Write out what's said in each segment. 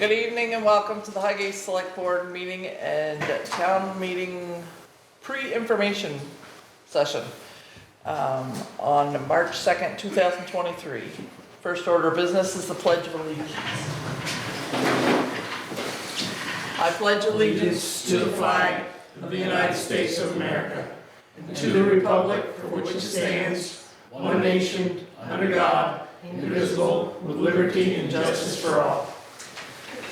Good evening and welcome to the Highgate Selectboard meeting and town meeting pre-information session on March 2nd, 2023. First order of business is the Pledge of Allegiance. I pledge allegiance to the flag of the United States of America, and to the republic for which it stands, one nation, under God, indivisible, with liberty and justice for all.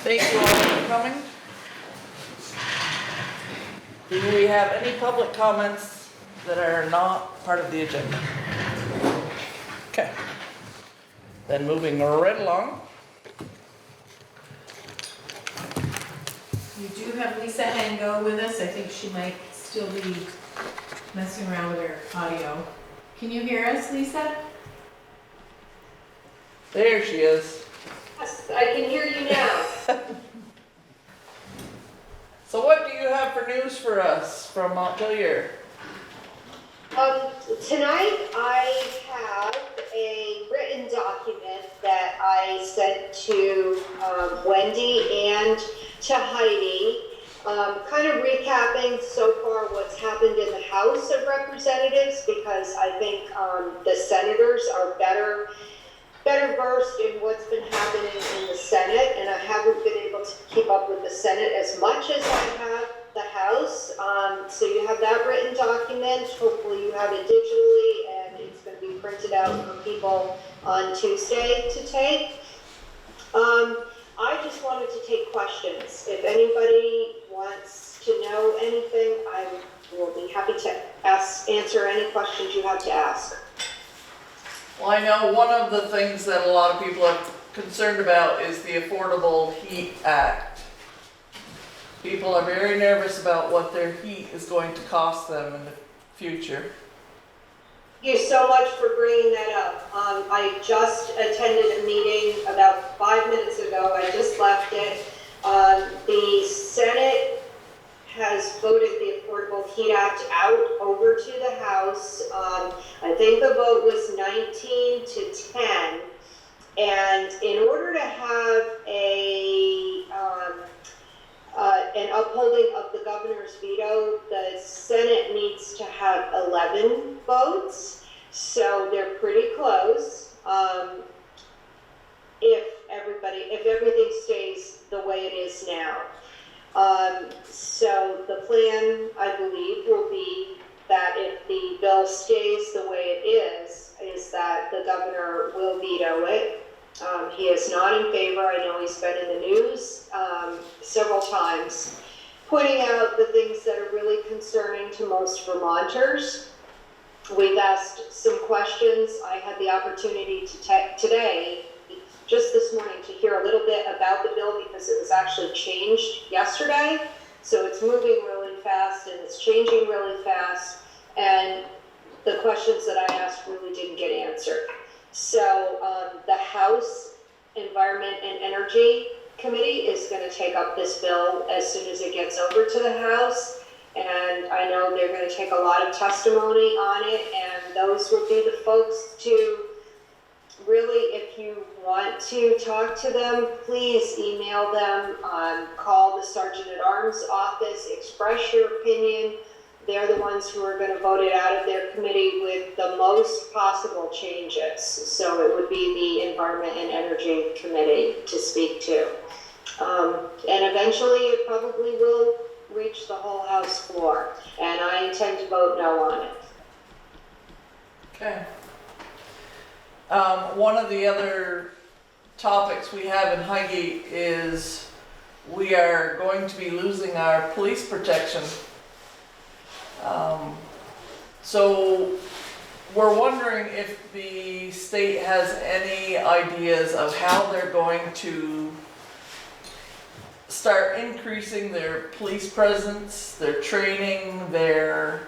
Thank you all for coming. Do we have any public comments that are not part of the agenda? Okay. Then moving right along. We do have Lisa Hango with us. I think she might still be messing around with her audio. Can you hear us, Lisa? There she is. Yes, I can hear you now. So what do you have for news for us from Montpelier? Tonight I have a written document that I sent to Wendy and to Heidi, kind of recapping so far what's happened in the House of Representatives, because I think the senators are better versed in what's been happening in the Senate, and I haven't been able to keep up with the Senate as much as I have the House. So you have that written document. Hopefully you have it digitally, and it's going to be printed out for people on Tuesday to take. I just wanted to take questions. If anybody wants to know anything, I will be happy to answer any questions you have to ask. Well, I know one of the things that a lot of people are concerned about is the Affordable Heat Act. People are very nervous about what their heat is going to cost them in the future. Thank you so much for bringing that up. I just attended a meeting about 5 minutes ago. I just left it. The Senate has voted the Affordable Heat Act out over to the House. I think the vote was 19 to 10. And in order to have an upholding of the governor's veto, the Senate needs to have 11 votes. So they're pretty close. If everything stays the way it is now. So the plan, I believe, will be that if the bill stays the way it is that the governor will veto it. He is not in favor. I know he's been in the news several times, pointing out the things that are really concerning to most Vermonters. We've asked some questions. I had the opportunity to today, just this morning, to hear a little bit about the bill because it was actually changed yesterday. So it's moving really fast and it's changing really fast. And the questions that I asked really didn't get answered. So the House Environment and Energy Committee is going to take up this bill as soon as it gets over to the House. And I know they're going to take a lot of testimony on it. And those will be the folks to really, if you want to talk to them, please email them, call the Sergeant at Arms office, express your opinion. They're the ones who are going to vote it out of their committee with the most possible changes. So it would be the Environment and Energy Committee to speak to. And eventually it probably will reach the whole House floor. And I intend to vote no on it. Okay. One of the other topics we have in Highgate is we are going to be losing our police protection. So we're wondering if the state has any ideas of how they're going to start increasing their police presence, their training, their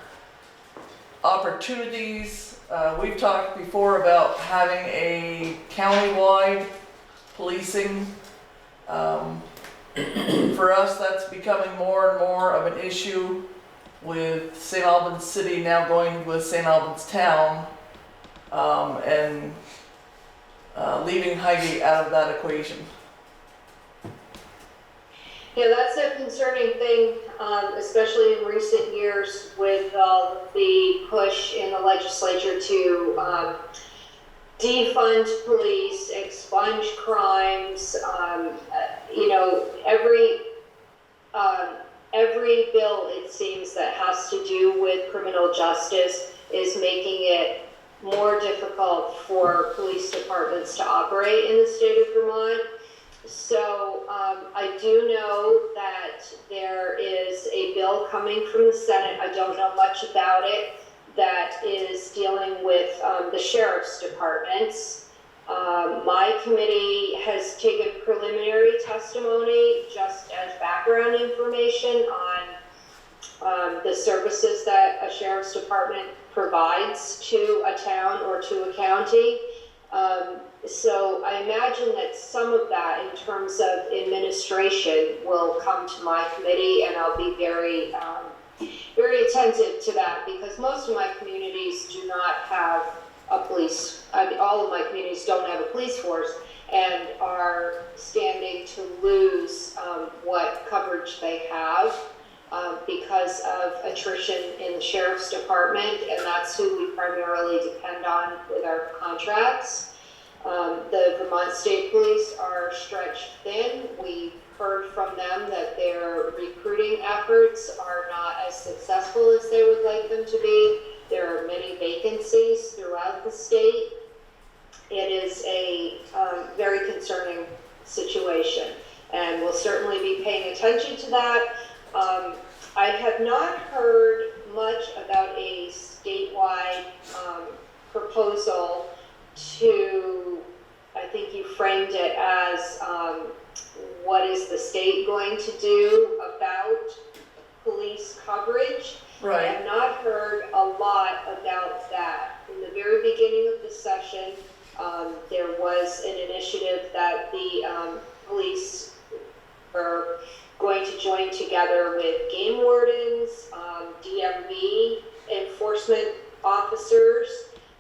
opportunities. We've talked before about having a county-wide policing. For us, that's becoming more and more of an issue with St. Albans City now going with St. Albans Town, and leaving Highgate out of that equation. Yeah, that's a concerning thing, especially in recent years with the push in the legislature to defund police, expunge crimes. Every bill, it seems, that has to do with criminal justice is making it more difficult for police departments to operate in the state of Vermont. So I do know that there is a bill coming from the Senate. I don't know much about it, that is dealing with the sheriff's departments. My committee has taken preliminary testimony just as background information on the services that a sheriff's department provides to a town or to a county. So I imagine that some of that in terms of administration will come to my committee, and I'll be very, very attentive to that, because most of my communities do not have a police, all of my communities don't have a police force and are standing to lose what coverage they have because of attrition in the sheriff's department, and that's who we primarily depend on with our contracts. The Vermont State Police are stretched thin. We've heard from them that their recruiting efforts are not as successful as they would like them to be. There are many vacancies throughout the state. It is a very concerning situation, and we'll certainly be paying attention to that. I have not heard much about a statewide proposal to, I think you framed it as what is the state going to do about police coverage? Right. I have not heard a lot about that. In the very beginning of the session, there was an initiative that the police were going to join together with game wardens, DMV enforcement officers,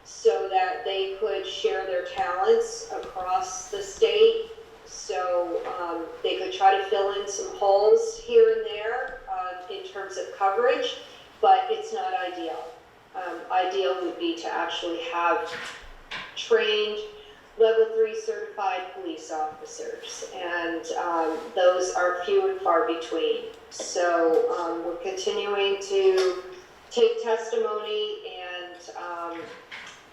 so that they could share their talents across the state. So they could try to fill in some holes here and there in terms of coverage, but it's not ideal. Ideal would be to actually have trained level 3 certified police officers, and those are few and far between. So we're continuing to take testimony, and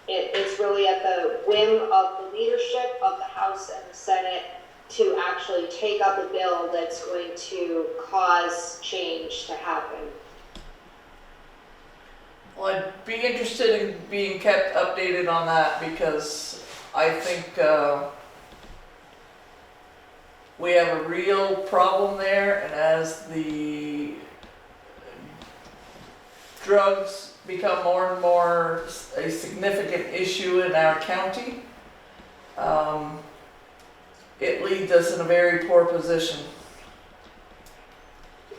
it's really at the whim of the leadership of the House and the Senate to actually take up a bill that's going to cause change to happen. Well, I'd be interested in being kept updated on that, because I think we have a real problem there, and as the drugs become more and more a significant issue in our county, it leaves us in a very poor position.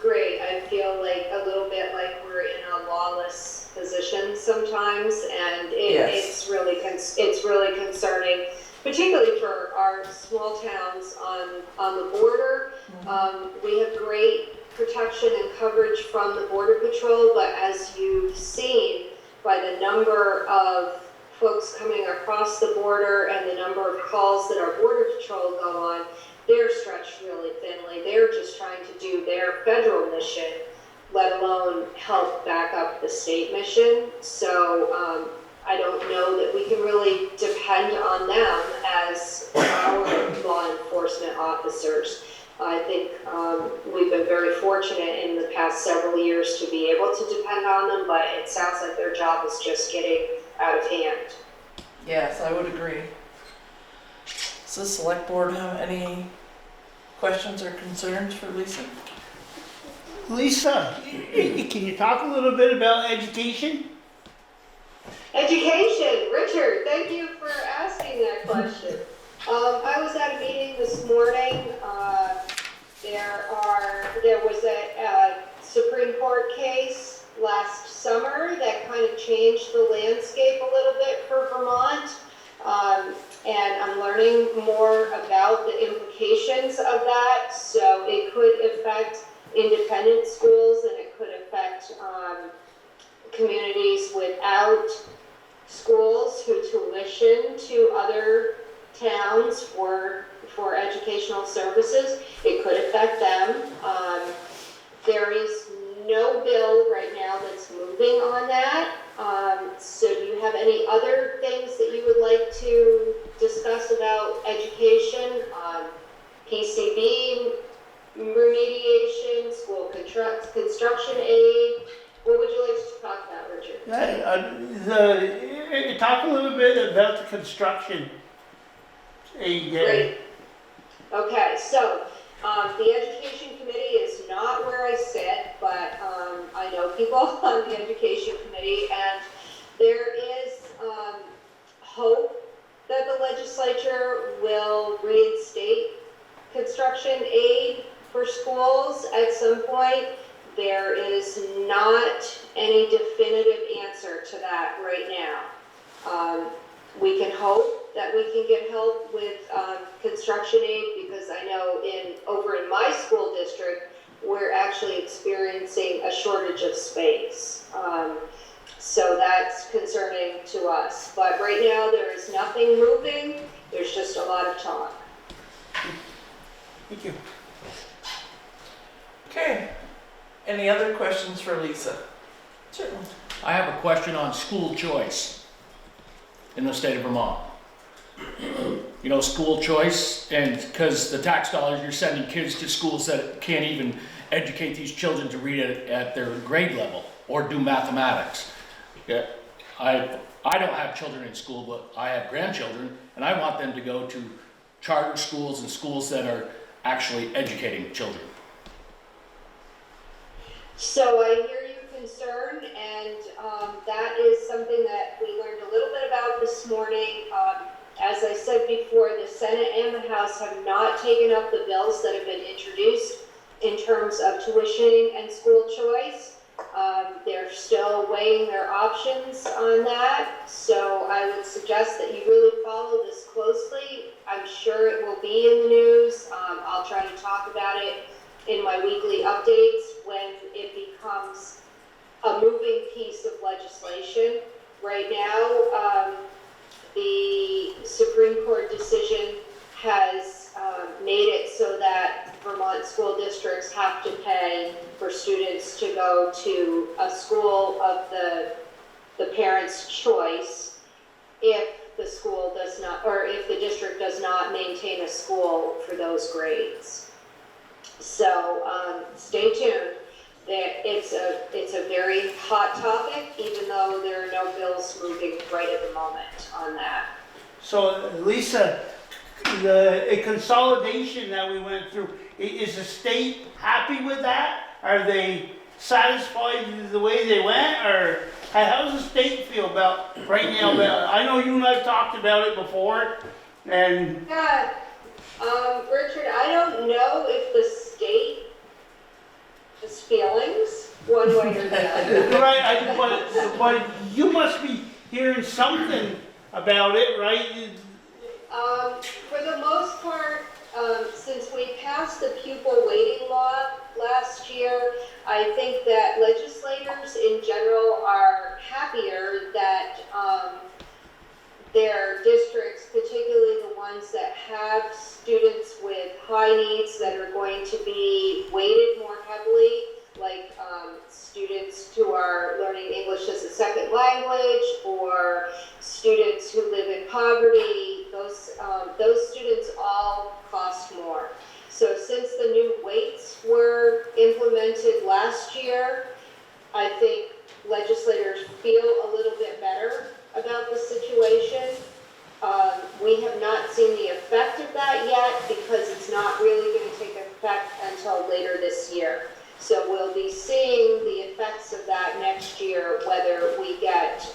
Great. I feel like a little bit like we're in a lawless position sometimes, and Yes. it's really concerning, particularly for our small towns on the border. We have great protection and coverage from the Border Patrol, but as you've seen by the number of folks coming across the border and the number of calls that our Border Patrol go on, they're stretched really thinly. They're just trying to do their federal mission, let alone help back up the state mission. So I don't know that we can really depend on them as our law enforcement officers. I think we've been very fortunate in the past several years to be able to depend on them, but it sounds like their job is just getting out of hand. Yes, I would agree. Does the select board have any questions or concerns for Lisa? Lisa, can you talk a little bit about education? Education, Richard, thank you for asking that question. I was at a meeting this morning. There was a Supreme Court case last summer that kind of changed the landscape a little bit for Vermont. And I'm learning more about the implications of that. So it could affect independent schools, and it could affect communities without schools who tuition to other towns for educational services. It could affect them. There is no bill right now that's moving on that. So do you have any other things that you would like to discuss about education? PCB remediation, school construction aid? What would you like to talk about, Richard? Talk a little bit about the construction aid. Great. Okay, so the education committee is not where I sit, but I know people on the education committee, and there is hope that the legislature will reinstate construction aid for schools at some point. There is not any definitive answer to that right now. We can hope that we can get help with construction aid, because I know over in my school district, we're actually experiencing a shortage of space. So that's concerning to us. But right now, there is nothing moving. There's just a lot of talk. Thank you. Okay, any other questions for Lisa? Certainly. I have a question on school choice in the state of Vermont. You know, school choice, and because the tax dollars, you're sending kids to schools that can't even educate these children to read it at their grade level or do mathematics. Yeah, I don't have children in school, but I have grandchildren, and I want them to go to charter schools and schools that are actually educating children. So I hear your concern, and that is something that we learned a little bit about this morning. As I said before, the Senate and the House have not taken up the bills that have been introduced in terms of tuitioning and school choice. They're still weighing their options on that, so I would suggest that you really follow this closely. I'm sure it will be in the news. I'll try to talk about it in my weekly updates when it becomes a moving piece of legislation. Right now, the Supreme Court decision has made it so that Vermont school districts have to pay for students to go to a school of the parents' choice if the school does not, or if the district does not maintain a school for those grades. So stay tuned. It's a very hot topic, even though there are no bills moving right at the moment on that. So Lisa, a consolidation that we went through, is the state happy with that? Are they satisfied with the way they went, or how does the state feel about right now? I know you and I've talked about it before, and Yeah, Richard, I don't know if the state has feelings one way or the other. right, but you must be hearing something about it, right? For the most part, since we passed the pupil weighting law last year, I think that legislators in general are happier that their districts, particularly the ones that have students with high needs that are going to be weighted more heavily, like students who are learning English as a second language, or students who live in poverty, those students all cost more. So since the new weights were implemented last year, I think legislators feel a little bit better about the situation. We have not seen the effect of that yet, because it's not really going to take effect until later this year. So we'll be seeing the effects of that next year, whether we get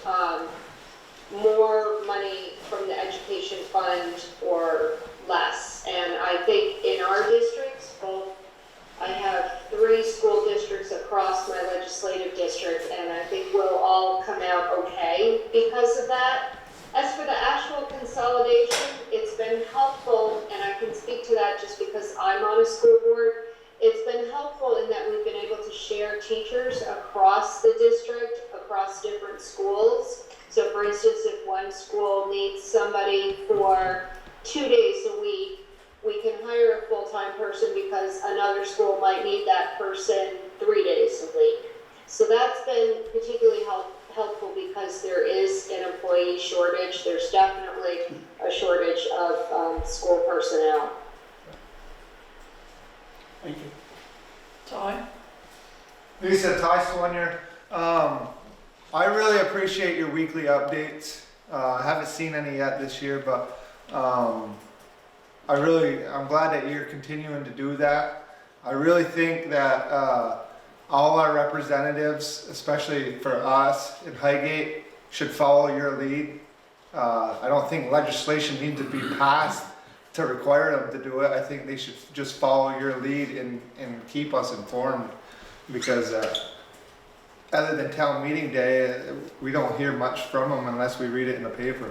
more money from the education fund or less. And I think in our districts, I have 3 school districts across my legislative district, and I think we'll all come out okay because of that. As for the actual consolidation, it's been helpful, and I can speak to that just because I'm on a school board. It's been helpful across the district, across different schools. So for instance, if one school needs somebody for 2 days a week, we can hire a full-time person because another school might need that person 3 days a week. So that's been particularly helpful because there is an employee shortage. There's definitely a shortage of school personnel. Thank you. Ty? Lisa, Ty Swanier. I really appreciate your weekly updates. I haven't seen any yet this year, but I'm glad that you're continuing to do that. I really think that all our representatives, especially for us in Highgate, should follow your lead. I don't think legislation needs to be passed to require them to do it. I think they should just follow your lead and keep us informed, because other than town meeting day, we don't hear much from them unless we read it in the paper.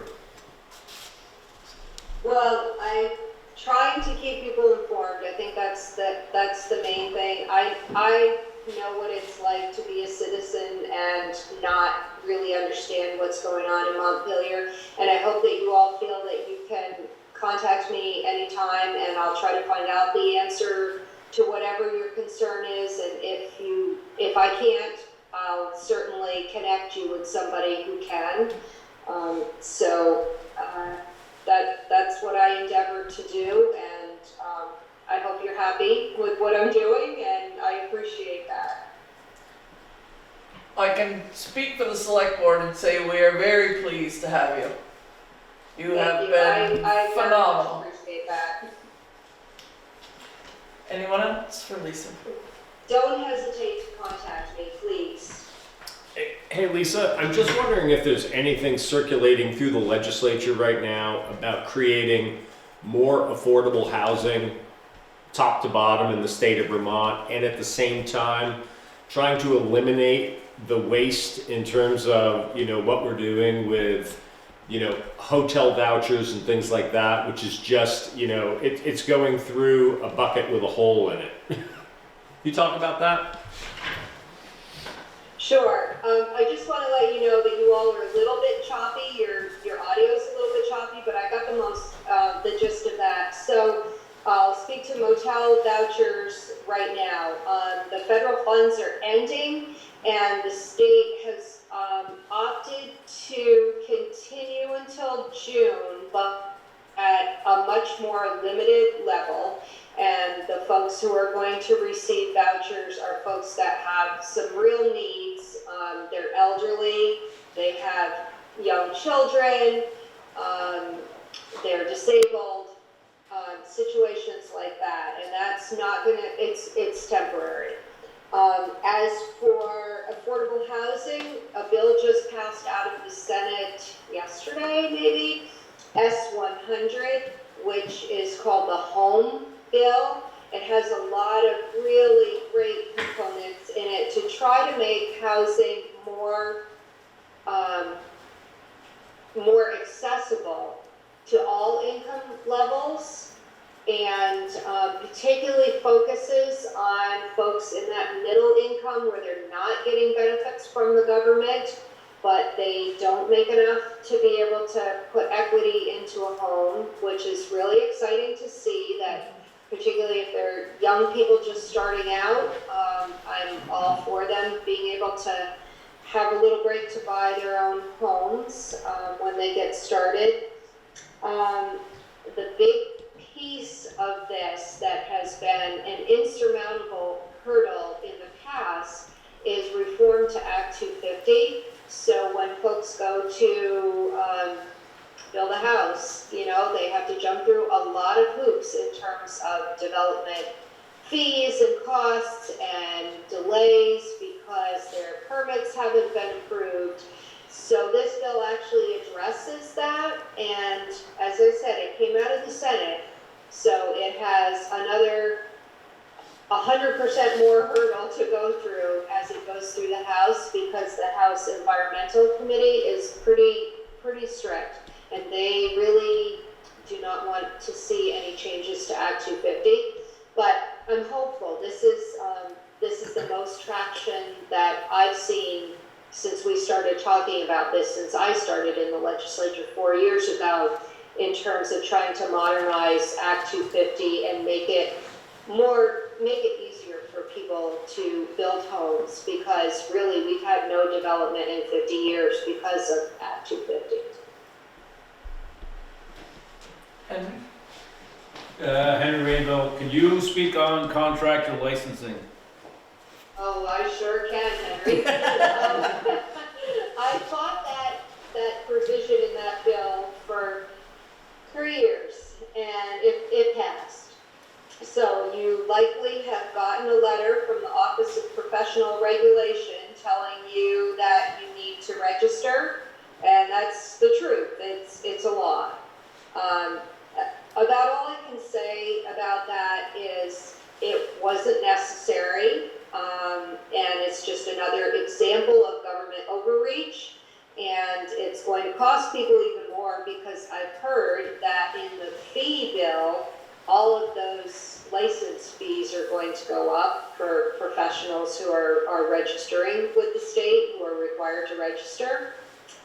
Well, I'm trying to keep people informed. I think that's the main thing. I know what it's like to be a citizen and not really understand what's going on in Montpelier, and I hope that you all feel that you can contact me anytime and I'll try to find out the answer to whatever your concern is, and if I can't, I'll certainly connect you with somebody who can. That's what I endeavor to do, and I hope you're happy with what I'm doing, and I appreciate that. I can speak for the select board and say we are very pleased to have you. You have been I phenomenal. very much appreciate that. Anyone else for Lisa? Don't hesitate to contact me, please. Hey Lisa, I'm just wondering if there's anything circulating through the legislature right now about creating more affordable housing, top to bottom, in the state of Vermont, and at the same time trying to eliminate the waste in terms of, what we're doing with, hotel vouchers and things like that, which is just, it's going through a bucket with a hole in it. You talk about that? Sure. I just want to let you know that you all are a little bit choppy. Your audio is a little bit choppy, but I got the gist of that. So I'll speak to motel vouchers right now. The federal funds are ending, and the state has opted to continue until June, but at a much more limited level. And the folks who are going to receive vouchers are folks that have some real needs. They're elderly, they have young children, they're disabled, situations like that. And that's not gonna, it's temporary. As for affordable housing, a bill just passed out of the Senate yesterday, maybe, S-100, which is called the Home Bill. It has a lot of really great components in it to try to make housing more accessible to all income levels, and particularly focuses on folks in that middle income where they're not getting benefits from the government, but they don't make enough to be able to put equity into a home, which is really exciting to see that, particularly if they're young people just starting out. I'm all for them being able to have a little break to buy their own homes when they get started. The big piece of this that has been an insurmountable hurdle in the past is reform to Act 250. So when folks go to build a house, they have to jump through a lot of hoops in terms of development fees and costs and delays because their permits haven't been approved. So this bill actually addresses that, and as I said, it came out of the Senate, so it has another 100% more hurdle to go through as it goes through the House, because the House Environmental Committee is pretty strict, and they really do not want to see any changes to Act 250. But I'm hopeful. This is the most traction that I've seen since we started talking about this, since I started in the legislature 4 years ago, in terms of trying to modernize Act 250 and make it easier for people to build homes, because really we've had no development in 50 years because of Act 250. And Henry Rainbow, can you speak on contractor licensing? Oh, I sure can, Henry. I fought that provision in that bill for 3 years, and it passed. So you likely have gotten a letter from the Office of Professional Regulation telling you that you need to register, and that's the truth. It's a law. About all I can say about that is it wasn't necessary, and it's just another example of government overreach, and it's going to cost people even more, because I've heard that in the fee bill, all of those license fees are going to go up for professionals who are registering with the state, who are required to register.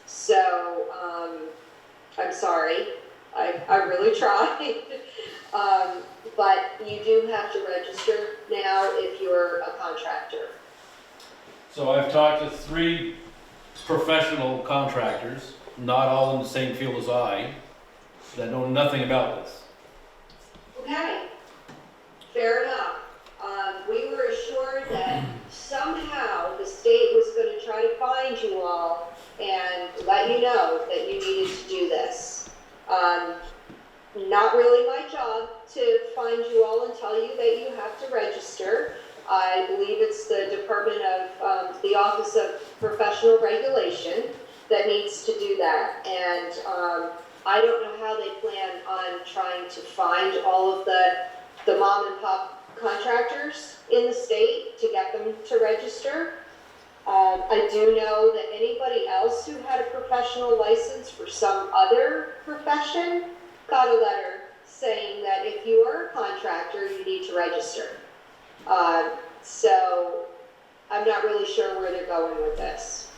So I'm sorry, I really tried. But you do have to register now if you're a contractor. So I've talked to 3 professional contractors, not all in the same field as I, that know nothing about this. Okay, fair enough. We were assured that somehow the state was going to try to find you all and let you know that you needed to do this. Not really my job to find you all and tell you that you have to register. I believe it's the Department of the Office of Professional Regulation that needs to do that. And I don't know how they plan on trying to find all of the mom and pop contractors in the state to get them to register. I do know that anybody else who had a professional license for some other profession got a letter saying that if you are a contractor, you need to register. So I'm not really sure where they're going with this.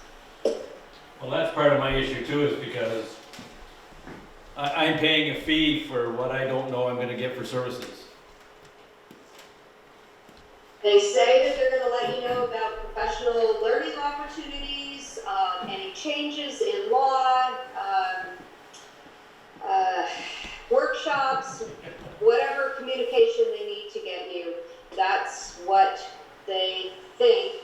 Well, that's part of my issue too, is because I'm paying a fee for what I don't know I'm gonna get for services. They say that they're going to let you know about professional learning opportunities, any changes in law, workshops, whatever communication they need to get you. That's what they think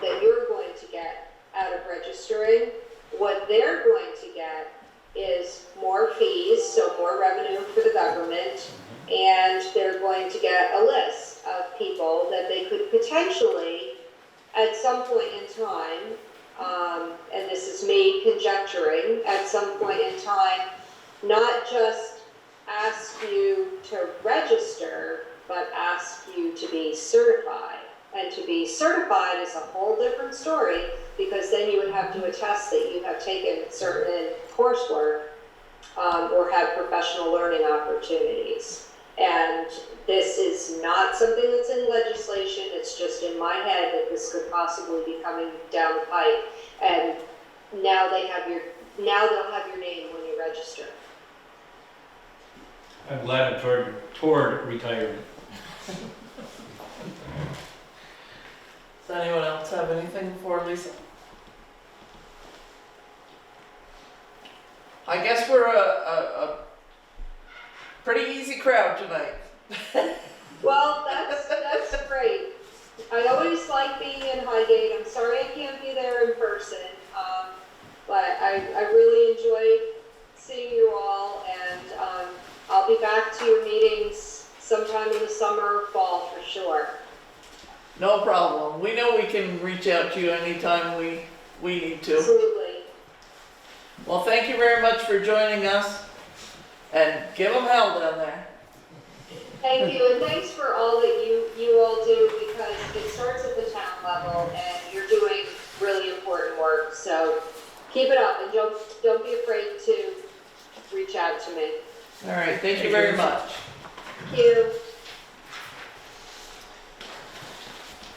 that you're going to get out of registering. What they're going to get is more fees, so more revenue for the government, and they're going to get a list of people that they could potentially, at some point in time, and this is me conjecturing, at some point in time, not just ask you to register, but ask you to be certified. And to be certified is a whole different story, because then you would have to attest that you have taken certain coursework or had professional learning opportunities. And this is not something that's in legislation. It's just in my head that this could possibly be coming down the pipe. And now they'll have your name when you register. I'm glad I'm toward retirement. does anyone else have anything for Lisa? I guess we're a pretty easy crowd tonight. Well, that's great. I always like being in Highgate. I'm sorry I can't be there in person, but I really enjoyed seeing you all, and I'll be back to your meetings sometime in the summer or fall for sure. No problem. We know we can reach out to you anytime we need to. Absolutely. Well, thank you very much for joining us, and give them hell down there. Thank you, and thanks for all that you all do, because it starts at the town level, and you're doing really important work. So keep it up, and don't be afraid to reach out to me. All right, thank you very much. Thank you.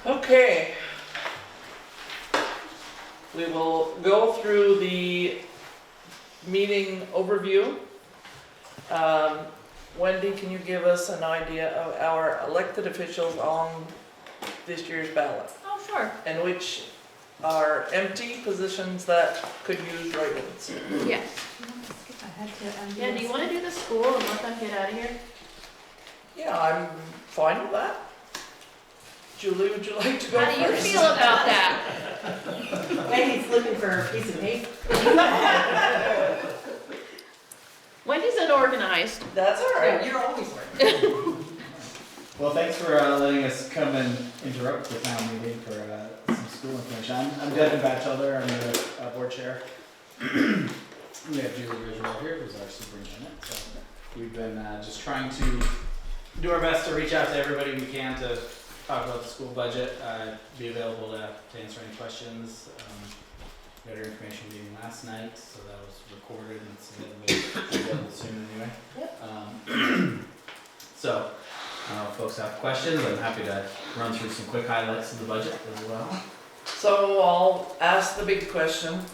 Okay. We will go through the meeting overview. Wendy, can you give us an idea of our elected officials on this year's ballot? Oh, sure. And which are empty positions that could use write-ins? Yes. Yeah, do you wanna do the school and let them get out of here? Yeah, I'm fine with that. Julie, would you like to go How do you first? feel about that? Wendy's looking for a piece of paper. Wendy's unorganized. That's all right. You're always working. Well, thanks for letting us come and interrupt the town meeting for some school information. I'm Devin Batchelder, I'm the board chair. We have Julie Ridgewell here, who's our superintendent. So we've been just trying to do our best to reach out to everybody we can to talk about the school budget, be available to answer any questions. We had our information meeting last night, so that was recorded and submitted available soon anyway. So, if folks have questions, I'm happy to run through some quick highlights of the budget as well. So I'll ask the big question.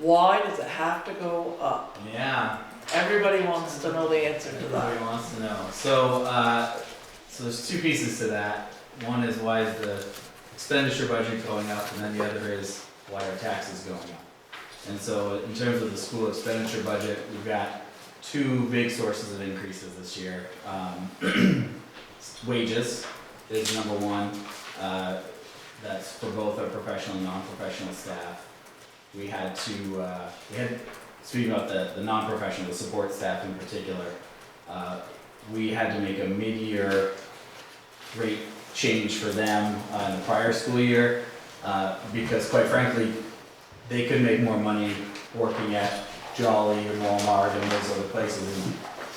Why does it have to go up? Yeah, Everybody wants to know the answer to everybody that. wants to know. So there's two pieces to that. One is why is the expenditure budget going up, and then the other is why are taxes going up. And so in terms of the school expenditure budget, we've got two big sources of increases this year. Wages is number one. That's for both our professional and non-professional staff. Speaking about the non-professional, the support staff in particular, we had to make a mid-year rate change for them in the prior school year, because quite frankly, they could make more money working at Jolly or Walmart and those other places.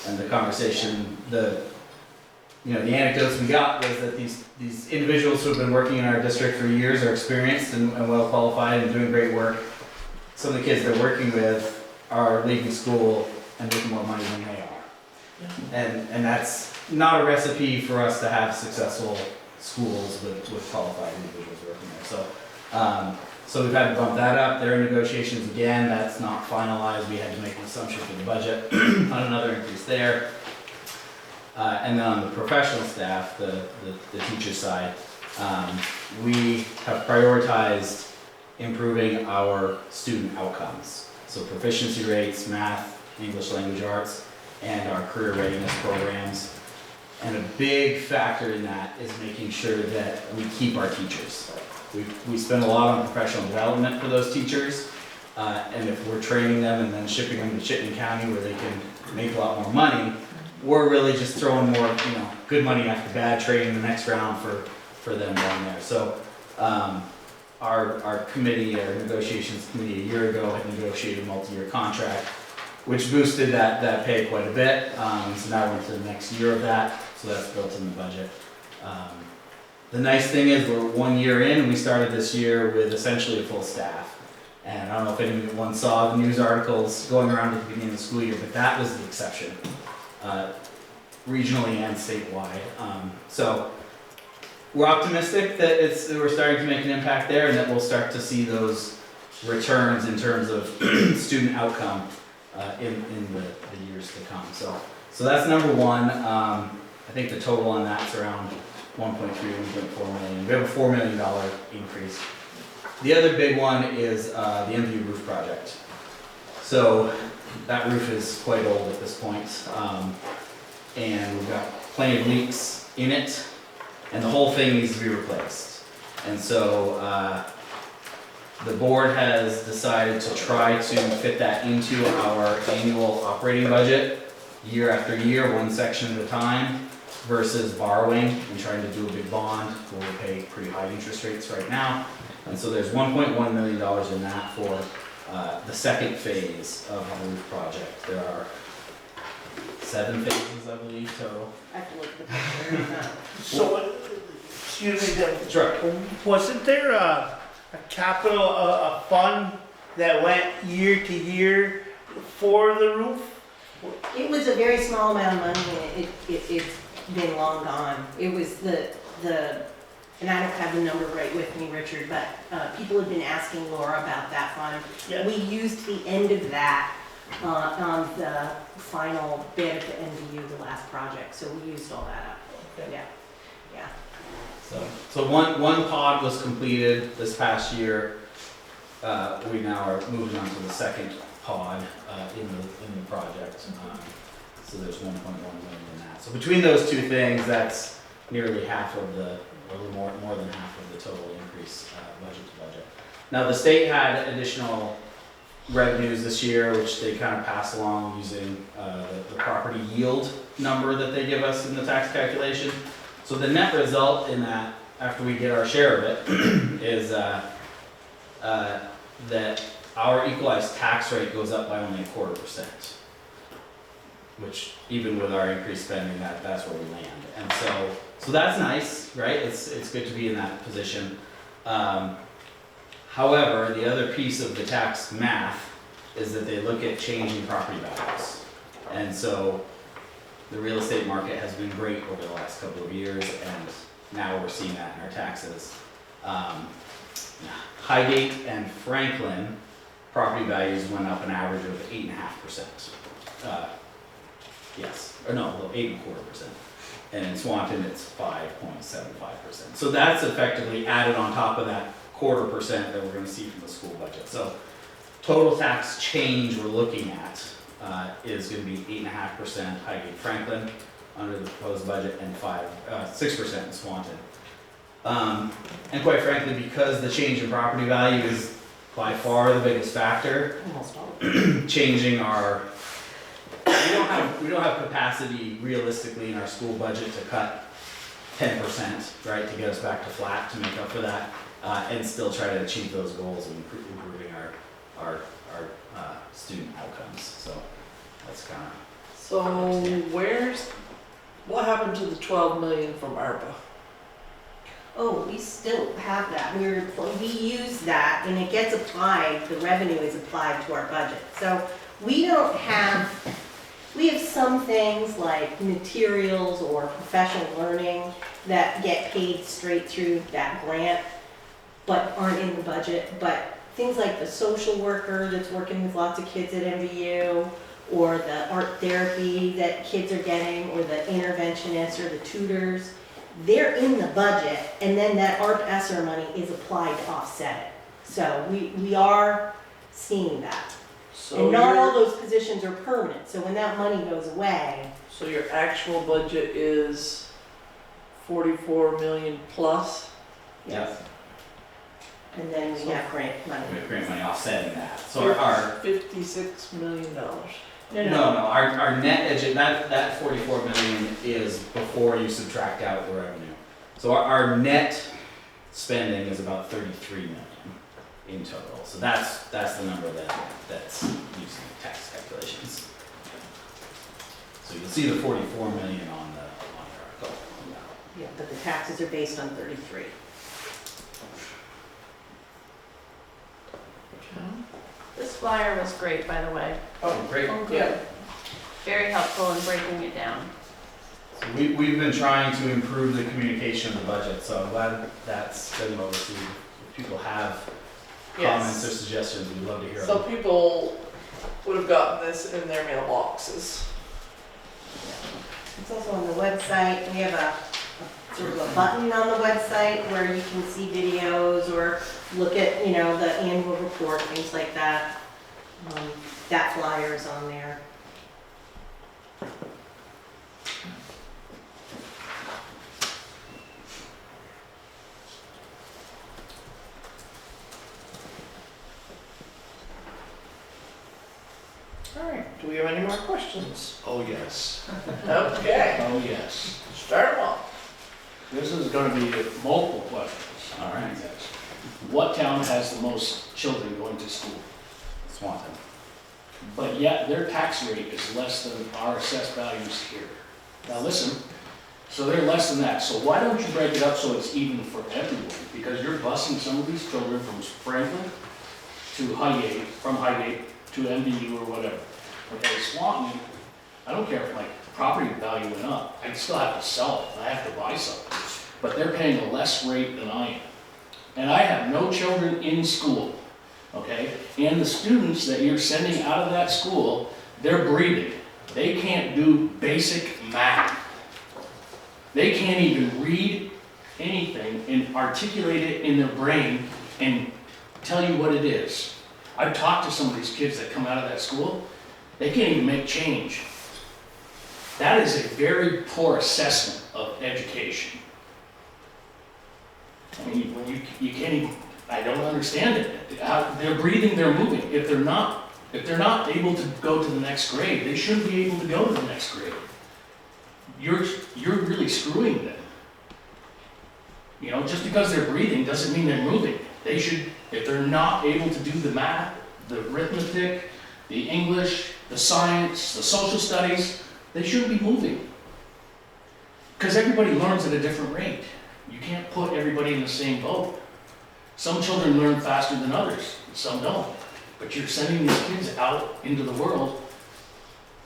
And the conversation, the anecdotes we got was that these individuals who have been working in our district for years are experienced and well qualified and doing great work. Some of the kids they're working with are leaving school and making more money than they are. And that's not a recipe for us to have successful schools with qualified individuals working there. So we've had to bump that up. There are negotiations again. That's not finalized. We had to make an assumption for the budget on another increase there. And then on the professional staff, the teacher side, we have prioritized improving our student outcomes. So proficiency rates, math, English language arts, and our career readiness programs. And a big factor in that is making sure that we keep our teachers. We spend a lot on professional development for those teachers, and if we're training them and then shipping them to Chittenden County where they can make a lot more money, we're really just throwing more, good money after bad training the next round for them down there. So our committee, our negotiations committee a year ago had negotiated a multi-year contract, which boosted that pay quite a bit. So now we're into the next year of that, so that's built in the budget. The nice thing is we're 1 year in, and we started this year with essentially a full staff. And I don't know if anyone saw the news articles going around at the beginning of the school year, but that was the exception, regionally and statewide. So we're optimistic that we're starting to make an impact there, and that we'll start to see those returns in terms of student outcome in the years to come. So that's number one. I think the total on that's around 1.3, 1.4 million. We have a $4 million increase. The other big one is the MVU roof project. So that roof is quite old at this point, and we've got plenty of leaks in it, and the whole thing needs to be replaced. And so the board has decided to try to fit that into our annual operating budget year after year, one section at a time, versus borrowing and trying to do a big bond where we pay pretty high interest rates right now. And so there's $1.1 million in that for the second phase of the roof project. There are 7 phases, I believe, total. I have to look at the picture. So, excuse me, Sure. wasn't there a capital, a fund that went year to year for the roof? It was a very small amount of money, and it's been long gone. It was the and I don't have the number right with me, Richard, but people have been asking Laura about that fund. Yeah. We used the end of that on the final bid at the NVU, the last project, so we used all that up. Okay. Yeah, yeah. So one pod was completed this past year. We now are moving on to the second pod in the project. So there's 1.1 million in that. So between those two things, that's nearly half of or more than half of the total increase budget to budget. Now the state had additional revenues this year, which they kind of pass along using the property yield number that they give us in the tax calculation. So the net result in that, after we get our share of it, is that our equalized tax rate goes up by only 0.25%, which even with our increased spending, that's where we land. And so that's nice, right? It's good to be in that position. However, the other piece of the tax math is that they look at changing property values. And so the real estate market has been great over the last couple of years, and now we're seeing that in our taxes. Highgate and Franklin property values went up an average of 8.5%. Yes, or no, 8.25%. And in Swanton, it's 5.75%. So that's effectively added on top of that 0.25% that we're going to see from the school budget. So total tax change we're looking at is going to be 8.5% Highgate Franklin under the proposed budget, and 6% in Swanton. And quite frankly, because the change in property value is by far the biggest factor, Almost all. changing our, we don't have capacity realistically in our school budget to cut 10%, right, to get us back to flat, to make up for that, and still try to achieve those goals of improving our student outcomes. So that's kind of. So what happened to the 12 million from ARPA? Oh, we still have that. We use that and it gets applied, the revenue is applied to our budget. So we have some things like materials or professional learning that get paid straight through that grant, but aren't in the budget. But things like the social worker that's working with lots of kids at MVU, or the art therapy that kids are getting, or the interventionists or the tutors, they're in the budget, and then that ARP ESSER money is applied to offset it. So we are seeing that. So And not all those positions are permanent, so when that money goes away, So your actual budget is 44 million plus? yes. And then we have grant money. We have grant money offsetting that. So our $56 million. no, our net that 44 million is before you subtract out the revenue. So our net spending is about 33 million in total. So that's the number that's using tax calculations. So you'll see the 44 million on the article. Yeah, but the taxes are based on 33. This flyer was great, by the way. Oh, great. Yeah. Very helpful in breaking it down. So we've been trying to improve the communication of the budget, so I'm glad that's been well received. If people have comments or suggestions, we'd love to hear So them. people would have gotten this in their mailboxes. It's also on the website. We have a sort of a button on the website where you can see videos or look at, the annual report, things like that. That flyer is on there. All right, do we have any more questions? Oh, yes. Okay, Oh, yes. start them off. This is gonna be multiple questions. All right. What town has the most children going to school? Swanton. But yet their tax rate is less than our assessed values here. Now listen, so they're less than that, so why don't you break it up so it's even for everyone? Because you're busing some of these children from Franklin to Highgate, from Highgate to MVU or whatever. Okay, Swanton, I don't care if my property value went up, I still have to sell it, I have to buy something. but they're paying a less rate than I am. And I have no children in school, okay? And the students that you're sending out of that school, they're breathing. They can't do basic math. They can't even read anything and articulate it in their brain and tell you what it is. I've talked to some of these kids that come out of that school, they can't even make change. That is a very poor assessment of education. I mean, when you can't even, I don't understand it. They're breathing, they're moving. If they're not able to go to the next grade, they shouldn't be able to go to the next grade. You're really screwing them. You know, just because they're breathing doesn't mean they're moving. They should, if they're not able to do the math, the arithmetic, the English, the science, the social studies, they shouldn't be moving. Because everybody learns at a different rate. You can't put everybody in the same boat. Some children learn faster than others, some don't. But you're sending these kids out into the world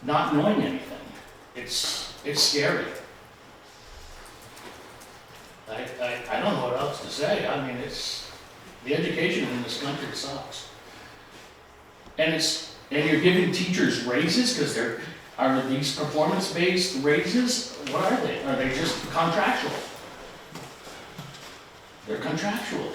not knowing anything. It's scary. I don't know what else to say. I mean, the education in this country sucks. And you're giving teachers raises because are these performance-based raises? What are they? Are they just contractual? They're contractual.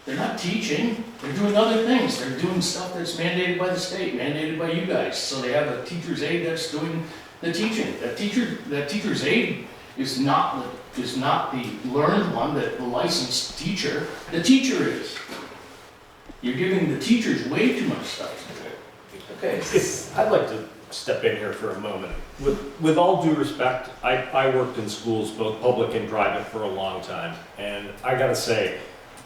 They're not teaching, they're doing other things. They're doing stuff that's mandated by the state, mandated by you guys. So they have a teacher's aide that's doing the teaching. That teacher's aide is not the learned one, the licensed teacher. The teacher is. You're giving the teachers way too much stuff. Okay. I'd like to step in here for a moment. With all due respect, I worked in schools, both public and private, for a long time. And I gotta say,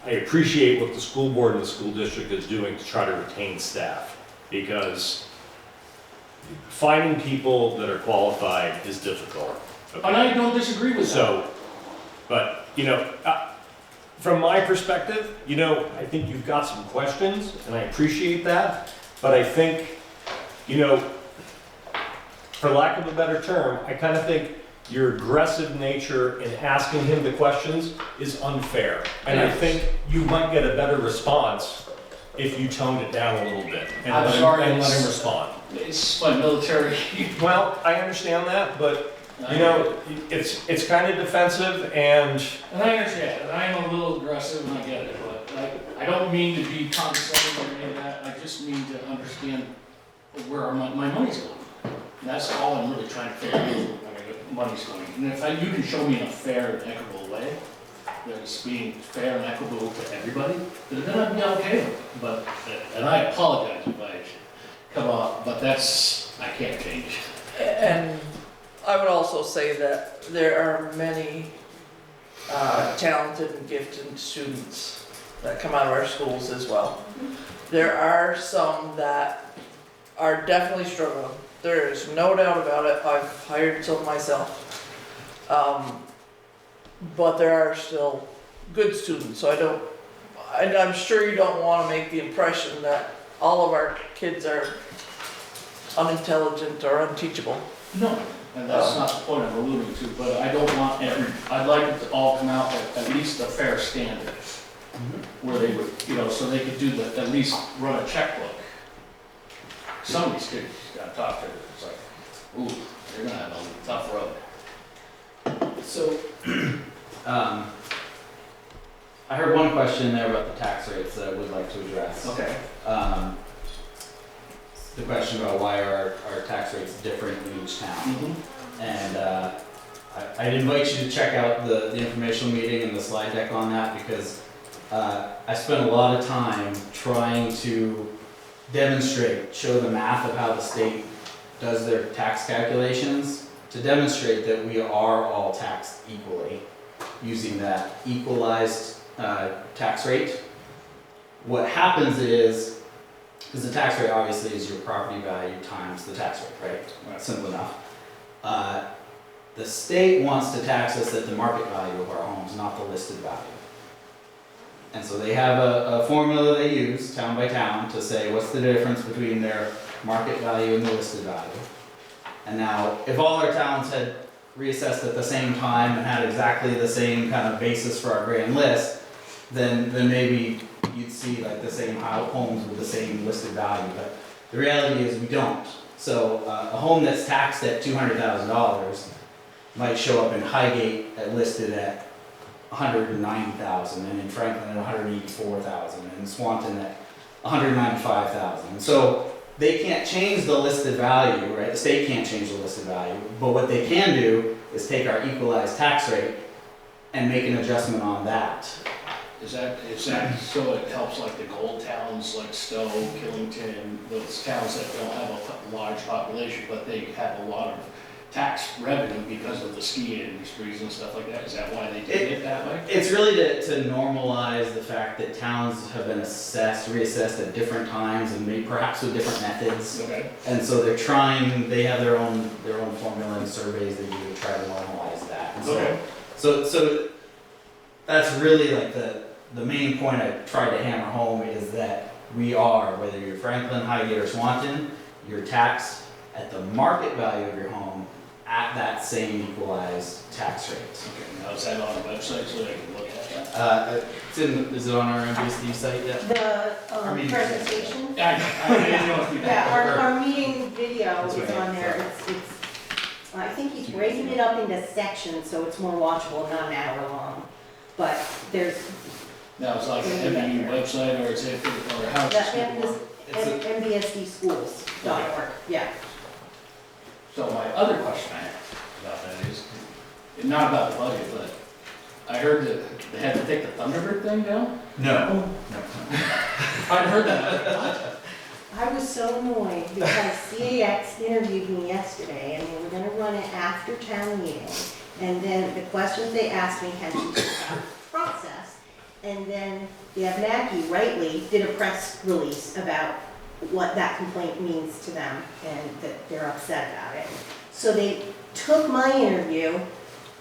I appreciate what the school board and the school district is doing to try to retain staff. Because finding people that are qualified is difficult. Okay? And I don't disagree with that. So, but, you know, from my perspective, you know, I think you've got some questions, and I appreciate that. But I think, you know, for lack of a better term, I kind of think your aggressive nature in asking him the questions is unfair. And I think you might get a better response if you toned it down a little bit and I'm let sorry, him respond. It's my military. Well, I understand that, but you know, it's kind of defensive and And I understand, and I am a little aggressive and I get it, but I don't mean to be condescending or any of that. I just mean to understand where my money's going. And that's all I'm really trying to figure out, where my money's going. And if you can show me in a fair and equitable way, that it's being fair and equitable to everybody, then I'd be okay with it. But, and I apologize if I come off, but I can't change. And I would also say that there are many talented and gifted students that come out of our schools as well. There are some that are definitely struggling. There is no doubt about it. I've hired some myself. But there are still good students, so I'm sure you don't want to make the impression that all of our kids are unintelligent or unteachable. No, and that's not the point I'm alluding to, but I don't want I'd like it to all come out at least a fair standard. Where they would, you know, so they could at least run a checkbook. Some of these kids you gotta talk to, it's like, ooh, they're gonna have a tough road. So, I heard one question there about the tax rates that I would like to address. Okay. The question about why are our tax rates different in each town. And I'd invite you to check out the informational meeting and the slide deck on that, because I spent a lot of time trying to demonstrate, show the math of how the state does their tax calculations, to demonstrate that we are all taxed equally using that equalized tax rate. What happens is, because the tax rate obviously is your property value times the tax rate, right? Simple enough. The state wants to tax us at the market value of our homes, not the listed value. And so they have a formula they use, town by town, to say what's the difference between their market value and the listed value. And now, if all our towns had reassessed at the same time and had exactly the same kind of basis for our grand list, then maybe you'd see like the same homes with the same listed value. But the reality is we don't. So a home that's taxed at $200,000 might show up in Highgate listed at $190,000, and in Franklin at $184,000, and in Swanton at $195,000. So they can't change the listed value, right? The state can't change the listed value, but what they can do is take our equalized tax rate and make an adjustment on that. Is that so it helps like the gold towns like Stowe, Killington, those towns that don't have a large population, but they have a lot of tax revenue because of the ski industries and stuff like that? Is that why they did it that way? It's really to normalize the fact that towns have been reassessed at different times and maybe perhaps with different methods. Okay. And so they have their own formula and surveys they do to try to normalize that. And Okay. So that's really like the main point I tried to hammer home is that we are, whether you're Franklin, Highgate, or Swanton, you're taxed at the market value of your home at that same equalized tax rate. Okay, now is that on the website so they can look at that? Is it on our MBSD site yet? The meeting presentation, I didn't know if you yeah, our meeting video That's is right. on there, I think he's breaking it up into sections, so it's more watchable, not an hour long. But there's, Now it's like an MBU website or it's or how the it's mbsdschools.org, yeah. So my other question I have about that is, not about the budget, but I heard that they had to take the Thunderbird thing down? No. I'd heard that. I was so annoyed because CAX interviewed me yesterday and they were gonna run it after town meeting. And then the questions they asked me had to do with the process. And then the Abenaki rightly did a press release about what that complaint means to them and that they're upset about it. So they took my interview,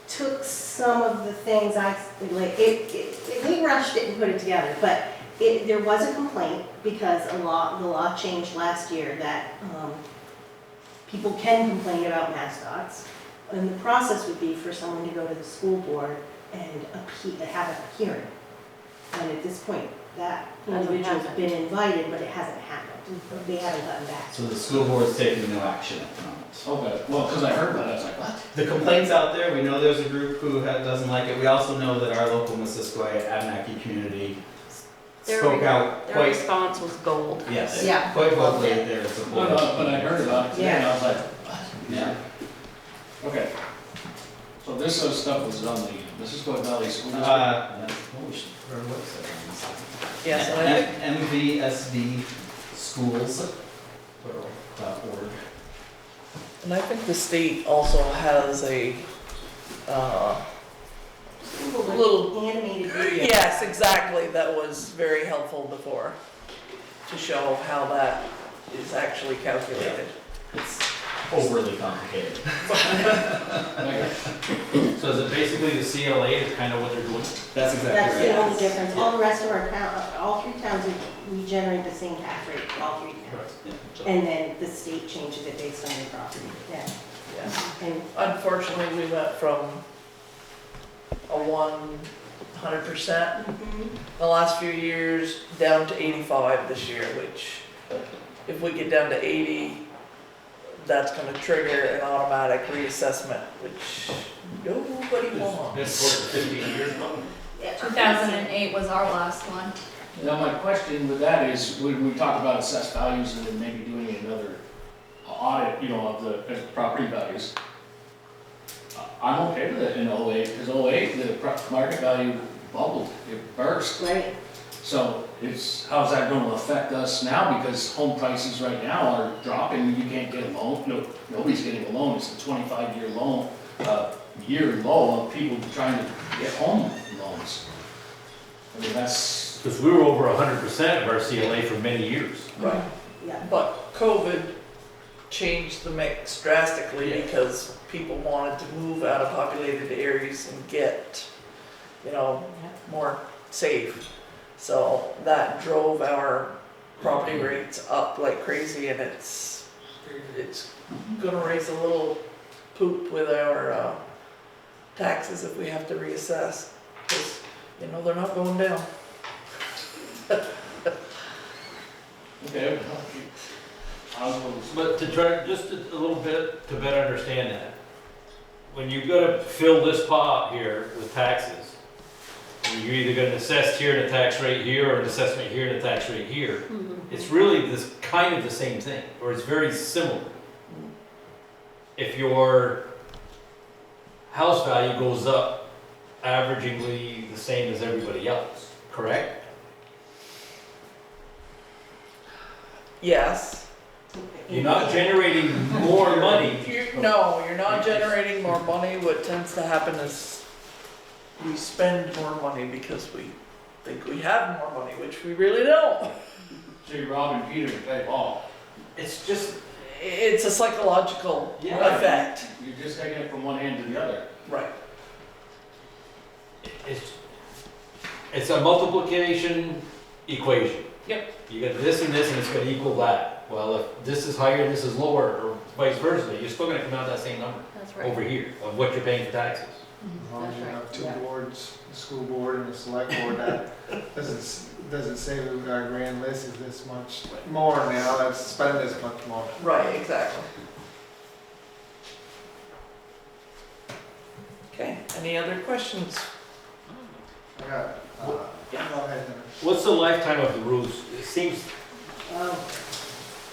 took some of the things they rushed it and put it together, but there was a complaint because the law changed last year that people can complain about mascots. And the process would be for someone to go to the school board and have a hearing. And at this point, that individual's been invited, but it hasn't happened. They haven't gotten back. So the school board's taking no action at the moment. Okay, well, because I heard that, I was like, what? The complaint's out there, we know there's a group who doesn't like it, we also know that our local Missisquoi Abenaki community spoke out Their quite, response was gold. yes, Yeah. quite vocally their No, support. no, but I heard about it today and I was like, what? Yeah. Okay. So this stuff was on the Missisquoi Valley School District? We should put our website on this. Yes, and I think, MVSD schools, .org. and I think the state also has a, little, Animated video. yes, exactly, that was very helpful before to show how that is actually calculated. It's overly complicated. So is it basically the CLA is kind of what they're doing? That's exactly right. That's the only difference. All the rest of our all three towns, we generate the same tax rate for all three towns. Yeah. And then the state changes it based on your property. Yeah. Yeah. And Unfortunately, we went from a 100% the last few years down to 85 this year, which if we get down to 80, that's gonna trigger an automatic reassessment, which nobody wants. It's 15 years now. 2008 was our last one. Now, my question with that is, when we talk about assessed values and then maybe doing another audit, of the property values, I'm okay with it in 08, because 08, the market value bubbled, it burst. right, So how's that gonna affect us now? Because home prices right now are dropping, you can't get a loan, nobody's getting a loan, it's a 25-year loan, year low of people trying to get home loans. I mean, that's, Because we were over 100% of our CLA for many years. Right. yeah. But COVID changed the mix drastically Yeah. because people wanted to move out of populated areas and get, more safe. So that drove our property rates up like crazy, and it's gonna raise a little poop with our taxes if we have to reassess, because, you know, they're not going down. Okay. But to try, just a little bit to better understand that, when you gotta fill this pot here with taxes, you're either gonna assess here and a tax rate here, or an assessment here and a tax rate here, it's really this kind of the same thing, or it's very similar. If your house value goes up averagingly the same as everybody else, correct? Yes. You're not generating more money. No, you're not generating more money. What tends to happen is we spend more money because we think we have more money, which we really don't. So you're robbing Peter to pay Paul. It's just, it's a psychological effect. You're just taking it from one hand to the other. Right. It's a multiplication equation. Yep. You got this and it's gonna equal that. Well, if this is higher and this is lower, or vice versa, you're still gonna come out that same number That's right. over here of what you're paying for taxes. As long as you That's have two Yeah. boards, the school board and the select board, that doesn't say that our grand list is this much more now, let's spend this much more. Right, exactly. Okay, any other questions? I got, go ahead, Dennis. What's the lifetime of the roofs? It seems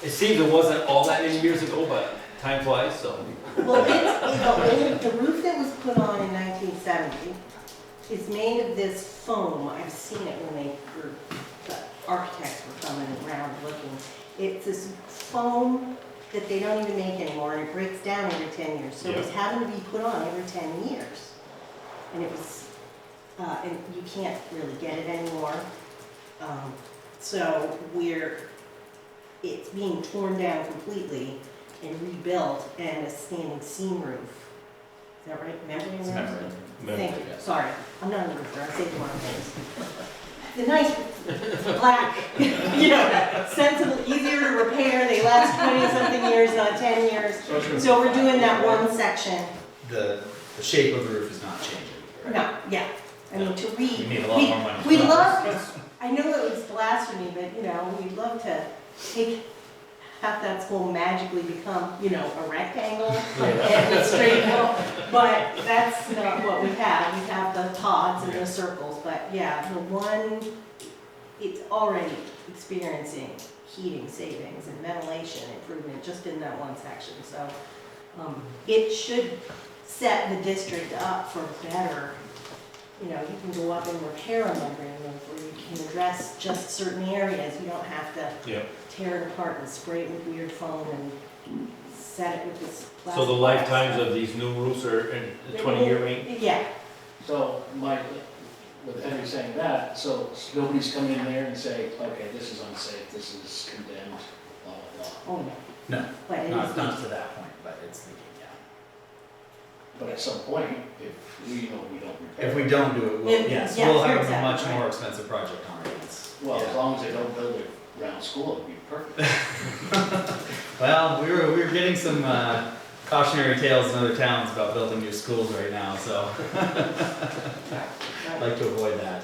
it wasn't all that many years ago, but time flies, so. Well, the roof that was put on in 1970 is made of this foam. I've seen it when the architects were coming around looking. It's this foam that they don't even make anymore, and it breaks down every 10 years. So it was having to be put on every 10 years. And it was, and you can't really get it anymore. So it's being torn down completely and rebuilt, and a standing seam roof. Is that right? Memory It's roof? memory. Thank you, sorry, I'm not a roofer, I say the wrong things. The nice, black, sensible, easier to repair, they last 20-something years, not 10 years. So we're doing that one section. The shape of the roof is not changing. right? No, yeah, I mean, We need a lot more money. we love, I know it was blasphemy, but, we'd love to have that school magically become, a rectangle and a straight hill, but that's not what we have. We have the Todds and the circles, but yeah, the one, it's already experiencing heating savings and ventilation improvement just in that one section, so it should set the district up for better. You can go up and repair a membrane roof, or you can address just certain areas. You don't have to tear it apart and spray it with weird foam and set it with this plastic. So the lifetimes of these new roofs are in the 20-year range? Yeah. So, Mike, with Henry saying that, so nobody's come in there and say, okay, this is unsafe, this is condemned, blah, blah, blah. Oh, no. No, But it not is, to that point, but it's leaking, yeah. But at some point, if we don't repair. If we don't do it, we'll, Yes, we'll have a exactly, much right. more expensive project on our hands. Well, as long as they don't build it around school, it'd be perfect. Well, we're getting some cautionary tales in other towns about building new schools right now, so I'd like to avoid that.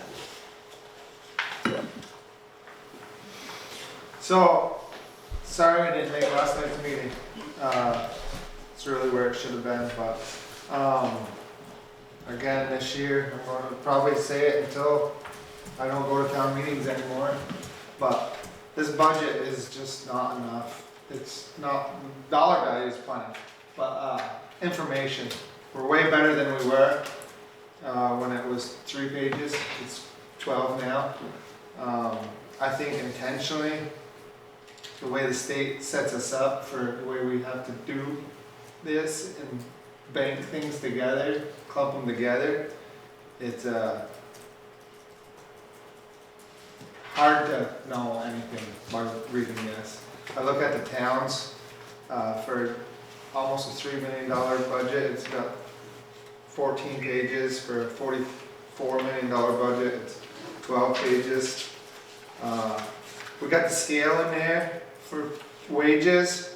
So, sorry I didn't make last night's meeting. It's really where it should have been, but, again, this year, I'm going to probably say it until I don't go to town meetings anymore, but this budget is just not enough. It's not, dollar value is plenty, but, information, we're way better than we were, when it was 3 pages, it's 12 now. I think intentionally, the way the state sets us up for the way we have to do this and bank things together, clump them together, it's hard to know anything by reading this. I look at the towns, for almost a $3 million budget, it's got 14 pages. For a $44 million budget, it's 12 pages. We got the scale in there for wages.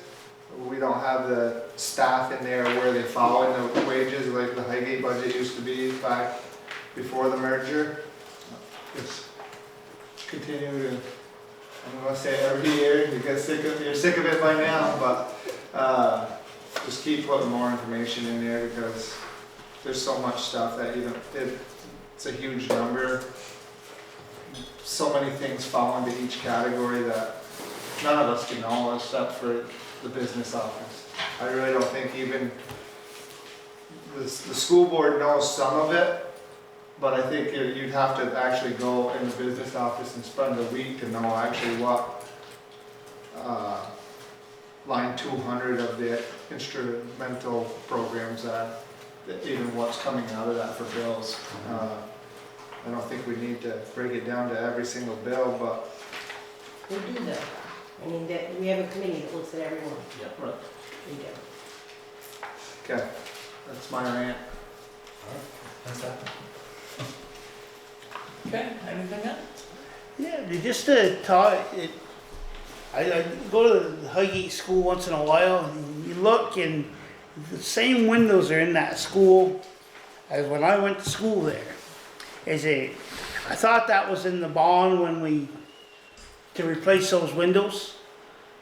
We don't have the staff in there where they follow in the wages like the Highgate budget used to be back before the merger. Just continue to, I'm gonna say it every year, you're sick of it by now, but just keep putting more information in there because there's so much stuff that you don't, it's a huge number. So many things fall into each category that none of us can know except for the business office. I really don't think even the school board knows some of it, but I think you'd have to actually go in the business office and spend a week to know actually what line 200 of the instrumental programs are, even what's coming out of that for bills. I don't think we need to break it down to every single bill, but We do though. I mean, we have a committee that looks at everyone. Yeah. right. We do. Okay, that's my rant. Okay, anything else? Yeah, just to talk, I go to the Highgate school once in a while and you look and the same windows are in that school as when I went to school there. I thought that was in the bond when to replace those windows.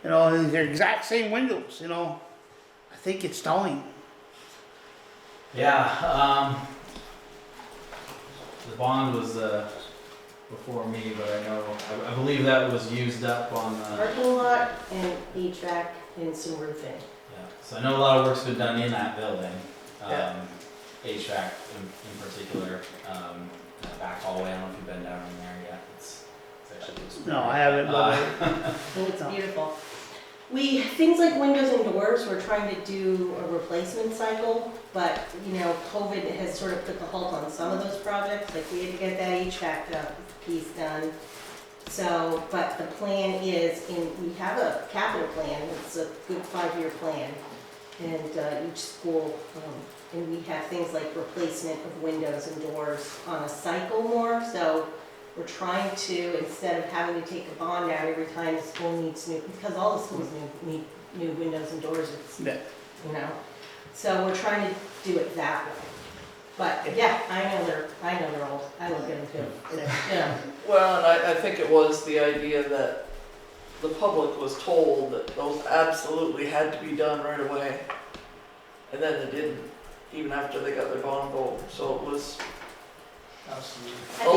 You know, and they're exact same windows, you know. I think it's time. Yeah, the bond was before me, but I believe that was used up on the. Parking lot and HVAC and some roofing. Yeah, so I know a lot of work's been done in that building. Yeah. HVAC in particular, that back hallway, I don't know if you've been down in there yet. It's actually looks No, great. I haven't. It's beautiful. Things like windows and doors, we're trying to do a replacement cycle, but, you know, COVID has sort of put the halt on some of those projects, like we had to get that HVAC piece done. So, but the plan is, we have a capital plan, it's a good 5-year plan, and each school, and we have things like replacement of windows and doors on a cycle more, so we're trying to, instead of having to take a bond out every time the school needs new, because all the schools need new windows and doors, it's, Yeah. you know. So we're trying to do it that way. But yeah, I know they're old. I look at them too. Yeah. Well, and I think it was the idea that the public was told that those absolutely had to be done right away. And then they didn't, even after they got their bond vote, so it was Absolutely. a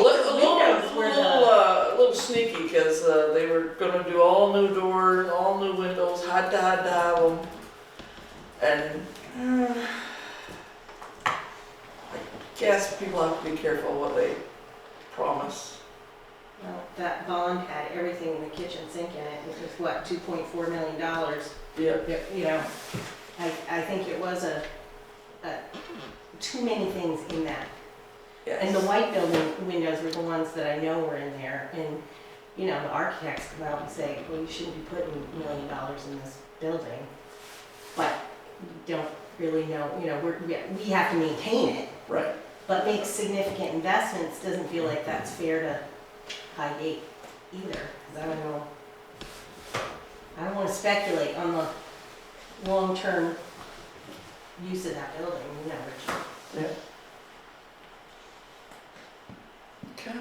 little sneaky, because they were gonna do all new doors, all new windows, had to have them. And I guess people have to be careful what they promise. Well, that bond had everything in the kitchen sink in it, which was what, $2.4 million. Yeah. You know, I think it was too many things in that. Yes. And the white building windows were the ones that I know were in there, and, you know, the architects come out and say, well, you shouldn't be putting $1 million in this building. But you don't really know, you know, we have to maintain it, Right. but make significant investments doesn't feel like that's fair to Highgate either, 'cause I don't know. I don't wanna speculate on the long-term use of that building, you know, Rich. Yeah. Okay.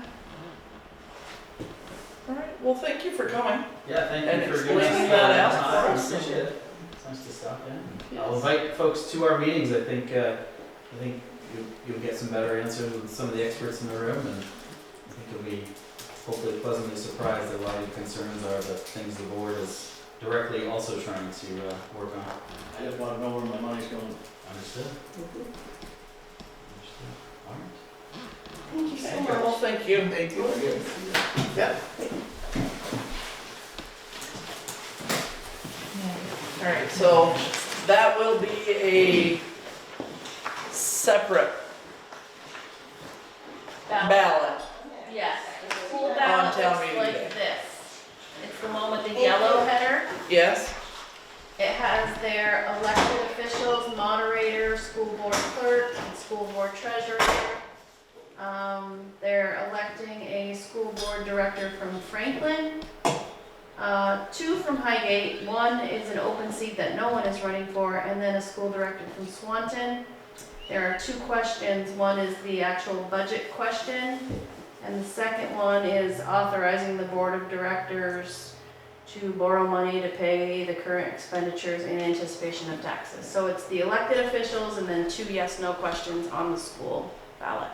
All right, well, thank you for coming. Yeah, thank And you for giving us explaining the that out time. for I us. appreciate it. It's nice to stop in. Yes. I'll invite folks to our meetings. I think you'll get some better answers with some of the experts in the room, and I think you'll be hopefully pleasantly surprised that a lot of your concerns are the things the board is directly also trying to work on. I just want to know where my money's going. Understood? Mhm. Understood. All right. Thank you so Okay, much. well, thank you. Thank you. Yeah. All right, so that will be a separate ballot. Yes, the school On ballot town looks meeting like day. this. It's the one with the yellow header. Yes? It has their elected officials, moderator, school board clerk, and school board treasurer. They're electing a school board director from Franklin. Two from Highgate, one is an open seat that no one is running for, and then a school director from Swanton. There are two questions, one is the actual budget question, and the second one is authorizing the board of directors to borrow money to pay the current expenditures in anticipation of taxes. So it's the elected officials and then two yes/no questions on the school ballot.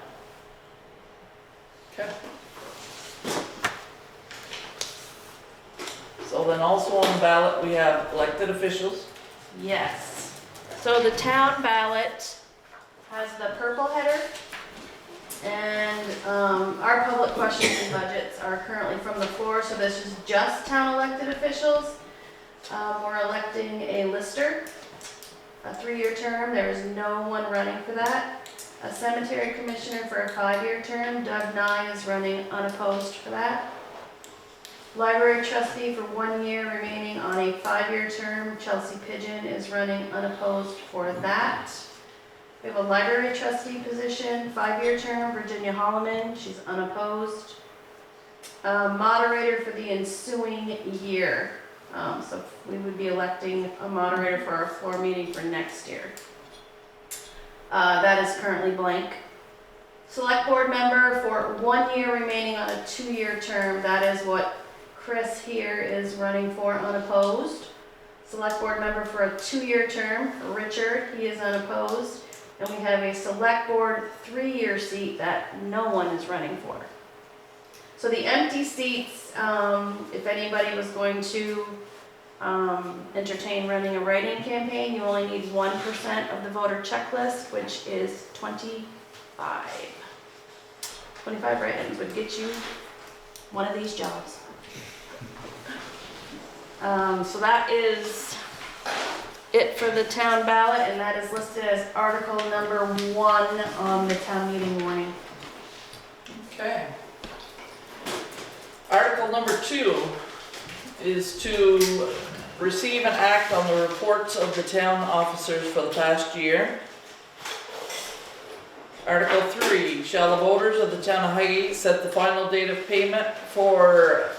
Okay. So then also on the ballot, we have elected officials. Yes. So the town ballot has the purple header, and our public questions and budgets are currently from the floor, so this is just town elected officials. We're electing a lister, a 3-year term. There is no one running for that. A cemetery commissioner for a 5-year term. Doug Nye is running unopposed for that. Library trustee for 1 year remaining on a 5-year term. Chelsea Pigeon is running unopposed for that. We have a library trustee position, 5-year term, Virginia Holloman, she's unopposed. Moderator for the ensuing year. So we would be electing a moderator for our floor meeting for next year. That is currently blank. Select board member for 1 year remaining on a 2-year term. That is what Chris here is running for, unopposed. Select board member for a 2-year term, Richard, he is unopposed. And we have a select board 3-year seat that no one is running for. So the empty seats, if anybody was going to entertain running a write-in campaign, you only need 1% of the voter checklist, which is 25. 25 write-ins would get you one of these jobs. So that is it for the town ballot, and that is listed as article number 1 on the town meeting warning. Okay. Article number 2 is to receive and act on the reports of the town officers for the past year. Article 3, shall the voters of the town of Highgate set the final date of payment for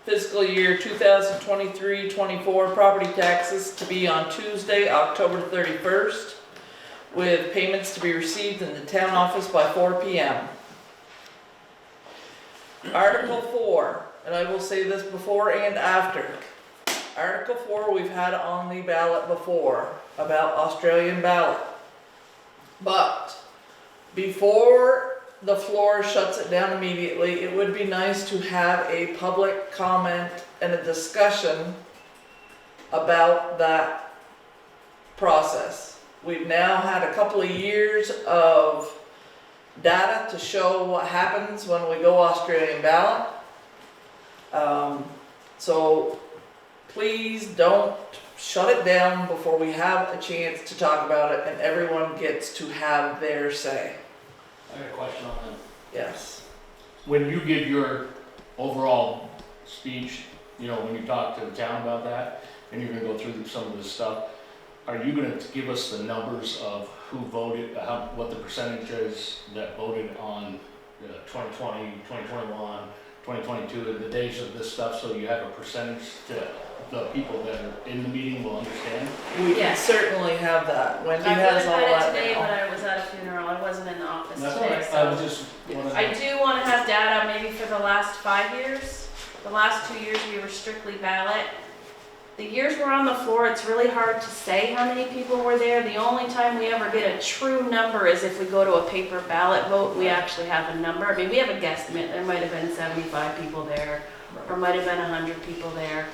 fiscal year 2023-24 property taxes to be on Tuesday, October 31st, with payments to be received in the town office by 4 p.m. Article 4, and I will say this before and after. Article 4 we've had on the ballot before, about Australian ballot. But before the floor shuts it down immediately, it would be nice to have a public comment and a discussion about that process. We've now had a couple of years of data to show what happens when we go Australian ballot. So please don't shut it down before we have a chance to talk about it and everyone gets to have their say. I got a question on that. Yes. When you give your overall speech, you know, when you talk to the town about that, and you're gonna go through some of this stuff, are you gonna give us the numbers of who voted, what the percentage is that voted on 2020, 2021, 2022, and the days of this stuff, so you have a percentage to the people that are in the meeting will understand? We can certainly have that. Wendy I has would all have had it that today, but now. I was at a funeral. I wasn't in the office That's today. why So I was just wondering. I do want to have data maybe for the last 5 years. The last 2 years we were strictly ballot. The years we're on the floor, it's really hard to say how many people were there. The only time we ever get a true number is if we go to a paper ballot vote. We actually have a number. I mean, we have a guesstimate. There might have been 75 people there, or might have been 100 people there.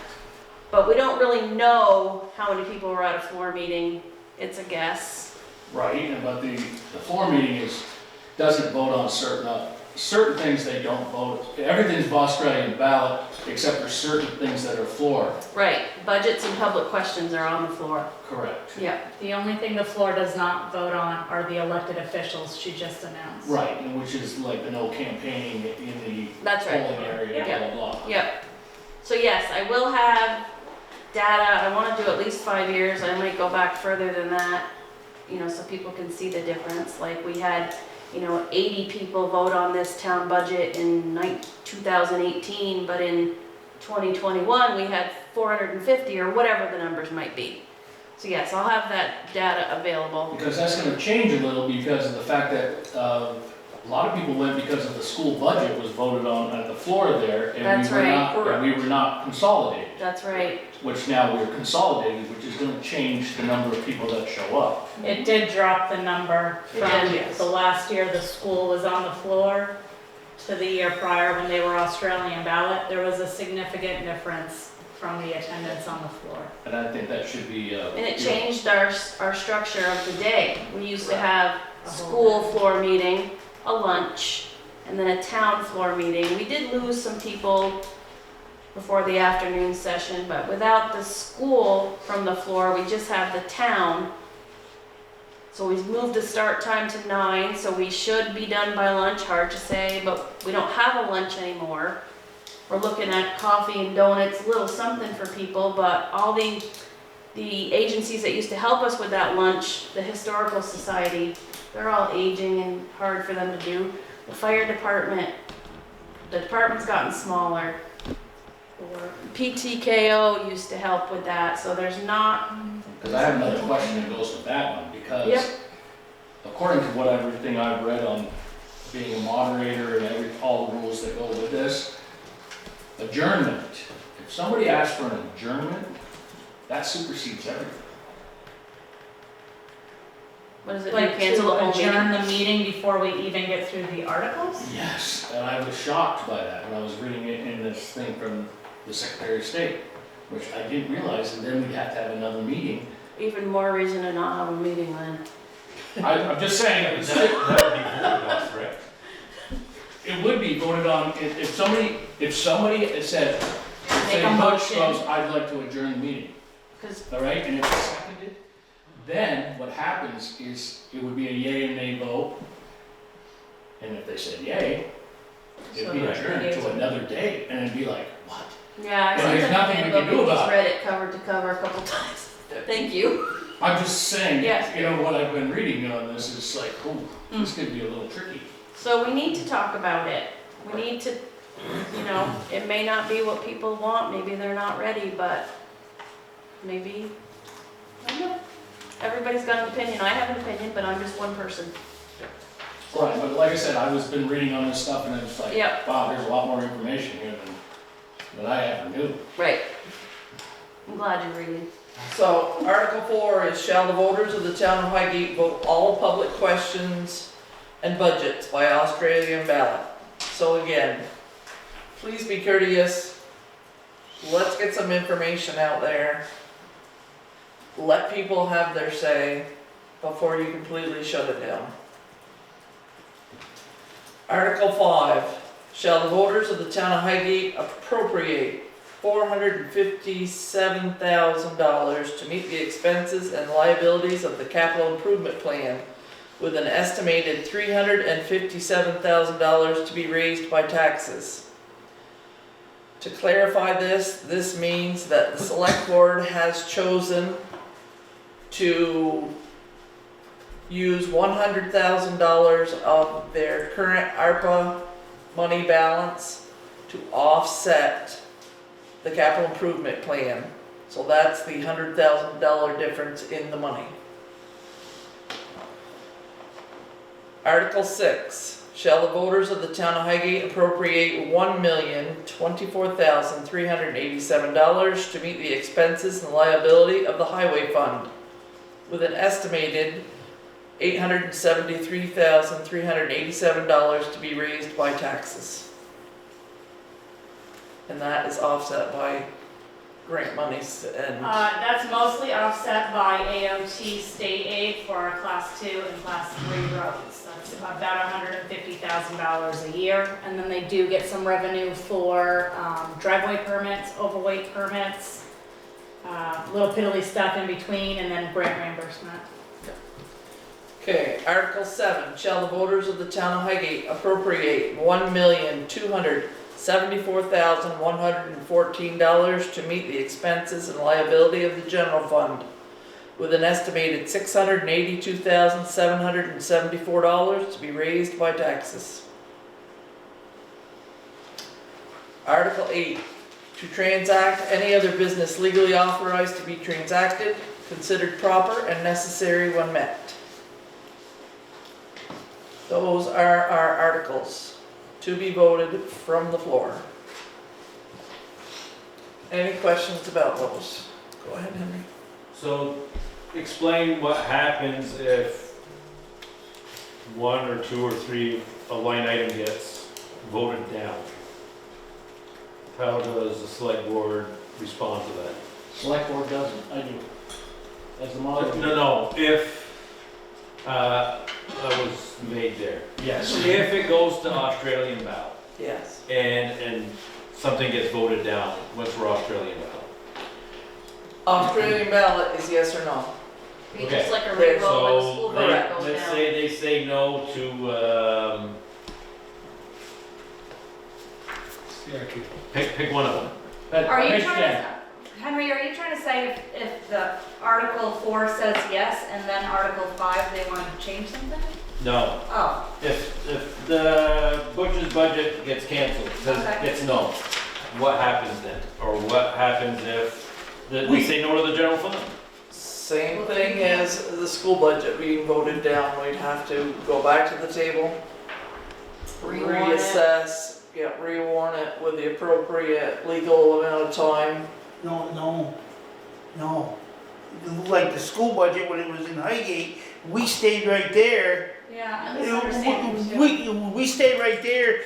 But we don't really know how many people were at a floor meeting. It's a guess. Right, but the floor meeting doesn't vote on certain things they don't vote. Everything's Australian ballot except for certain things that are floor. Right, budgets and public questions are on the floor. Correct. Yep. The only thing the floor does not vote on are the elected officials she just announced. Right, and which is like the no campaigning in the That's right. polling area, Yeah. blah, blah, blah. Yep. So yes, I will have data. I want to do at least 5 years. I might go back further than that, you know, so people can see the difference. Like we had, you know, 80 people vote on this town budget in 2018, but in 2021, we had 450 or whatever the numbers might be. So yes, I'll have that data available. Because that's gonna change a little because of the fact that, a lot of people went because of the school budget was voted on at the floor there. And That's we were right. not, and we were not consolidated, That's right. which now we're consolidated, which is gonna change the number of people that show up. It did drop the number It from did. the last year the school was on the floor to the year prior when they were Australian ballot. There was a significant difference from the attendance on the floor. And I think that should be, And it changed our structure of the day. We used to have a school floor meeting, a lunch, and then a town floor meeting. We did lose some people before the afternoon session, but without the school from the floor, we just have the town. So we've moved the start time to 9, so we should be done by lunch, hard to say, but we don't have a lunch anymore. We're looking at coffee and donuts, a little something for people, but all the agencies that used to help us with that lunch, the Historical Society, they're all aging and hard for them to do. The fire department, the department's gotten smaller. PTKO used to help with that, so there's not. because I have another question that goes with that one, Yep. because according to what everything I've read on being a moderator and all the rules that go with this, adjournment, if somebody asks for an adjournment, that supersedes everything. What is it? Like Cancel the to whole adjourn meeting? the meeting before we even get through the articles? Yes, and I was shocked by that when I was reading it in this thing from the Secretary of State, which I didn't realize, and then we'd have to have another meeting. Even more reason to not have a meeting then. I'm just saying, That would be voted on, correct? it would be voted on, if somebody had said, Make say a Butch motion. goes, I'd like to adjourn the meeting, 'Cause all right, and if it's seconded, then what happens is it would be a yay or nay vote. And if they said yay, it'd be So- adjourned to another day, and it'd be like, what? yeah, I And sent there's them nothing the we handbook can do and just about it. read it cover to cover a couple times. Thank you. I'm just saying, Yes. you know, what I've been reading on this is like, ooh, this could be a little tricky. So we need to talk about it. We need to, you know, it may not be what people want, maybe they're not ready, but maybe, I don't know. Everybody's got an opinion. I have an opinion, but I'm just one person. Right, but like I said, I was been reading on this stuff and it's like, Yep. wow, there's a lot more information here than I ever knew. Right. I'm glad you're reading. So, Article 4 is shall the voters of the town of Highgate vote all public questions and budgets by Australian ballot? So again, please be courteous. Let's get some information out there. Let people have their say before you completely shut it down. Article 5, shall the voters of the town of Highgate appropriate $457,000 to meet the expenses and liabilities of the capital improvement plan, with an estimated $357,000 to be raised by taxes. To clarify this means that the select board has chosen to use $100,000 of their current ARPA money balance to offset the capital improvement plan. So that's the $100,000 difference in the money. Article 6, shall the voters of the town of Highgate appropriate $1,024,387 to meet the expenses and liability of the highway fund, with an estimated $873,387 to be raised by taxes. And that is offset by grant monies and, That's mostly offset by AOT state aid for our class 2 and class 3 roads. That's about $150,000 a year. And then they do get some revenue for driveway permits, overweight permits, little piddly stuff in between, and then grant reimbursement. okay, Article 7, shall the voters of the town of Highgate appropriate $1,274,114 to meet the expenses and liability of the general fund, with an estimated $682,774 to be raised by taxes. Article 8, to transact any other business legally authorized to be transacted, considered proper and necessary when met. Those are our articles to be voted from the floor. Any questions about those? Go ahead, Henry. So explain what happens if one or two or three, a line item gets voted down. How does the select board respond to that? Select board doesn't, I do. As the moderator. No, if, I was made there. Yes. If it goes to Australian ballot Yes. and something gets voted down, what's for Australian ballot? Australian ballot is yes or no. Be just like a Okay, reroll when the school So vote goes let's down. say they say no to, pick one of them. Are you trying to, Henry, are you trying to say if the Article 4 says yes and then Article 5, they want to change something? No, Oh, if the Butcher's budget gets canceled, Okay. gets no, what happens then? Or what happens if we say no to the general fund? Same thing as the school budget being voted down, we'd have to go back to the table, Rewarn it. reassess, rewarn it with the appropriate legal amount of time. No. Like the school budget when it was in Highgate, we stayed right there. yeah, I misunderstand. We stayed right there.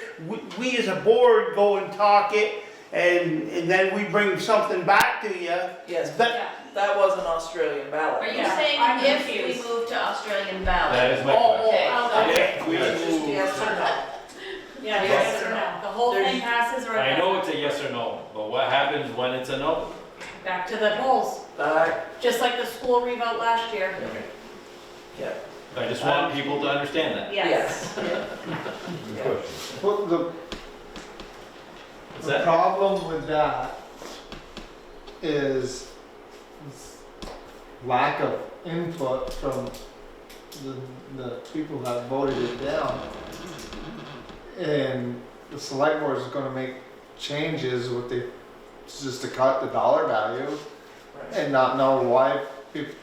We as a board go and talk it, and then we bring something back to you. Yes, but Yeah. that was an Australian ballot. Are you Yeah, saying I'm if confused. we move to Australian ballot? That is my Oh, question. Okay. If we It's just move, yes or no. Yeah, Yes yes or or no. no. The whole There's- thing passes or I it know it's a yes or no, but what happens when it's a no? doesn't. Back to the polls, Back, just like the school revote last year. yeah, I just want people to understand that. yes. Well, What's the that? problem with that is lack of input from the people that voted it down. And the select board is gonna make changes with the, just to cut the dollar value Right. and not know why people,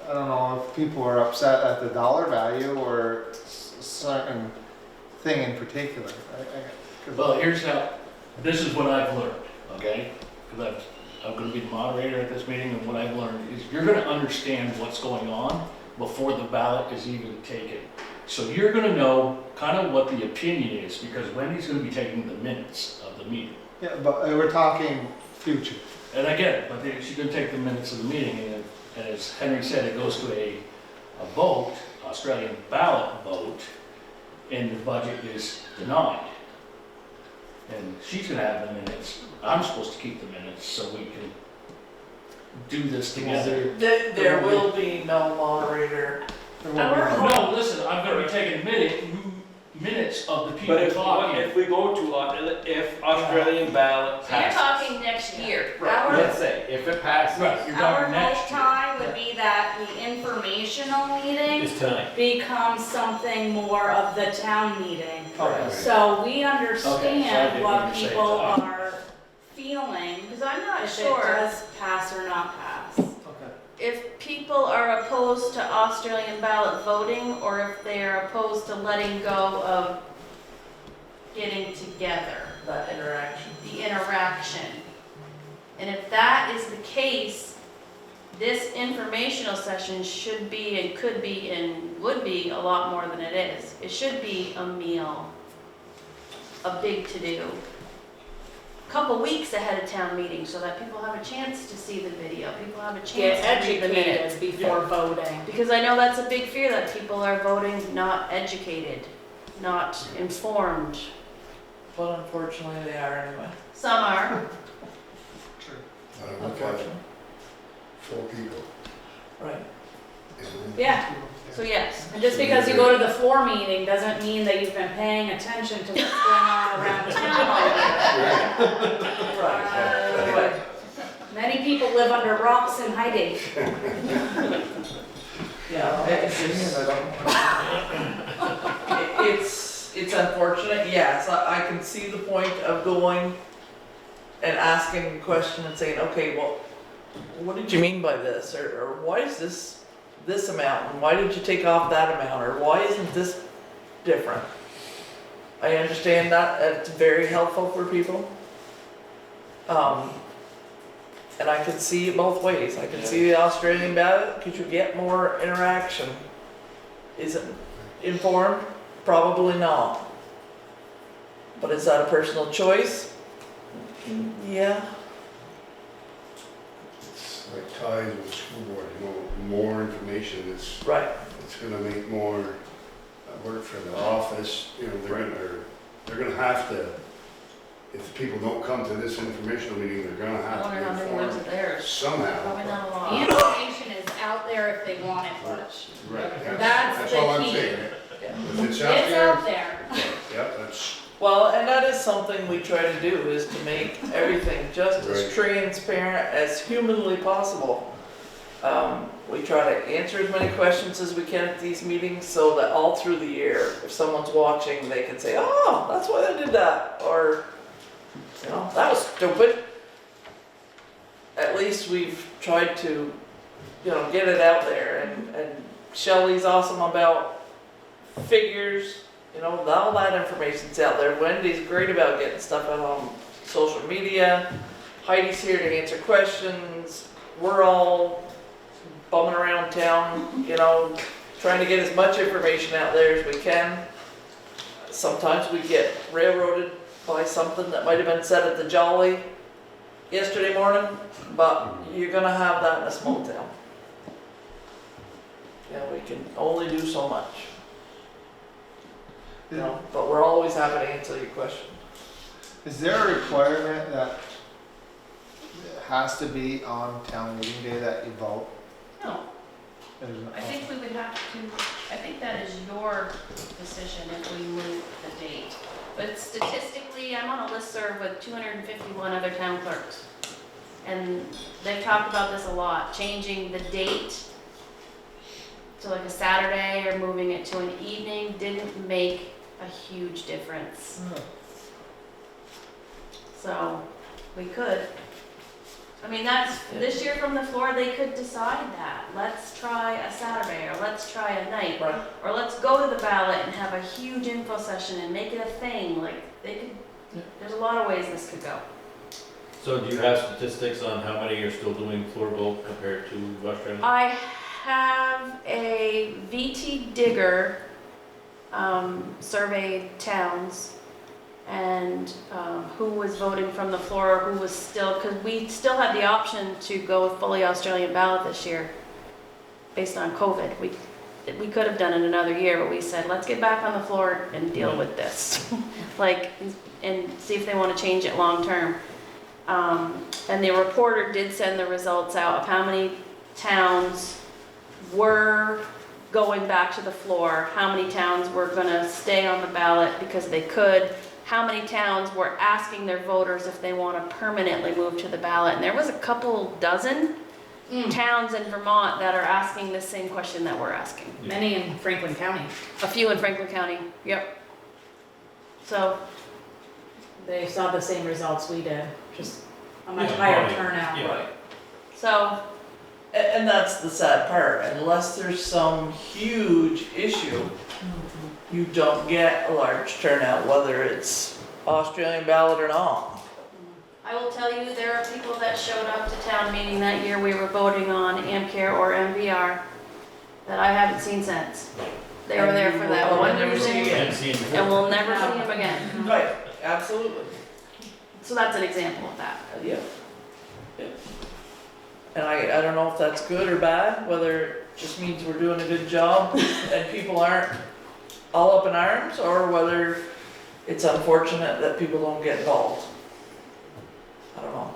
I don't know if people are upset at the dollar value or certain thing in particular. 'Cause- Well, here's how, this is what I've learned, okay? Because I'm gonna be the moderator at this meeting, and what I've learned is you're gonna understand what's going on before the ballot is even taken. So you're gonna know kind of what the opinion is, because Wendy's gonna be taking the minutes of the meeting. Yeah, but we're talking future. And again, but she's gonna take the minutes of the meeting, and as Henry said, it goes to a vote, Australian ballot vote, and the budget is denied. And she's gonna have the minutes, I'm supposed to keep the minutes, so we can do this together. There will be no moderator. There won't be Our no- No, listen, I'm gonna be taking minutes of the But people if talking. we go to, if Australian ballot So you're passes, talking next year. Our, let's say, if it passes, Right, you're our talking next hope year. time would be that the informational meeting it's tonight. becomes something more of the town meeting. Okay. So we Okay, so I understand didn't what hear you say people that. are feeling, Because I'm not if it sure does pass or not pass. Okay. if people are opposed to Australian ballot voting or if they are opposed to letting go of getting together, That interaction. the interaction. And if that is the case, this informational session should be and could be and would be a lot more than it is. It should be a meal, a big to-do. Couple weeks ahead of town meeting so that people have a chance to see the video, people have a Get chance to read the minutes. educated before voting. Because I know that's a big fear, that people are voting not educated, not informed. But unfortunately, they are anyway. Some are. Unfortunately. 4 people. Right. Yeah, So yes. and just because you go to the floor meeting doesn't mean that you've been paying attention to what's going on around town all year. Right. Many people live under rocks in Highgate. Yeah, it's unfortunate, yes, I can see the point of going and asking a question and saying, okay, well, what did you mean by this? Or why is this amount? And why did you take off that amount? Or why isn't this different? I understand that, and it's very helpful for people. And I can see it both ways. I can see the Australian ballot, could you get more interaction? Is it informed? Probably not. But is that a personal choice? Yeah. It's like ties with the school board, you know, more information is, Right. it's gonna make more work for the office, you know, they're gonna have to, if people don't come to this informational meeting, they're gonna I have wonder to how be many lives informed are theirs. somehow. Probably not a The lot. information is out there if they want it, Butch. Right, That's the all I'm key. saying. Yeah. If it's out It's there, out there. yep, that's, Well, and that is something we try to do, is to make everything just as Right. transparent as humanly possible. We try to answer as many questions as we can at these meetings, so that all through the year, if someone's watching, they can say, oh, that's why they did that, or, you know, that was stupid. At least we've tried to, you know, get it out there, and Shelley's awesome about figures, you know, all that information's out there. Wendy's great about getting stuff out on social media. Heidi's here to answer questions. We're all bumming around town, you know, trying to get as much information out there as we can. Sometimes we get railroaded by something that might have been said at the Jolly yesterday morning, but you're gonna have that in a small town. Yeah, we can only do so much. You know, but we're always happy to answer your question. Is there a requirement that it has to be on town meeting day that you vote? No, There's no- I think we would have to, I think that is your decision if we move the date. But statistically, I'm on a listserv with 251 other town clerks. And they've talked about this a lot, changing the date to like a Saturday or moving it to an evening didn't make a huge difference. So, we could. I mean, that's, this year from the floor, they could decide that. Let's try a Saturday, or let's try a night. Right. Or let's go to the ballot and have a huge info session and make it a thing, like, they could, there's a lot of ways this could go. So do you have statistics on how many are still doing floor vote compared to Australia? I have a VT Digger, surveyed towns, and who was voting from the floor, who was still, because we still had the option to go with fully Australian ballot this year, based on COVID. We could have done it another year, but we said, let's get back on the floor and deal with this. Like, and see if they want to change it long-term. And the reporter did send the results out of how many towns were going back to the floor, how many towns were gonna stay on the ballot because they could, how many towns were asking their voters if they want to permanently move to the ballot. And there was a couple dozen towns in Vermont that are asking the same question that we're asking. Many in Franklin County. A few in Franklin County, yep. So, They saw the same results we did, just a much Yeah, higher right. turnout. Yeah. Right. so, And that's the sad part, unless there's some huge issue, you don't get a large turnout, whether it's Australian ballot or not. I will tell you, there are people that showed up to town meeting that year we were voting on AmCare or MVR that I haven't seen since. They were there for that And one we'll never see reason, again. Haven't seen before. and we'll never see him again. Right, absolutely. So that's an example of that. Yeah. Yeah. And I don't know if that's good or bad, whether it just means we're doing a good job and people aren't all up in arms, or whether it's unfortunate that people don't get involved. I don't know.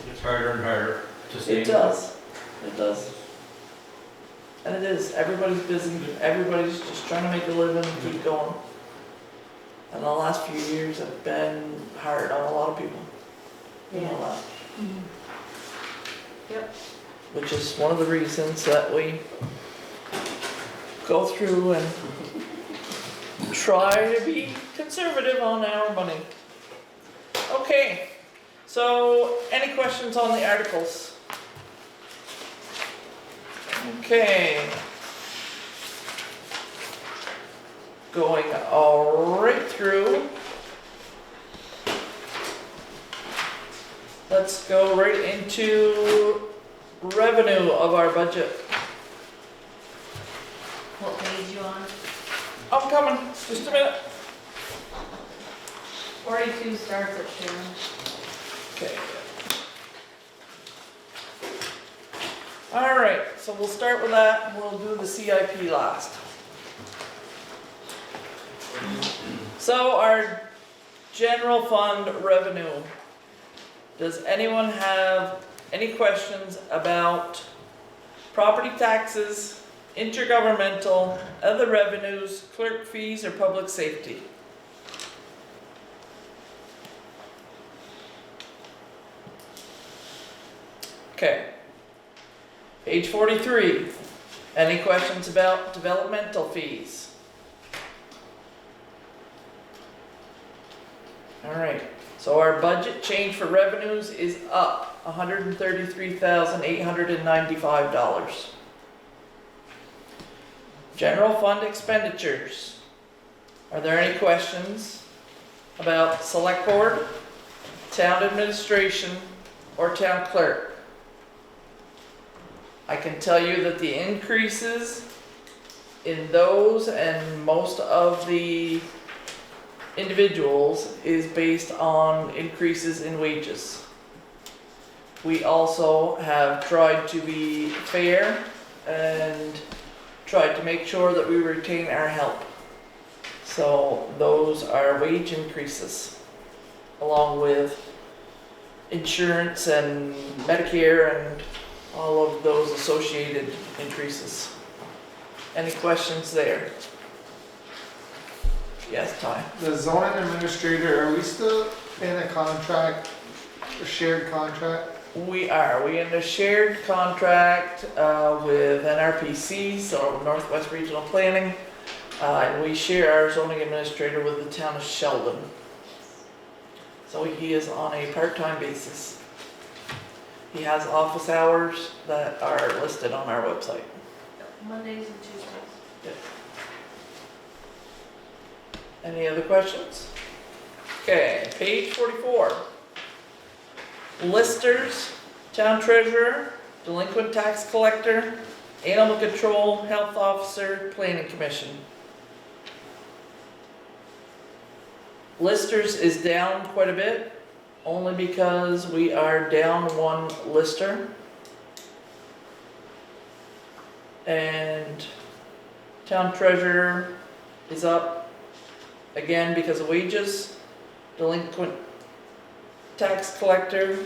It's harder and harder to stay. It does. It does. And it is. Everybody's busy. Everybody's just trying to make a living and keep going. And the last few years have been hard on a lot of people. You know that. Yep. Which is one of the reasons that we go through and try to be conservative on our money. Okay, So, any questions on the articles? Okay. Going all right through. Let's go right into revenue of our budget. What page you on? I'm coming, just a minute. 42 starts at Sharon. Okay. All right, so we'll start with that, and we'll do the CIP last. So our general fund revenue. Does anyone have any questions about property taxes, intergovernmental, other revenues, clerk fees, or public safety? Okay. Page 43. Any questions about developmental fees? All right. So our budget change for revenues is up $133,895. General fund expenditures. Are there any questions about select board, town administration, or town clerk? I can tell you that the increases in those and most of the individuals is based on increases in wages. We also have tried to be fair and tried to make sure that we retain our help. So those are wage increases, along with insurance and Medicare and all of those associated increases. Any questions there? Yes, Ty. The zoning administrator, are we still in a contract, a shared contract? We are. We in a shared contract with NRPC, so Northwest Regional Planning, and we share our zoning administrator with the town of Sheldon. So he is on a part-time basis. He has office hours that are listed on our website. Mondays and Tuesdays. Yep. Any other questions? Okay, page 44. Listers, town treasurer, delinquent tax collector, animal control, health officer, planning commission. Listers is down quite a bit, only because we are down one lister. And town treasurer is up again because of wages. Delinquent tax collector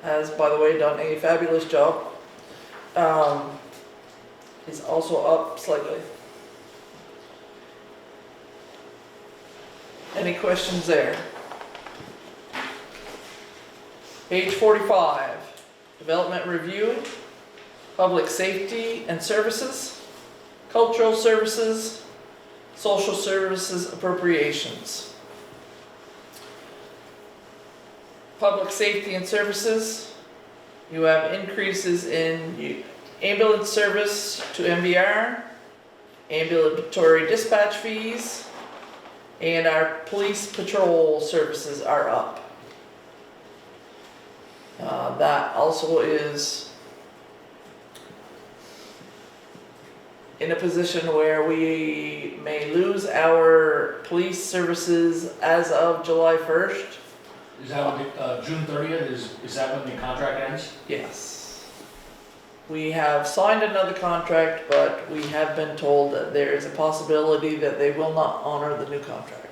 has, by the way, done a fabulous job. Is also up slightly. Any questions there? Page 45, development review, public safety and services, cultural services, social services appropriations. Public safety and services, you have increases in ambulance service to MVR, ambulatory dispatch fees, and our police patrol services are up. That also is in a position where we may lose our police services as of July 1st. Is that when June 30th, is that when the contract ends? Yes. We have signed another contract, but we have been told that there is a possibility that they will not honor the new contract.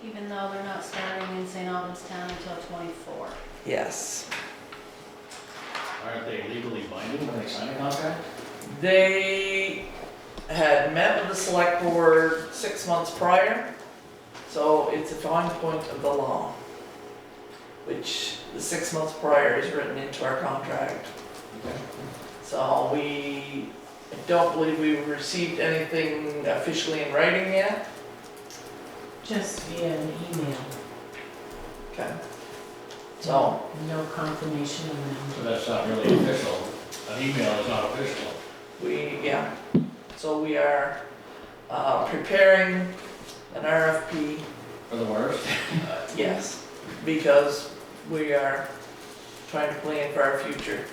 Even though they're not starting in St. Albans Town until 24. Yes. Aren't they legally binding when they sign a contract? They had met with the select board 6 months prior, so it's a fine point of the law, which the 6 months prior is written into our contract. Okay. So I don't believe we've received anything officially in writing yet. Just via an email. Okay. So, No confirmation of them. So that's not really official. An email is not official. yeah, so we are, preparing an RFP, For the worst. yes, because we are trying to plan for our future.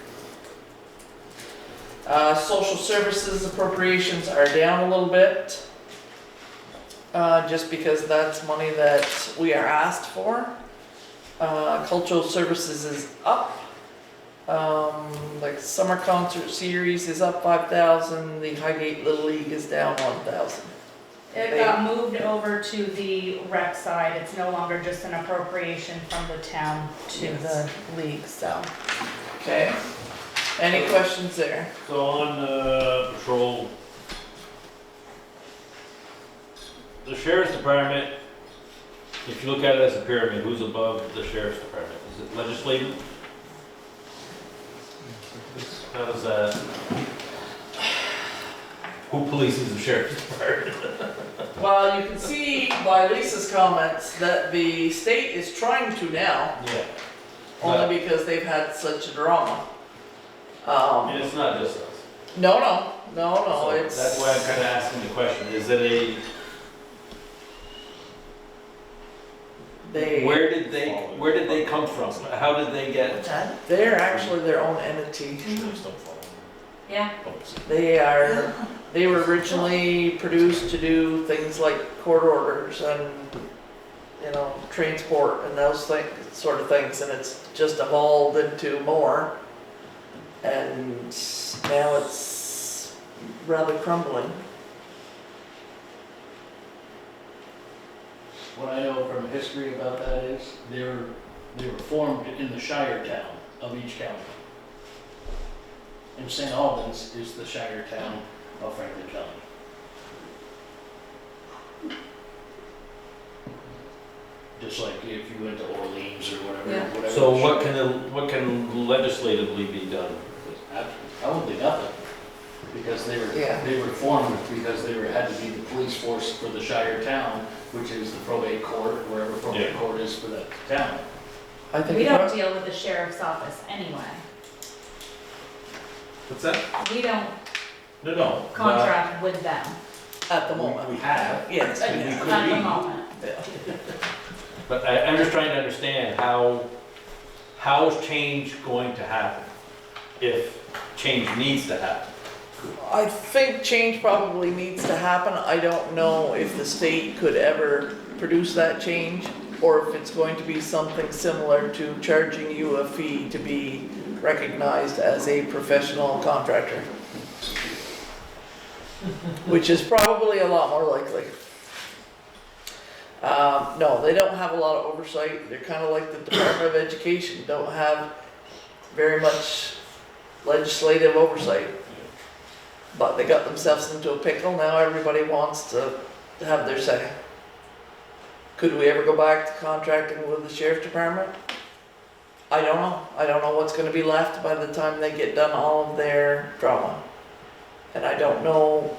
Social services appropriations are down a little bit, just because that's money that we are asked for. Cultural services is up. Like summer concert series is up 5,000, the Highgate Little League is down 1,000. It got moved over to the rec side. It's no longer just an appropriation from the town to the league, so. Okay, any questions there? So on, patrol, the sheriff's department, if you look at it as a pyramid, who's above the sheriff's department? Is it legislative? How does that? Who polices the sheriff's department? Well, you can see by Lisa's comments that the state is trying to now, Yeah. only because they've had such a drama. And it's not just us. No, So it's. that's why I'm kinda asking the question, is it where did they come from? How did they get? They're actually their own entity. Yeah. They were originally produced to do things like court orders and, transport and those sort of things, and it's just evolved into more. And now it's rather crumbling. What I know from history about that is they were formed in the shire town of each county. And St. Albans is the shire town of Franklin County. Just like if you went to Orleans or whatever. So what can legislatively be done? Probably nothing, because they were formed because they had to be the police force for the shire town, which is the probate court, wherever probate court is for that town. I think We don't deal with the sheriff's office anyway. What's that? We don't No. contract with them at the moment. We have. Yes, And we yes. could at the be. moment. But I'm just trying to understand how is change going to happen? If change needs to happen. I think change probably needs to happen. I don't know if the state could ever produce that change, or if it's going to be something similar to charging you a fee to be recognized as a professional contractor. Which is probably a lot more likely. No, they don't have a lot of oversight. They're kind of like the Department of Education, don't have very much legislative oversight. But they got themselves into a pickle, now everybody wants to have their say. Could we ever go back to contracting with the sheriff's department? I don't know. I don't know what's gonna be left by the time they get done all of their drama. And I don't know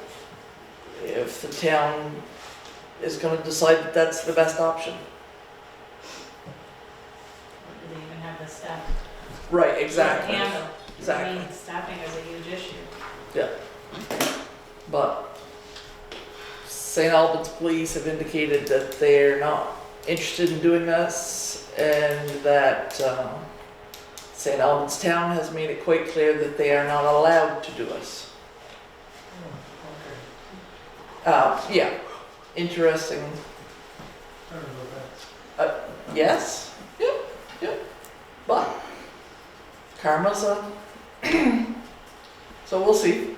if the town is gonna decide that that's the best option. Do they even have the staff? Right, to exactly. handle? Exactly. I mean, staffing is a huge issue. But St. Albans Police have indicated that they're not interested in doing this, and that St. Albans Town has made it quite clear that they are not allowed to do this. Yeah, interesting. Yes, yep, but karma's a, so we'll see.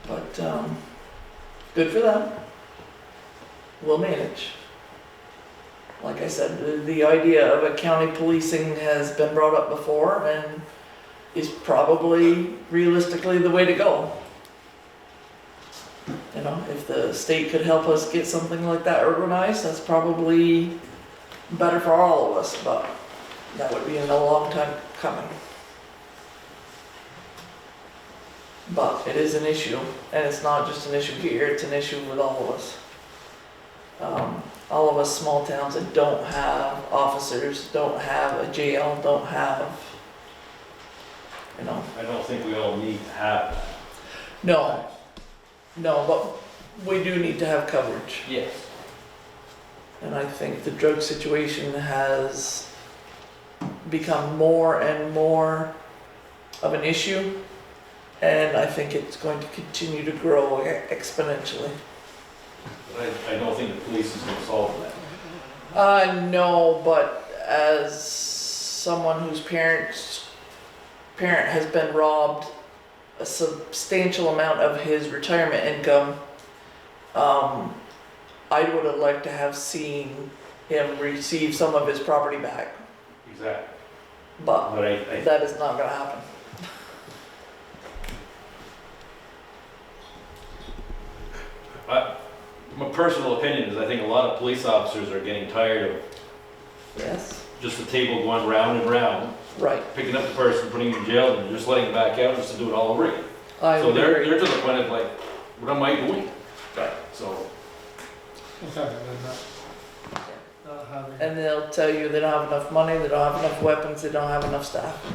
But, good for them. We'll manage. Like I said, the idea of a county policing has been brought up before and is probably realistically the way to go. You know, if the state could help us get something like that organized, that's probably better for all of us, but that would be in a long time coming. But it is an issue, and it's not just an issue here, it's an issue with all of us. all of us small towns that don't have officers, don't have a jail, don't have, you know. I don't think we all need to have that. No, no, but we do need to have coverage. Yes. And I think the drug situation has become more and more of an issue. And I think it's going to continue to grow exponentially. But I don't think the police is gonna solve that. No, but as someone whose parent has been robbed a substantial amount of his retirement income, I would have liked to have seen him receive some of his property back, Exactly. but But I that is not gonna happen. my personal opinion is I think a lot of police officers are getting tired of Yes, just the table going round and round, right. picking up the person, putting him in jail, and just letting him back out just to do it all over again. I So would they're agree. to the point of like, what am I doing? Right. So, And they'll tell you they don't have enough money, they don't have enough weapons, they don't have enough staff. We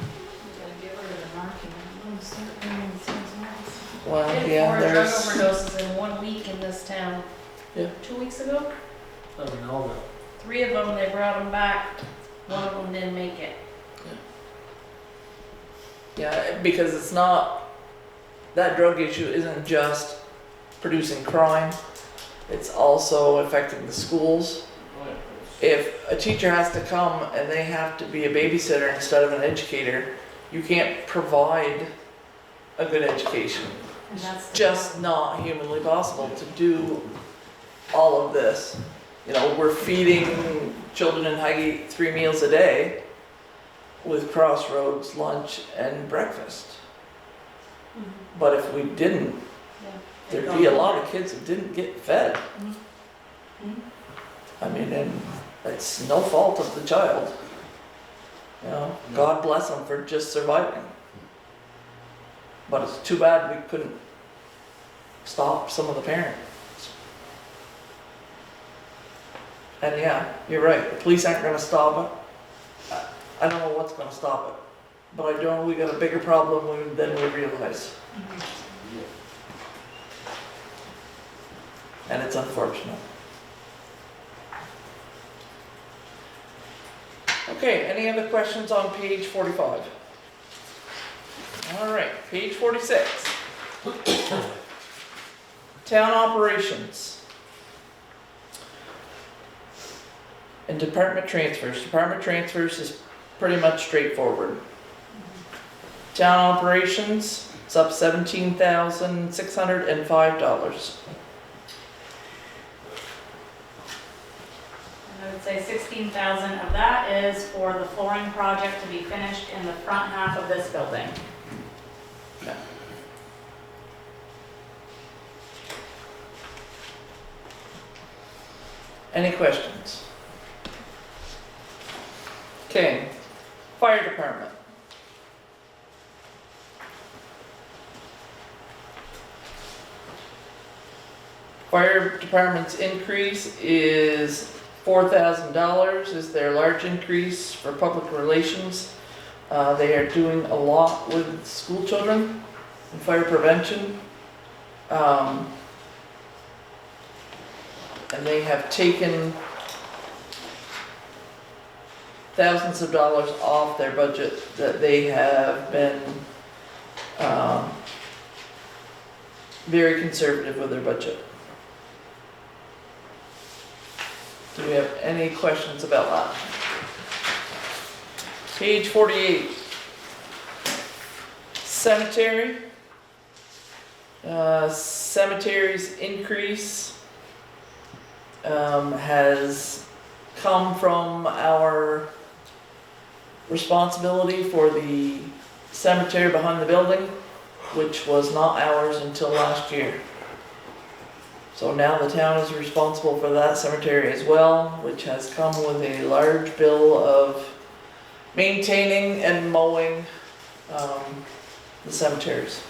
gotta get rid of the market. I'm gonna start bringing these things around. Well, We had yeah, 4 drug there's, overdoses in 1 week in this town. Yeah. 2 weeks ago, I don't know that. 3 of them, they brought them back. 1 of them didn't make it. yeah, because it's not, that drug issue isn't just producing crime, it's also affecting the schools. If a teacher has to come and they have to be a babysitter instead of an educator, you can't provide a good education. And that's the Just problem. not humanly possible to do all of this. You know, we're feeding children in Highgate 3 meals a day with Crossroads, lunch, and breakfast. Mhm. But if we didn't, Yeah. there'd be a lot of kids that didn't get fed. Mhm. I mean, and it's no fault of the child. You know, God bless them for just surviving. But it's too bad we couldn't stop some of the parents. And yeah, you're right, the police aren't gonna stop it. I don't know what's gonna stop it, but I know we got a bigger problem than we realize. And it's unfortunate. Okay, any other questions on page 45? All right, page 46. Town operations. And department transfers. Department transfers is pretty much straightforward. Town operations, it's up $17,605. And I would say 16,000 of that is for the flooring project to be finished in the front half of this building. Okay. Any questions? Okay, fire department. Fire department's increase is $4,000 is their large increase for public relations. They are doing a lot with school children and fire prevention. And they have taken thousands of dollars off their budget that they have been very conservative with their budget. Do we have any questions about that? Page 48. Cemetery. Cemetery's increase has come from our responsibility for the cemetery behind the building, which was not ours until last year. So now the town is responsible for that cemetery as well, which has come with a large bill of maintaining and mowing the cemeteries.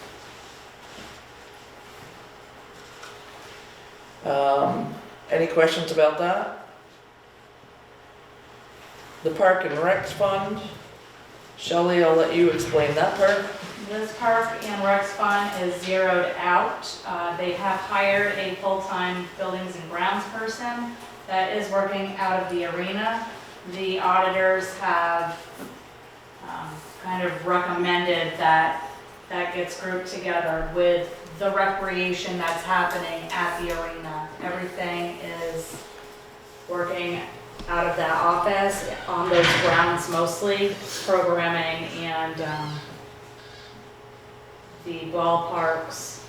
Any questions about that? The Park and Recs Fund. Shelley, I'll let you explain that part. This Park and Recs Fund is zeroed out. They have hired a full-time buildings and grounds person that is working out of the arena. The auditors have kind of recommended that that gets grouped together with the recreation that's happening at the arena. Everything is working out of that office on those grounds mostly, programming and the ballparks.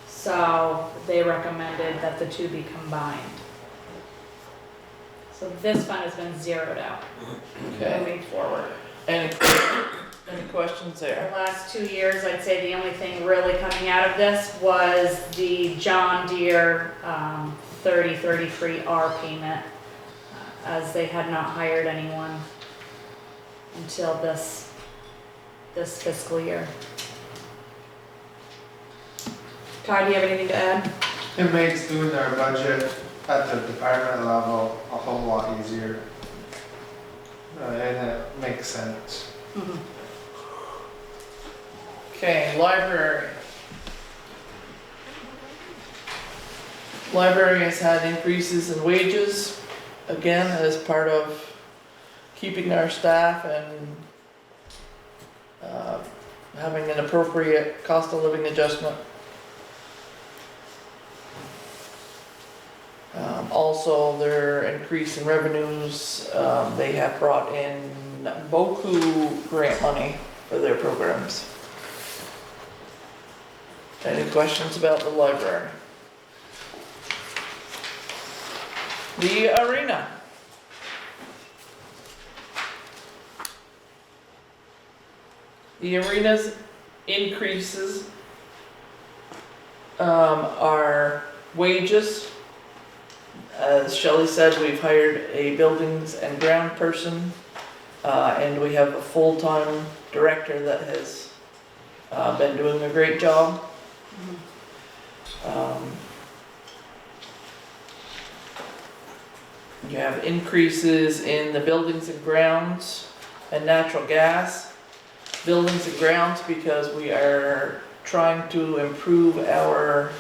So they recommended that the two be combined. So this fund has been zeroed out moving forward. Any questions The there? last 2 years, I'd say the only thing really coming out of this was the John Deere 3033R payment, as they had not hired anyone until this fiscal year. Todd, do you have anything to add? It makes doing our budget at the department level a whole lot easier. And it makes sense. Okay, library. Library has had increases in wages, again, as part of keeping our staff and having an appropriate cost of living adjustment. Also, their increase in revenues, they have brought in Boku grant money for their programs. Any questions about the library? The arena. The arena's increases are wages. As Shelley said, we've hired a buildings and ground person, and we have a full-time director that has been doing a great job. You have increases in the buildings and grounds and natural gas. Buildings and grounds because we are trying to improve our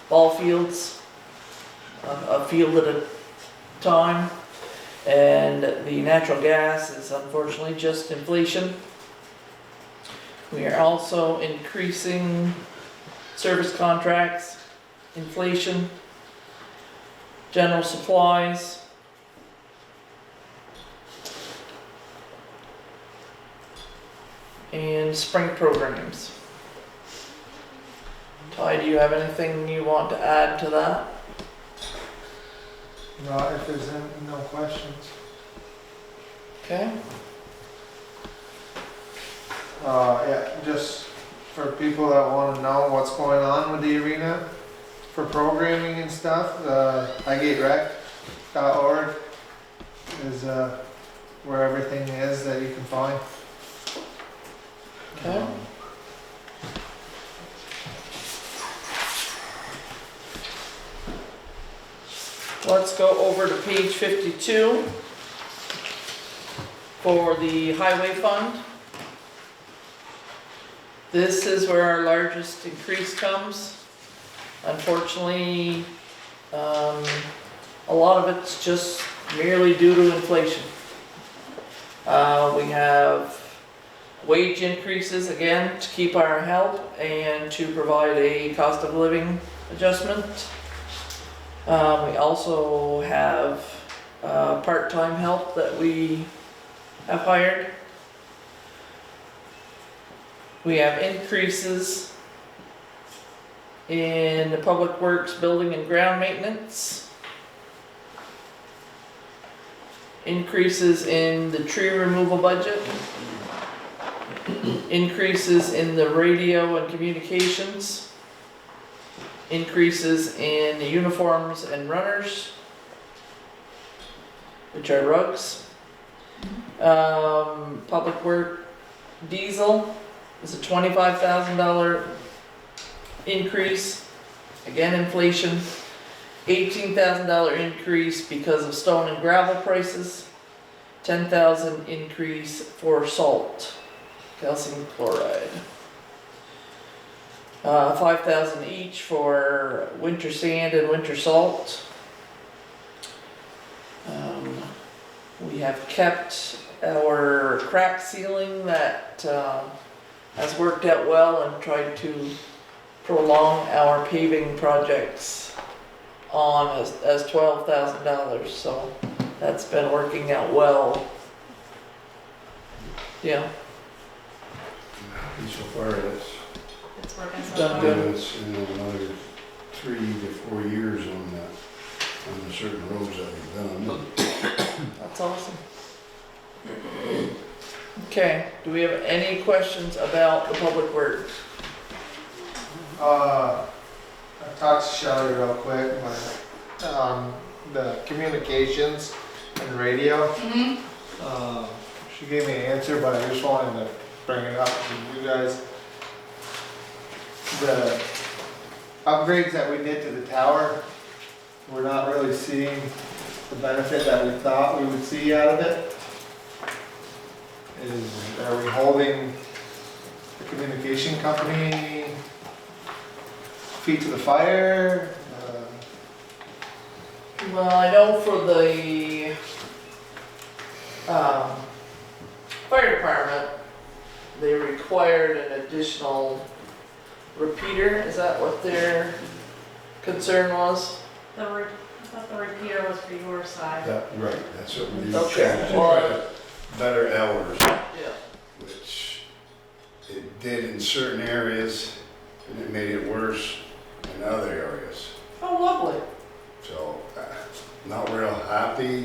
ball fields, a field at a time. And the natural gas is unfortunately just inflation. We are also increasing service contracts, inflation, general supplies. And spring programs. Ty, do you have anything you want to add to that? Not if there's no questions. Okay. Yeah, just for people that want to know what's going on with the arena, for programming and stuff, HighgateRec.org is where everything is that you can find. Okay. Let's go over to page 52 for the highway fund. This is where our largest increase comes. Unfortunately, a lot of it's just merely due to inflation. We have wage increases again to keep our help and to provide a cost of living adjustment. We also have part-time help that we have hired. We have increases in the public works, building and ground maintenance. Increases in the tree removal budget. Increases in the radio and communications. Increases in the uniforms and runners, which are rugs. Public work diesel is a $25,000 increase. Again, inflation. $18,000 increase because of stone and gravel prices. 10,000 increase for salt, calcium chloride. 5,000 each for winter sand and winter salt. We have kept our crack sealing that has worked out well and tried to prolong our paving projects on as $12,000, so that's been working out well. Yeah, And so far, that's, It's working so Done far. good. it's, another 3 to 4 years on that, on the certain roads that we've done. that's awesome. Okay, do we have any questions about the public works? I talked to Shelley real quick, the communications and radio. She gave me an answer, but I just wanted to bring it up to you guys. The upgrades that we did to the tower, we're not really seeing the benefit that we thought we would see out of it. Are we holding the communication company feet to the fire? Well, I know for the fire department, they required an additional repeater. Is that what their concern was? I thought the repeater was for your side. Right, that's what we Okay, tried well, to better hours, yeah. which it did in certain areas, and it made it worse in other areas. Oh, lovely. So, not real happy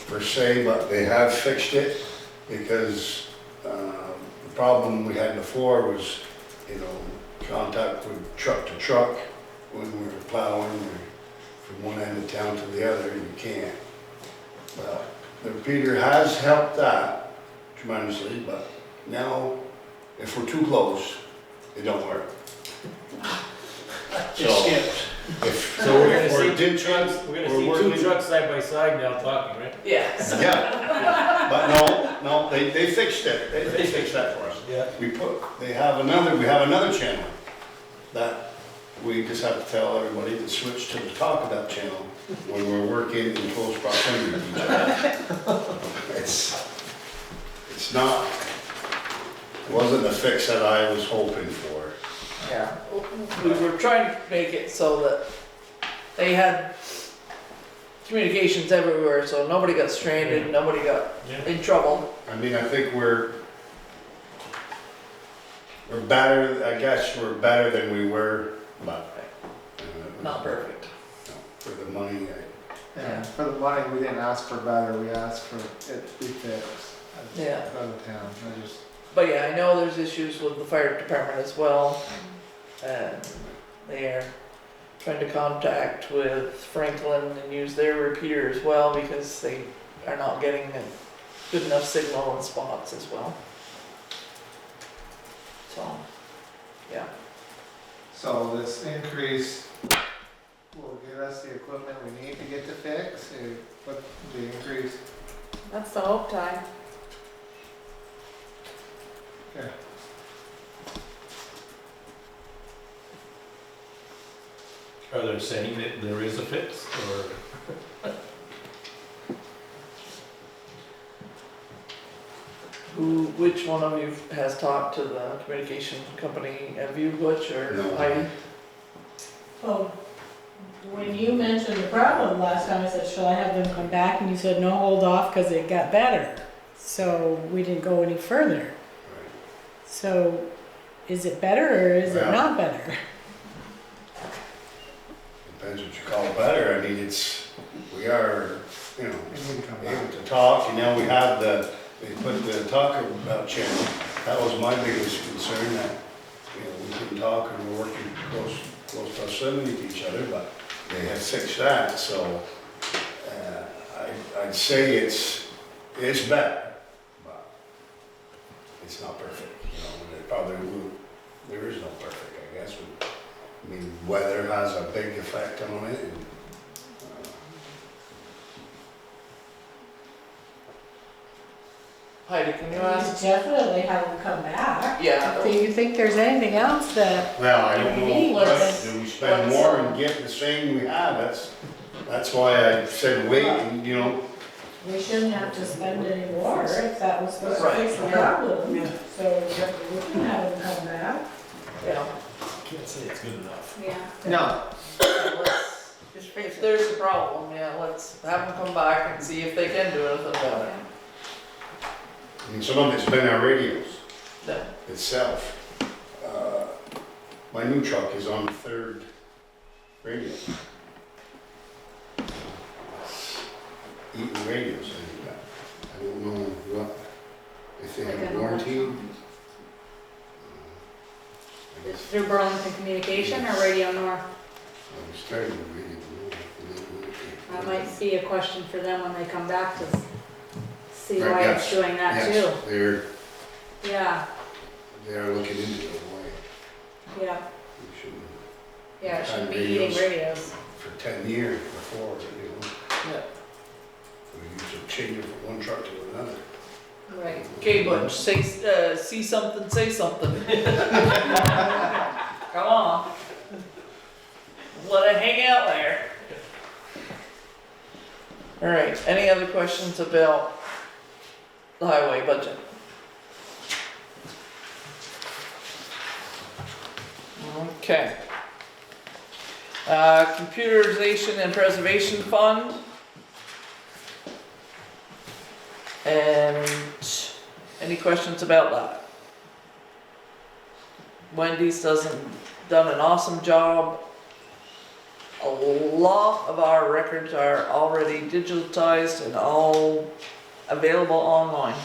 per se, but they have fixed it because the problem we had before was, contact with truck to truck when we were plowing from one end of town to the other, you can't. Well, the repeater has helped that tremendously, but now if we're too close, it don't work. It skips. So we're gonna see two trucks, we're gonna see two trucks side by side now talking, right? Yes. Yeah, but no, they fixed it, they fixed that for us. Yeah. We have another channel that we just have to tell everybody to switch to the talk about channel when we're working in close proximity to each other. It's not, it wasn't the fix that I was hoping for. Yeah, we were trying to make it so that they had communications everywhere, so nobody got stranded, nobody got in trouble. I mean, I think we're better, I guess we're better than we were, but. Not perfect. For the money, Yeah, for the money, we didn't ask for better, we asked for it to be fixed. Yeah. Out of town, But yeah, I know there's issues with the fire department as well. And they're trying to contact with Franklin and use their repeater as well because they are not getting a good enough signal in spots as well. So, yeah. So this increase will get us the equipment we need to get to fix, what the increase? That's the hope time. Yeah. Are they saying that there is a fix, or? Which one of you has talked to the communication company? Have you, Butch, or No. Heidi? Oh, when you mentioned the problem last time, I said, shall I have them come back? And you said, no, hold off, because it got better. So we didn't go any further. So is it better or is it Well, not better? depends what you call better, I mean, we are, We need to come back. able to talk, we have they put the talk about channel. That was my biggest concern, that, we can talk and we're working close proximity to each other, but they have fixed that, so, I'd say it's better, but it's not perfect, and it probably will, there is no perfect, I guess. I mean, weather has a big effect on it, and, Heidi, can you You ask? definitely have them come back. Yeah. Do you think there's anything else that, Well, I don't know, Let's- do we spend more and get the same we have, that's why I said wait, and, you know, we shouldn't have to spend any more if that was supposed to Right. fix the problem? So we can have them come back. Yeah. Can't say it's good enough. Yeah. No. Let's, if there's a problem, yeah, let's have them come back and see if they can do anything about it. I mean, some of it's been our radios Yeah. itself. My new truck is on the third radio. Eating radios, I don't know what, if they Like have an a warranty. I It's guess through Burlington Communication or Radio North? I started with radio, and then That might be a question for them when they come back to see Right, why yes. it's doing that Yes, too. Yeah, they're looking into it, why yeah, we shouldn't, yeah, it shouldn't be Radios. eating radios. for 10 years before, you know. Yeah. We used to change it from one truck to another. Right. Okay, Butch, say, see something, say something. Come on. Let it hang out there. All right, any other questions about the highway budget? Okay. Computerization and Preservation Fund. And any questions about that? Wendy's done an awesome job. A lot of our records are already digitized and all available online.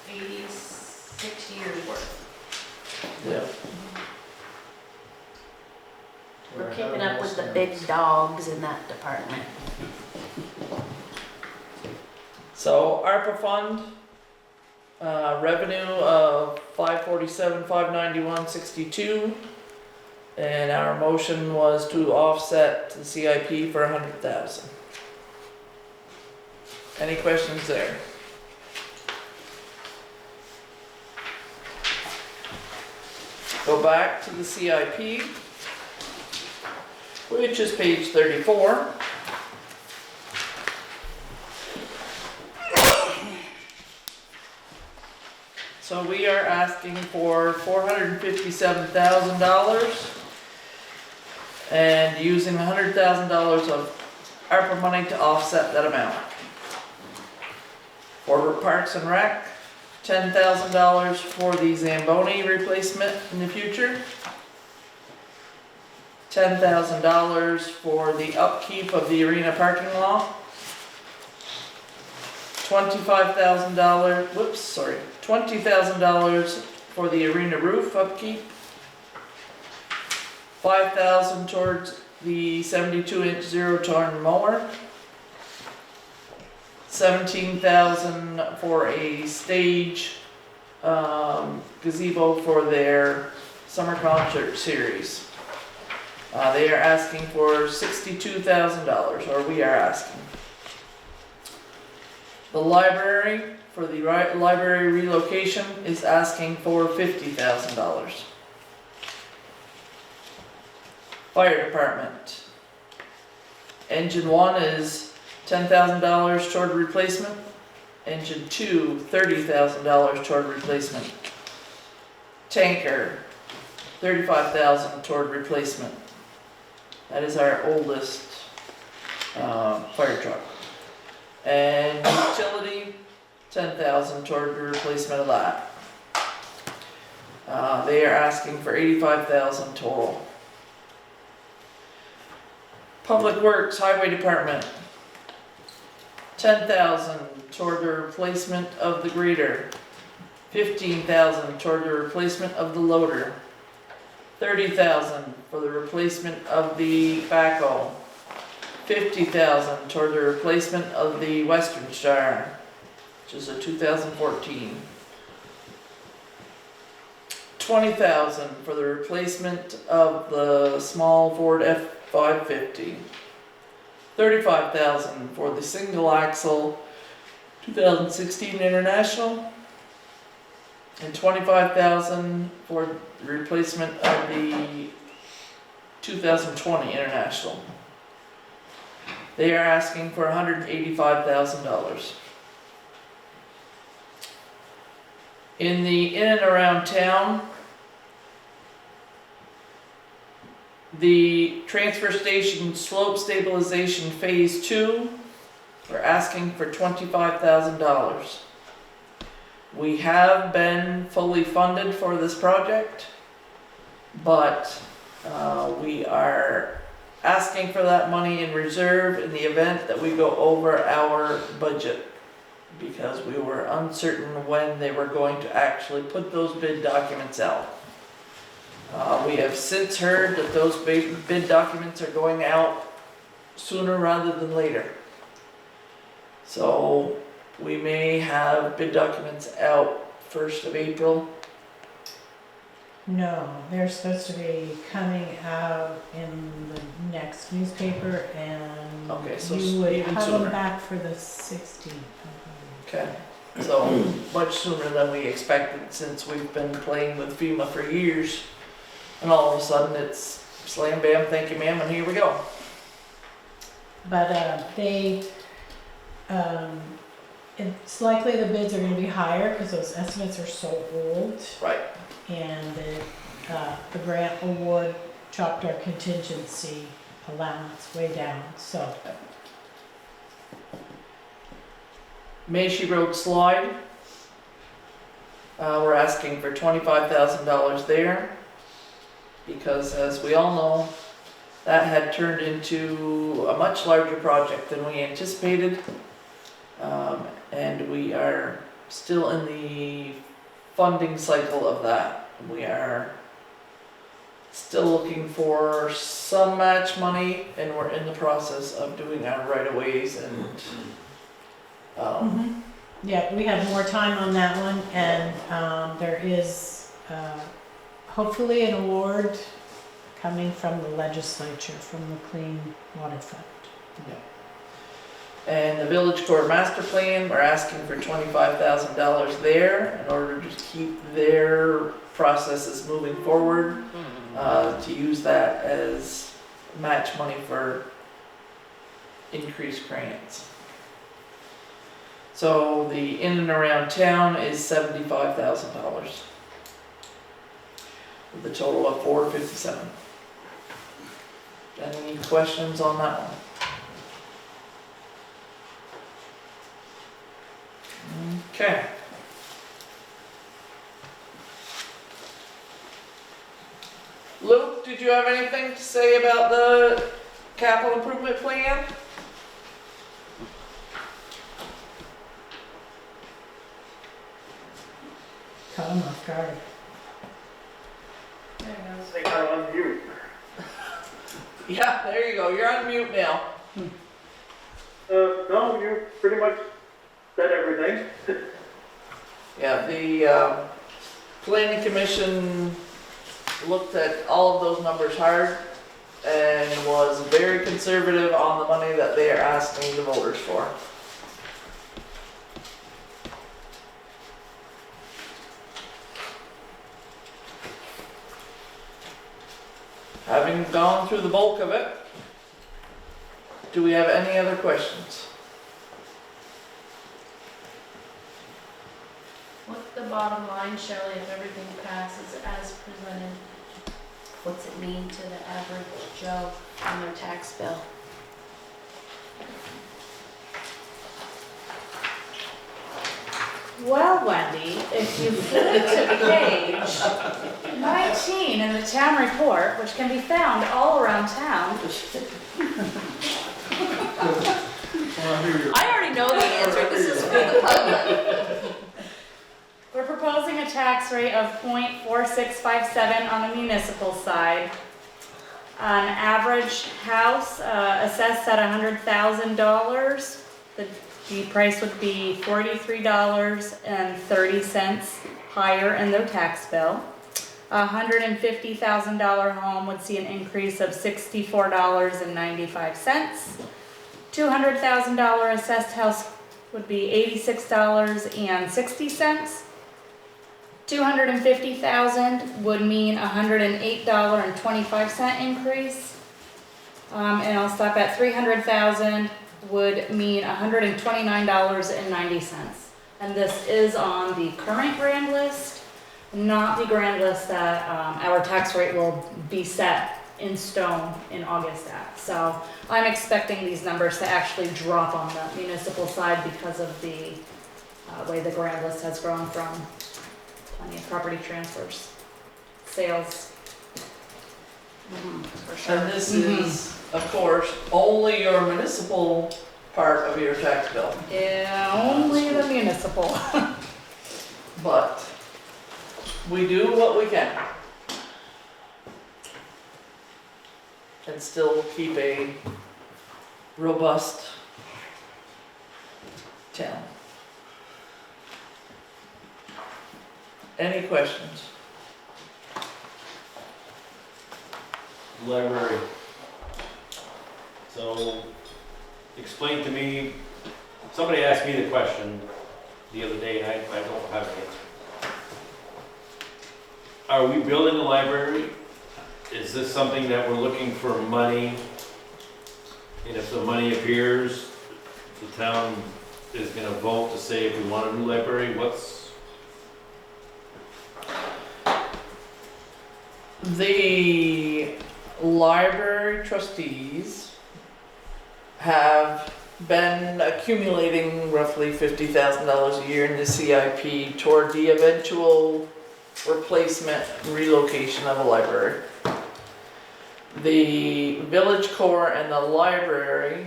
86 years worth. Yeah. We're keeping up with the big dogs in that department. So ARPA fund, revenue of 547, 591, 62. And our motion was to offset the CIP for 100,000. Any questions there? Go back to the CIP, which is page 34. So we are asking for $457,000 and using $100,000 of ARPA money to offset that amount. For Parks and Rec, $10,000 for the Zamboni replacement in the future. $10,000 for the upkeep of the arena parking lot. $20,000 for the arena roof upkeep. $5,000 towards the 72-inch zero-turn mower. $17,000 for a stage gazebo for their summer concert series. They are asking for $62,000, or we are asking. The library, for the library relocation, is asking for $50,000. Fire department. Engine 1 is $10,000 toward replacement. Engine 2, $30,000 toward replacement. Tanker, $35,000 toward replacement. That is our oldest fire truck. And utility, $10,000 toward the replacement of that. They are asking for $85,000 total. Public Works Highway Department, $10,000 toward the replacement of the grader. $15,000 toward the replacement of the loader. $30,000 for the replacement of the backhoe. $50,000 toward the replacement of the Western Star, which is a 2014. $20,000 for the replacement of the small Ford F-550. $35,000 for the single axle 2016 International, and 25,000 for the replacement of the 2020 International. They are asking for $185,000. In and around town, the transfer station slope stabilization phase 2, we're asking for $25,000. We have been fully funded for this project, but we are asking for that money in reserve in the event that we go over our budget, because we were uncertain when they were going to actually put those bid documents out. We have since heard that those bid documents are going out sooner rather than later. So we may have bid documents out 1st of April. No, they're supposed to be coming out in the next newspaper, and Okay, so you would even have sooner. them back for the 16th. Okay, so much sooner than we expected, since we've been playing with FEMA for years. And all of a sudden it's slam bam, thank you ma'am, and here we go. But it's likely the bids are gonna be higher because those estimates are so old. Right. And the grant award chopped our contingency allowance way down, so. Macy Road slide. We're asking for $25,000 there, because as we all know, that had turned into a much larger project than we anticipated. And we are still in the funding cycle of that. We are still looking for some match money, and we're in the process of doing our right-of-ways and Yeah, we have more time on that one, and there is hopefully an award coming from the legislature, from the Clean Water Fund. yeah. And the Village Core Master Plan, we're asking for $25,000 there in order to keep their processes moving forward, to use that as match money for increased grants. So the in and around town is $75,000, with a total of $457,000. Any questions on that one? Okay. Luke, did you have anything to say about the capital improvement plan? Caught 'em off guard. Yeah, there you go. You're on mute now. No, you pretty much said everything. Yeah, the planning commission looked at all of those numbers hard and was very conservative on the money that they are asking the voters for. Having gone through the bulk of it, do we have any other questions? What's the bottom line, Shelley, if everything passes as presented? What's it mean to the average Joe on their tax bill? Well, Wendy, if you flip to page 19 in the town report, which can be found all around town. I already know the answer, this is for the public. We're proposing a tax rate of 0.4657 on the municipal side. An average house assessed at $100,000, the price would be $43.30 higher in their tax bill. A $150,000 home would see an increase of $64.95. $200,000 assessed house would be $86.60. 250,000 would mean $108.25 increase. And I'll stop at 300,000 would mean $129.90. And this is on the current grand list, not the grand list that our tax rate will be set in stone in August at. So I'm expecting these numbers to actually drop on the municipal side because of the way the grand list has grown from plenty of property transfers, sales. For sure. And this is, of course, only your municipal part of your tax bill. Yeah, only the municipal. But we do what we can. And still keep a robust town. Any questions? Library. So, explain to me, somebody asked me the question the other day and I don't have an answer. Are we building a library? Is this something that we're looking for money? And if the money appears, the town is gonna vote to say if we want a new library, The library trustees have been accumulating roughly $50,000 a year in the CIP toward the eventual replacement and relocation of a library. The village core and the library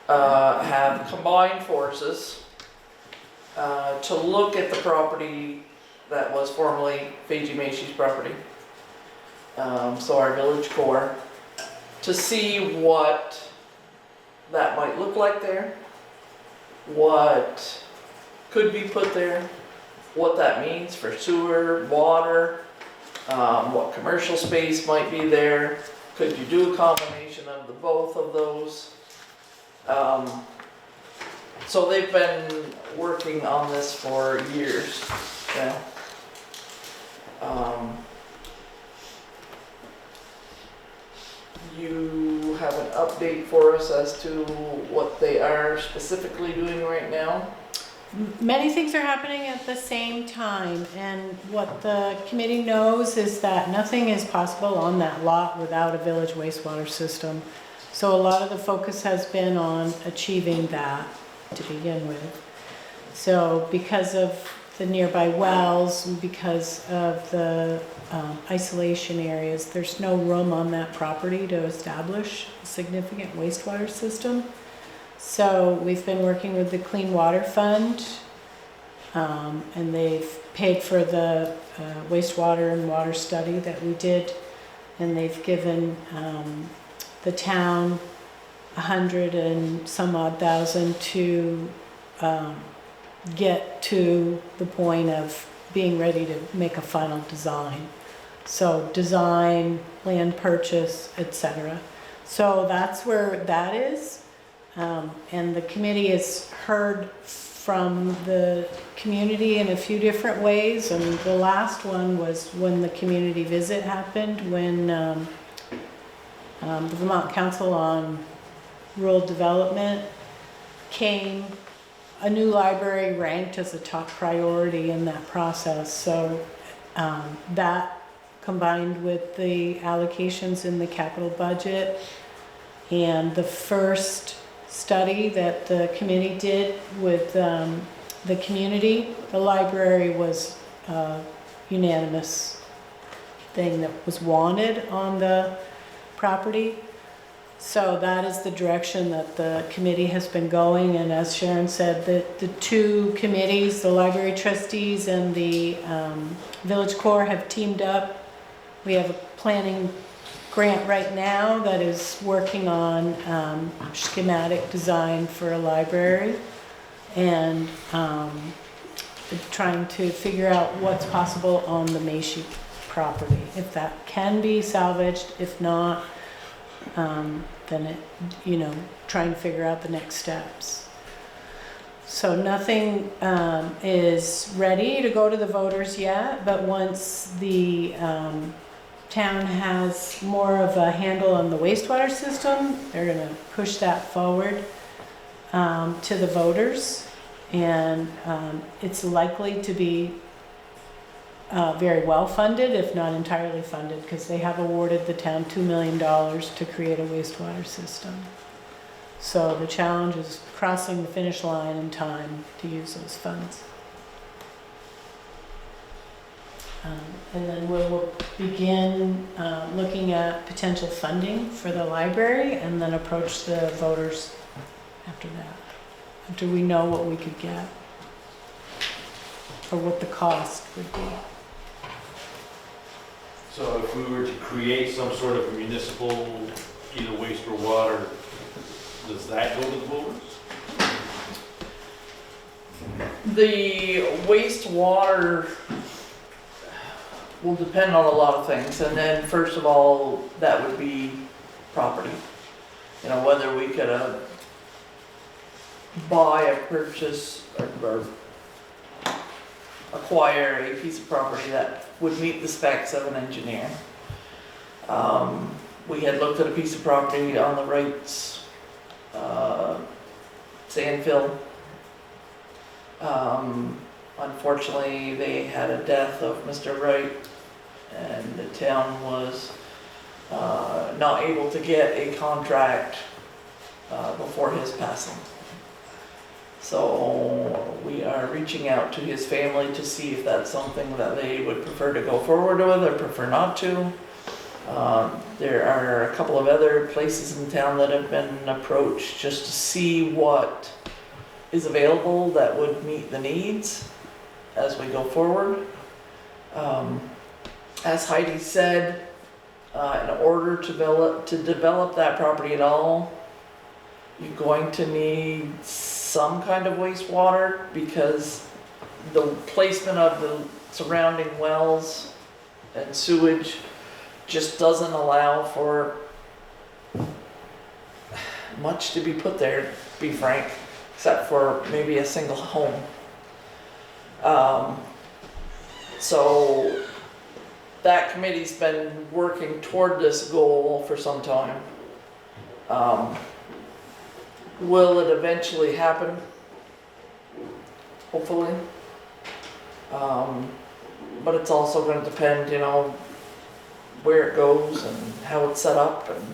have combined forces to look at the property that was formerly Fiji Macy's property. So our village core, to see what that might look like there, what could be put there, what that means for sewer, water, what commercial space might be there. Could you do a combination of the both of those? So they've been working on this for years now. You have an update for us as to what they are specifically doing right now? Many things are happening at the same time, and what the committee knows is that nothing is possible on that lot without a village wastewater system. So a lot of the focus has been on achieving that to begin with. So because of the nearby wells, and because of the isolation areas, there's no room on that property to establish a significant wastewater system. So we've been working with the Clean Water Fund, and they've paid for the wastewater and water study that we did, and they've given the town 100 and some odd thousand to get to the point of being ready to make a final design. So design, land purchase, etc. So that's where that is. And the committee has heard from the community in a few different ways, and the last one was when the community visit happened, when the Vermont Council on Rural Development came. A new library ranked as a top priority in that process. So that combined with the allocations in the capital budget and the first study that the committee did with the community, the library was a unanimous thing that was wanted on the property. So that is the direction that the committee has been going, and as Sharon said, the two committees, the library trustees and the village core, have teamed up. We have a planning grant right now that is working on schematic design for a library, and trying to figure out what's possible on the Macy property, if that can be salvaged. If not, then it, trying to figure out the next steps. So nothing is ready to go to the voters yet, but once the town has more of a handle on the wastewater system, they're gonna push that forward to the voters. And it's likely to be very well funded, if not entirely funded, because they have awarded the town $2 million to create a wastewater system. So the challenge is crossing the finish line in time to use those funds. And then we'll begin looking at potential funding for the library and then approach the voters after that, after we know what we could get or what the cost would be. So if we were to create some sort of municipal, either waste or water, does that go to the voters? The wastewater will depend on a lot of things, and then first of all, that would be property. You know, whether we could buy or purchase or acquire a piece of property that would meet the specs of an engineer. We had looked at a piece of property on the Wrights Sandfill. Unfortunately, they had a death of Mr. Wright, and the town was not able to get a contract before his passing. So we are reaching out to his family to see if that's something that they would prefer to go forward with or prefer not to. There are a couple of other places in town that have been approached just to see what is available that would meet the needs as we go forward. As Heidi said, in order to develop that property at all, you're going to need some kind of wastewater because the placement of the surrounding wells and sewage just doesn't allow for much to be put there, to be frank, except for maybe a single home. So that committee's been working toward this goal for some time. Will it eventually happen? Hopefully. But it's also going to depend, you know, where it goes and how it's set up. And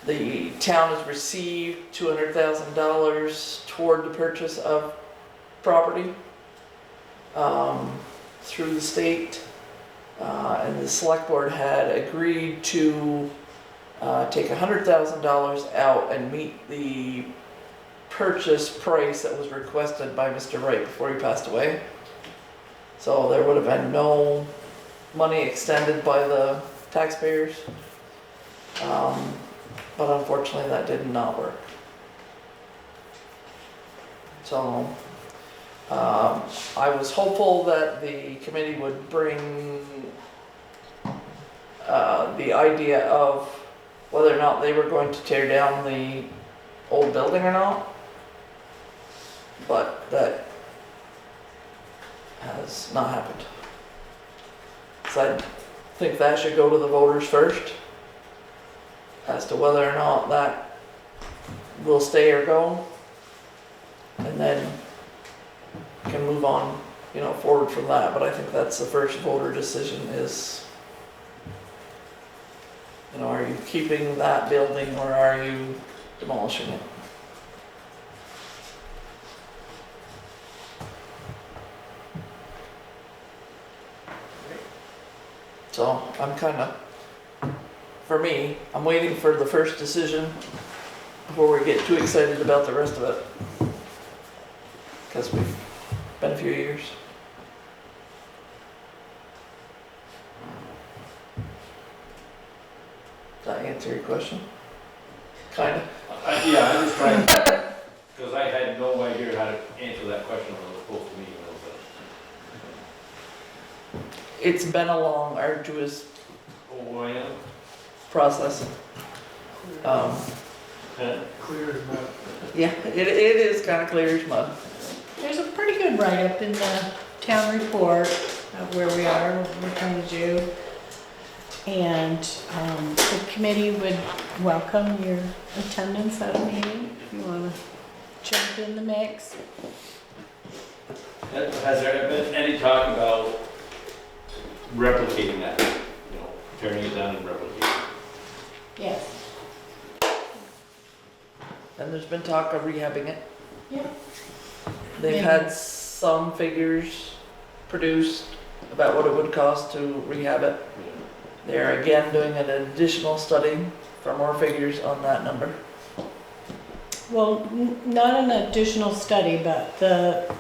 the town has received $200,000 toward the purchase of property through the state. And the select board had agreed to take $100,000 out and meet the purchase price that was requested by Mr. Wright before he passed away. So there would have been no money extended by the taxpayers. But unfortunately that did not work. So I was hopeful that the committee would bring the idea of whether or not they were going to tear down the old building or not, but that has not happened. So I think that should go to the voters first as to whether or not that will stay or go, and then can move on, you know, forward from that. But I think that's the first voter decision is, you know, are you keeping that building or are you demolishing it? So I'm kind of, for me, I'm waiting for the first decision before we get too excited about the rest of it. Because we've been a few years. Does that answer your question? Kind of. Yeah, I was trying, because I had no idea how to answer that question when I was supposed to meet with them. It's been a long, arduous Oh, I am. process. Clear as mud. Yeah, it is kind of clear as mud. There's a pretty good write-up in the town report of where we are, what we're trying to do. And the committee would welcome your attendance at a meeting if you want to jump in the mix. Has there been any talk about replicating that, you know, tearing it down and replicating it? Yes. And there's been talk of rehabbing it. Yeah. They've had some figures produced about what it would cost to rehab it. They're again doing an additional study for more figures on that number. Well, not an additional study, but the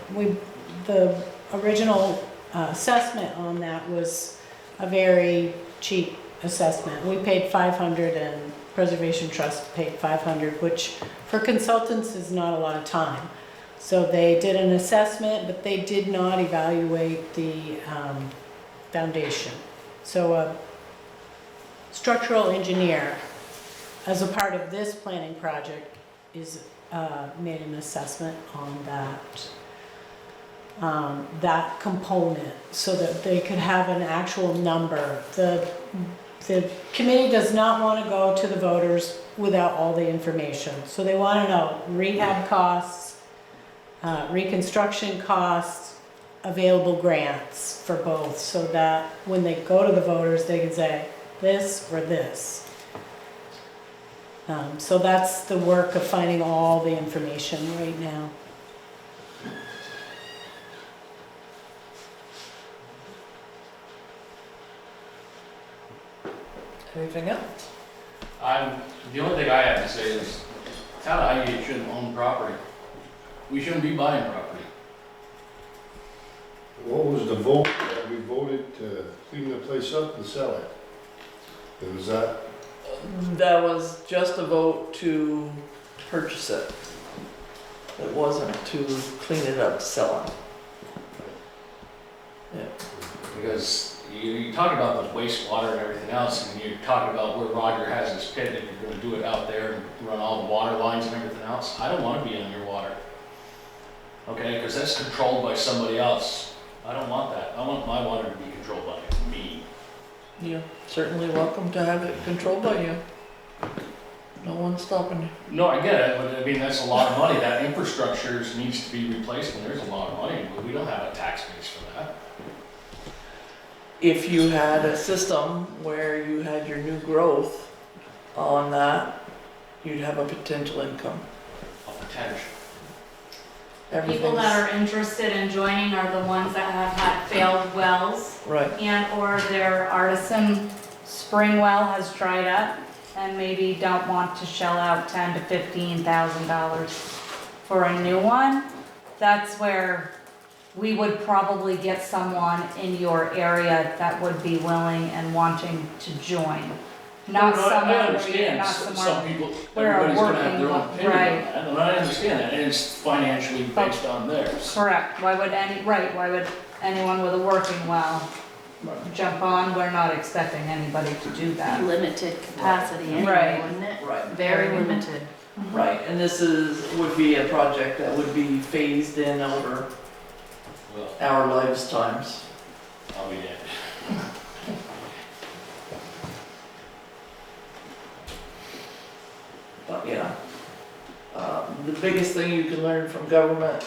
original assessment on that was a very cheap assessment. We paid 500 and Preservation Trust paid 500, which for consultants is not a lot of time. So they did an assessment, but they did not evaluate the foundation. So a structural engineer, as a part of this planning project, is made an assessment on that component so that they could have an actual number. The committee does not want to go to the voters without all the information. So they want to know rehab costs, reconstruction costs, available grants for both, so that when they go to the voters, they can say this or this. So that's the work of finding all the information right now. Anything else? The only thing I have to say is, town of Highgate shouldn't own property. We shouldn't be buying property. What was the vote that we voted to clean the place up and sell it? It was that, That was just a vote to purchase it. It wasn't to clean it up to sell it. Yeah. Because you talk about the wastewater and everything else, and you talk about where Roger has his pit, and you're gonna do it out there and run all the water lines and everything else. I don't wanna be underwater. Okay, because that's controlled by somebody else. I don't want that. I want my water to be controlled by me. You're certainly welcome to have it controlled by you. No one's stopping you. No, I get it, but I mean, that's a lot of money. That infrastructure needs to be replaced, and there's a lot of money, but we don't have a tax base for that. If you had a system where you had your new growth on that, you'd have a potential income. A potential. People that are interested in joining are the ones that have had failed wells Right. and or their artisan spring well has dried up and maybe don't want to shell out $10,000 to $15,000 for a new one. That's where we would probably get someone in your area that would be willing and wanting to join. Not No, I someone, understand. not Some someone. people, where a everybody's gonna have their own working- opinion on right. that, and I understand that, and it's financially based on theirs. Correct, why would anyone with a working well jump on? We're not expecting anybody to do that. Limited capacity Right. anyway, wouldn't it? Right. Very limited. Right, and this would be a project that would be phased in over Well, our lifetimes. I'll be damned. But yeah, the biggest thing you can learn from government,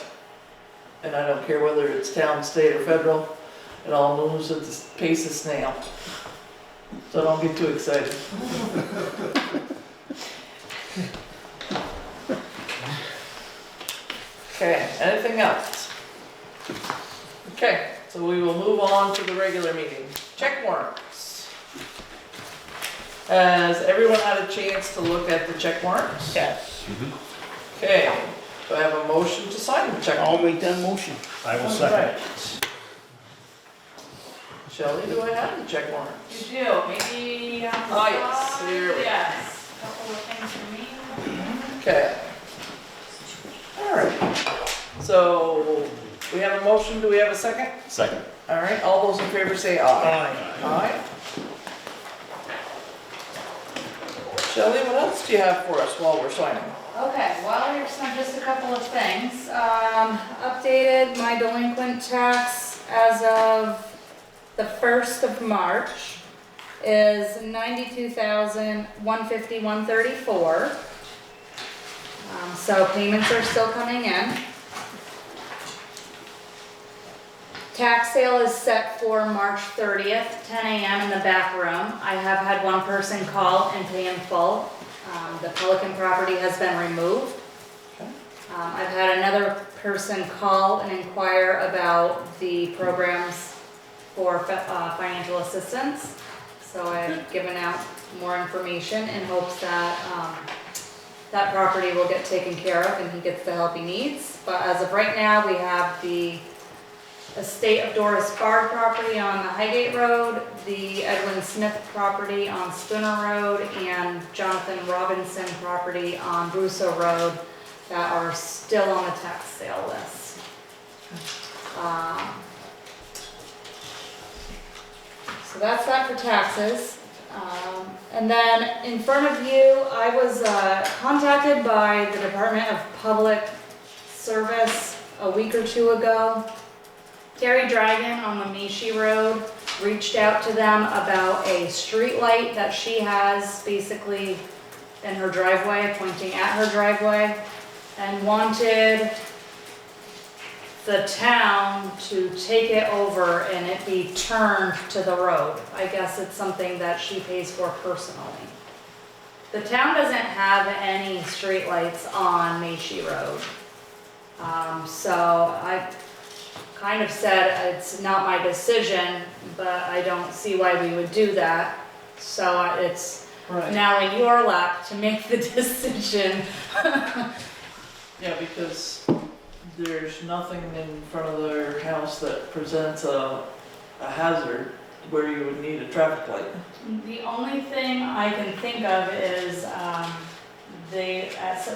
and I don't care whether it's town, state, or federal, it all moves at the pace of snail. So don't get too excited. Okay, anything else? Okay, so we will move on to the regular meeting. Check warrants. Has everyone had a chance to look at the check warrants? Yes. Okay, do I have a motion to sign the check? I'll make that motion. I will Right. Shelley, do I have the check warrants? You do, maybe, Oh, yes, here we go. yes, couple of things for me. Okay. All right, so we have a motion, do we have a second? Second. All right, all those in favor say aye. Aye. Shelley, what else do you have for us while we're signing? Okay, well, here's just a couple of things. Updated my delinquent tax as of the 1st of March is $92,150,134. So payments are still coming in. Tax sale is set for March 30th, 10 a.m. in the back room. I have had one person call and pay in full. The Pelican property has been removed. I've had another person call and inquire about the programs for financial assistance. So I've given out more information in hopes that that property will get taken care of and he gets the help he needs. But as of right now, we have the estate of Doris Bard property on the Highgate Road, the Edwin Smith property on Spooner Road, and Jonathan Robinson property on Brusso Road that are still on the tax sale list. So that's that for taxes. And then in front of you, I was contacted by the Department of Public Service a week or two ago. Terry Dragon on the Mishi Road reached out to them about a street light that she has basically in her driveway, pointing at her driveway, and wanted the town to take it over and it be turned to the road. I guess it's something that she pays for personally. The town doesn't have any street lights on Mishi Road. So I kind of said it's not my decision, but I don't see why we would do that. So it's now in your lap to make the decision. Yeah, because there's nothing in front of their house that presents a hazard where you would need a traffic light. The only thing I can think of is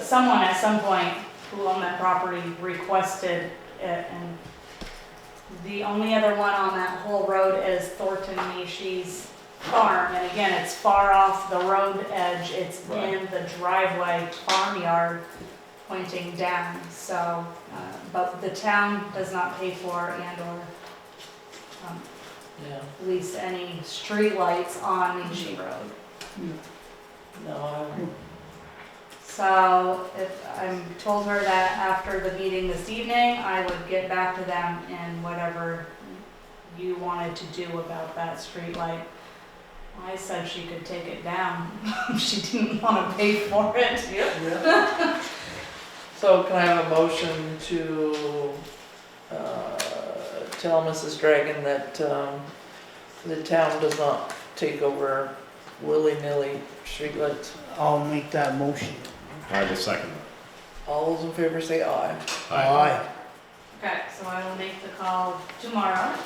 someone at some point who owned that property requested it, and the only other one on that whole road is Thornton Mishi's farm, and again, it's far off the road edge, it's in the driveway farmyard pointing down, so, but the town does not pay for and or lease any street lights on Mishi Road. No, So if I told her that after the meeting this evening, I would get back to them in whatever you wanted to do about that street light. I said she could take it down. She didn't want to pay for it. Yep. So can I have a motion to tell Mrs. Dragon that the town does not take over willy-nilly streetlights? I'll make that motion. I will second All those in favor say aye. Aye. Okay, so I will make the call tomorrow.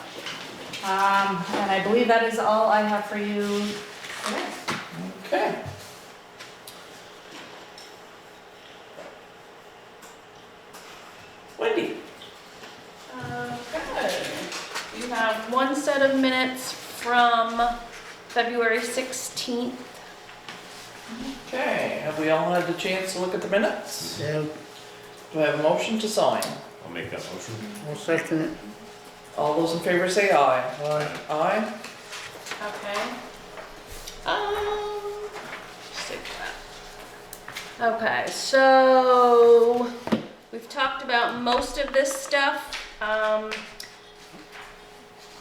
And I believe that is all I have for you today. Okay. Wendy. Okay. You have one set of minutes from February 16th. Okay, have we all had the chance to look at the minutes? Yeah, Do I have a motion to sign? I'll make that motion. I'll second it. All those in favor say aye. Aye. Aye? Okay. Just take that. Okay, so we've talked about most of this stuff.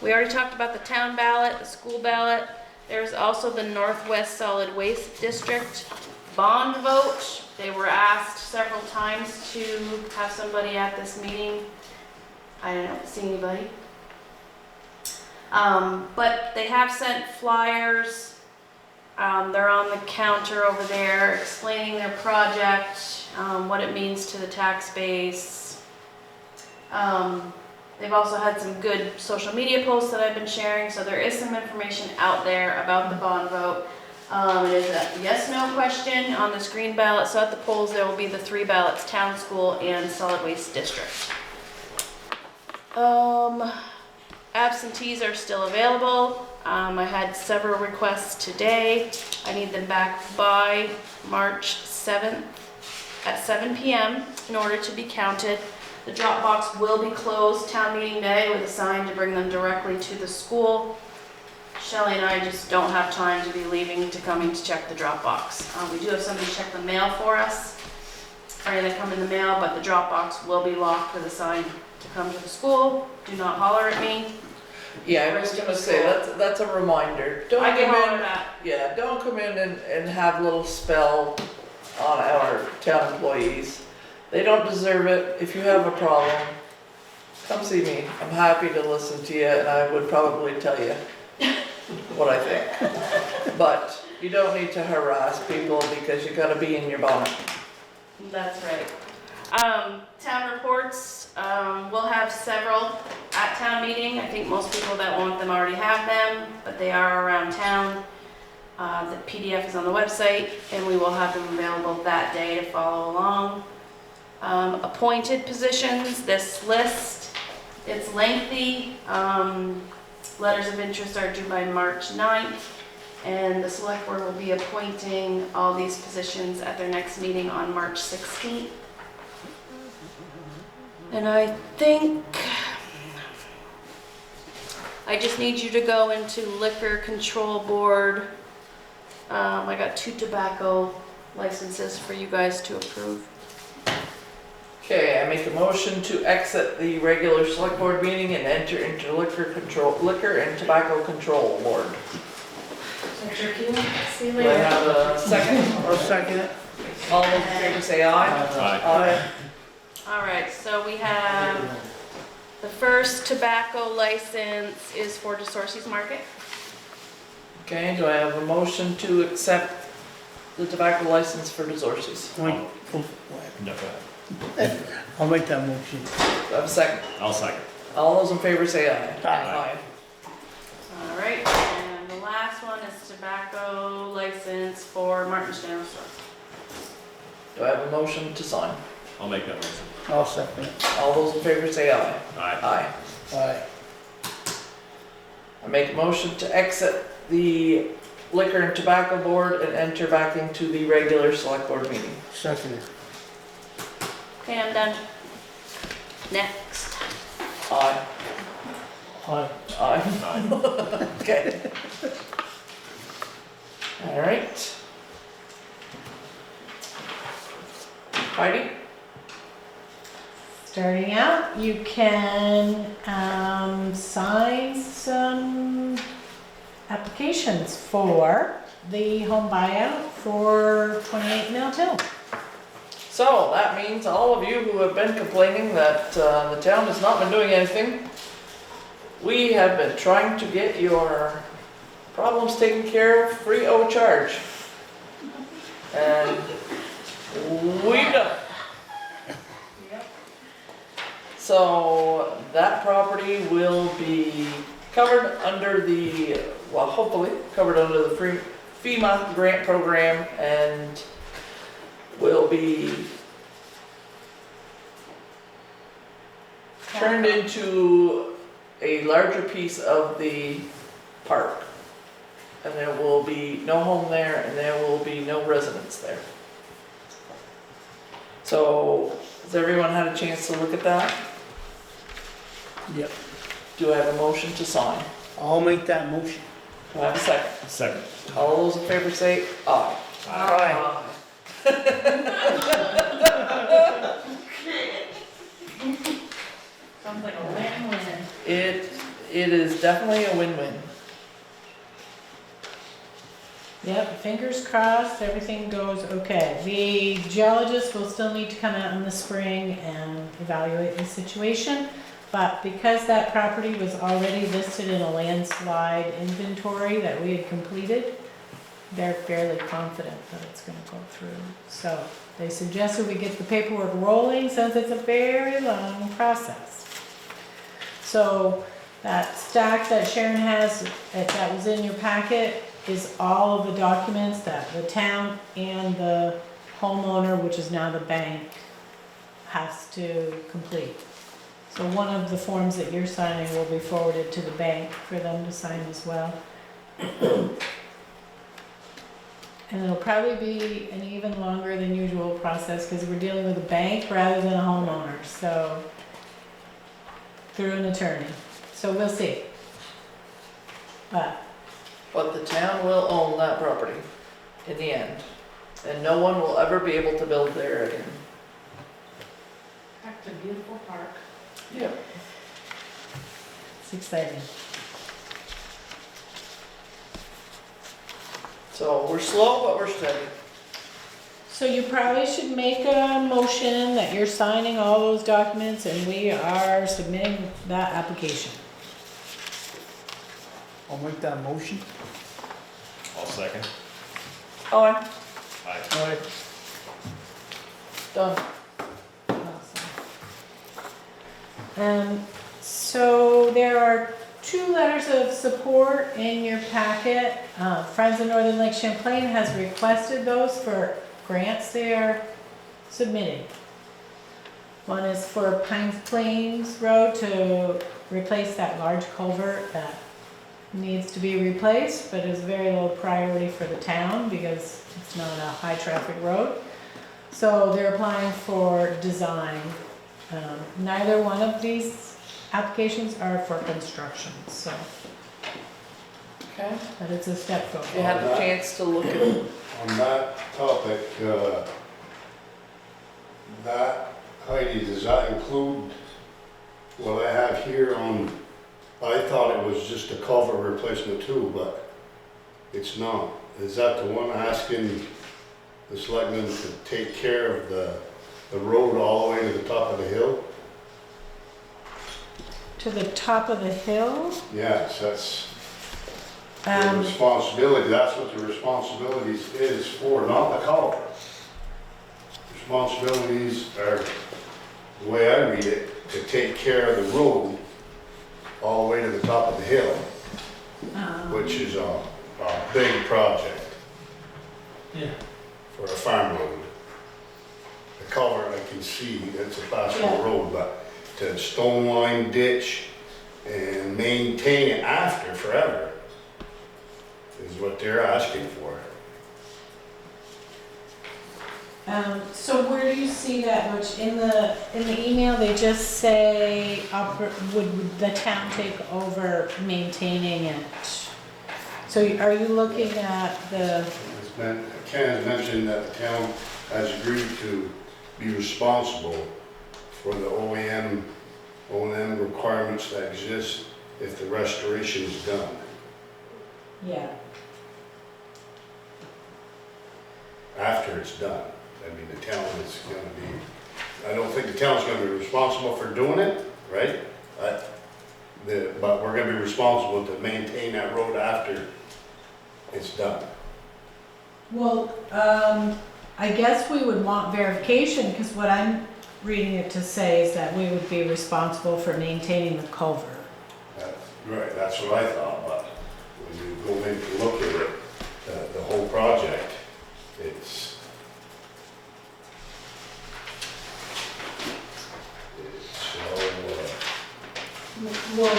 We already talked about the town ballot, the school ballot. There's also the Northwest Solid Waste District bond vote. They were asked several times to have somebody at this meeting. I don't see anybody. But they have sent flyers. They're on the counter over there explaining their project, what it means to the tax base. They've also had some good social media posts that I've been sharing, so there is some information out there about the bond vote. It is a yes/no question on this green ballot, so at the polls there will be the 3 ballots, town, school, and solid waste district. Absentees are still available. I had several requests today. I need them back by March 7th at 7 p.m. in order to be counted. The drop box will be closed town meeting day with a sign to bring them directly to the school. Shelley and I just don't have time to be leaving to coming to check the drop box. We do have somebody check the mail for us, for any that come in the mail, but the drop box will be locked with a sign to come to the school. Do not holler at me. Yeah, I was gonna say, that's a reminder. Don't I get come hollered in, at. yeah, don't come in and have a little spell on our town employees. They don't deserve it. If you have a problem, come see me. I'm happy to listen to you, and I would probably tell you what I think. But you don't need to harass people because you gotta be in your bonnet. That's right. Town reports, we'll have several at town meeting. I think most people that want them already have them, but they are around town. The PDF is on the website, and we will have them available that day to follow along. Appointed positions, this list, it's lengthy. Letters of interest are due by March 9th, and the select board will be appointing all these positions at their next meeting on March 16th. And I think I just need you to go into liquor control board. I got 2 tobacco licenses for you guys to approve. Okay, I make a motion to exit the regular select board meeting and enter into liquor and tobacco control board. See you Do I later. have a second? I'll second it. All those in favor say aye. Aye. All right, so we have, the first tobacco license is for DeSorcy's Market. Okay, do I have a motion to accept the tobacco license for DeSorcy's? No, go ahead. I'll make that motion. Do I have a second? I'll second. All those in favor say aye. Aye. All right, and the last one is tobacco license for Martin's General Store. Do I have a motion to sign? I'll make that motion. I'll second it. All those in favor say aye. Aye. Aye. Aye. I make a motion to exit the liquor and tobacco board and enter back into the regular select board meeting. Second it. Okay, I'm done. Next. Aye. Aye. Aye. Okay. All right. Heidi? Starting out, you can sign some applications for the home buyout for 28 Mill Hill. So that means all of you who have been complaining that the town has not been doing anything, we have been trying to get your problems taken care of free of charge. And we've done it. So that property will be covered under the, well, hopefully covered under the free FEMA grant program and will be turned into a larger piece of the park. And there will be no home there and there will be no residents there. So, has everyone had a chance to look at that? Yep. Do I have a motion to sign? I'll make that motion. Do I have a second? Second. All those in favor say aye. Aye. Sounds like a win-win. It is definitely a win-win. Yep, fingers crossed, everything goes okay. The geologist will still need to come out in the spring and evaluate the situation, but because that property was already listed in a landslide inventory that we had completed, they're fairly confident that it's gonna go through. So they suggested we get the paperwork rolling since it's a very long process. So that stack that Sharon has, that was in your packet, is all of the documents that the town and the homeowner, which is now the bank, has to complete. So one of the forms that you're signing will be forwarded to the bank for them to sign as well. And it'll probably be an even longer than usual process because we're dealing with a bank rather than a homeowner, so through an attorney. So we'll see. But But the town will own that property in the end, and no one will ever be able to build there again. Back to beautiful park. Yep. it's exciting. So we're slow, but we're steady. So you probably should make a motion that you're signing all those documents and we are submitting that application. I'll make that motion. I'll second. Aye. Aye. Alright. Done. So there are 2 letters of support in your packet. Friends of Northern Lake Champlain has requested those for grants they are submitting. One is for Pines Plains Road to replace that large culvert that needs to be replaced, but is very low priority for the town because it's not a high traffic road. So they're applying for design. Neither one of these applications are for construction, so, Okay. but it's a step forward. You had a chance to look at it. On that topic, that, Heidi, does that include what I have here on, I thought it was just a culvert replacement too, but it's not. Is that the one asking the selectmen to take care of the road all the way to the top of the hill? To the top of the hill? Yes, that's the Um, responsibility, that's what the responsibilities is for, not the culvert. Responsibilities are, the way I read it, to take care of the road all the way to the top of the hill, which is a big project. Yeah. For a farm road. The culvert I can see, it's a class Yeah. 4 road, but to stone line ditch and maintain it after forever is what they're asking for. So where do you see that, which in the email, they just say, would the town take over maintaining it? So are you looking at the, Ken has mentioned that the town has agreed to be responsible for the O&M requirements that exist if the restoration is done. yeah, After it's done. I mean, the town is gonna be, I don't think the town's gonna be responsible for doing it, right? But we're gonna be responsible to maintain that road after it's done. well, I guess we would want verification, because what I'm reading it to say is that we would be responsible for maintaining the culvert. Right, that's what I thought, but when you go in to look at it, the whole project, it's Well,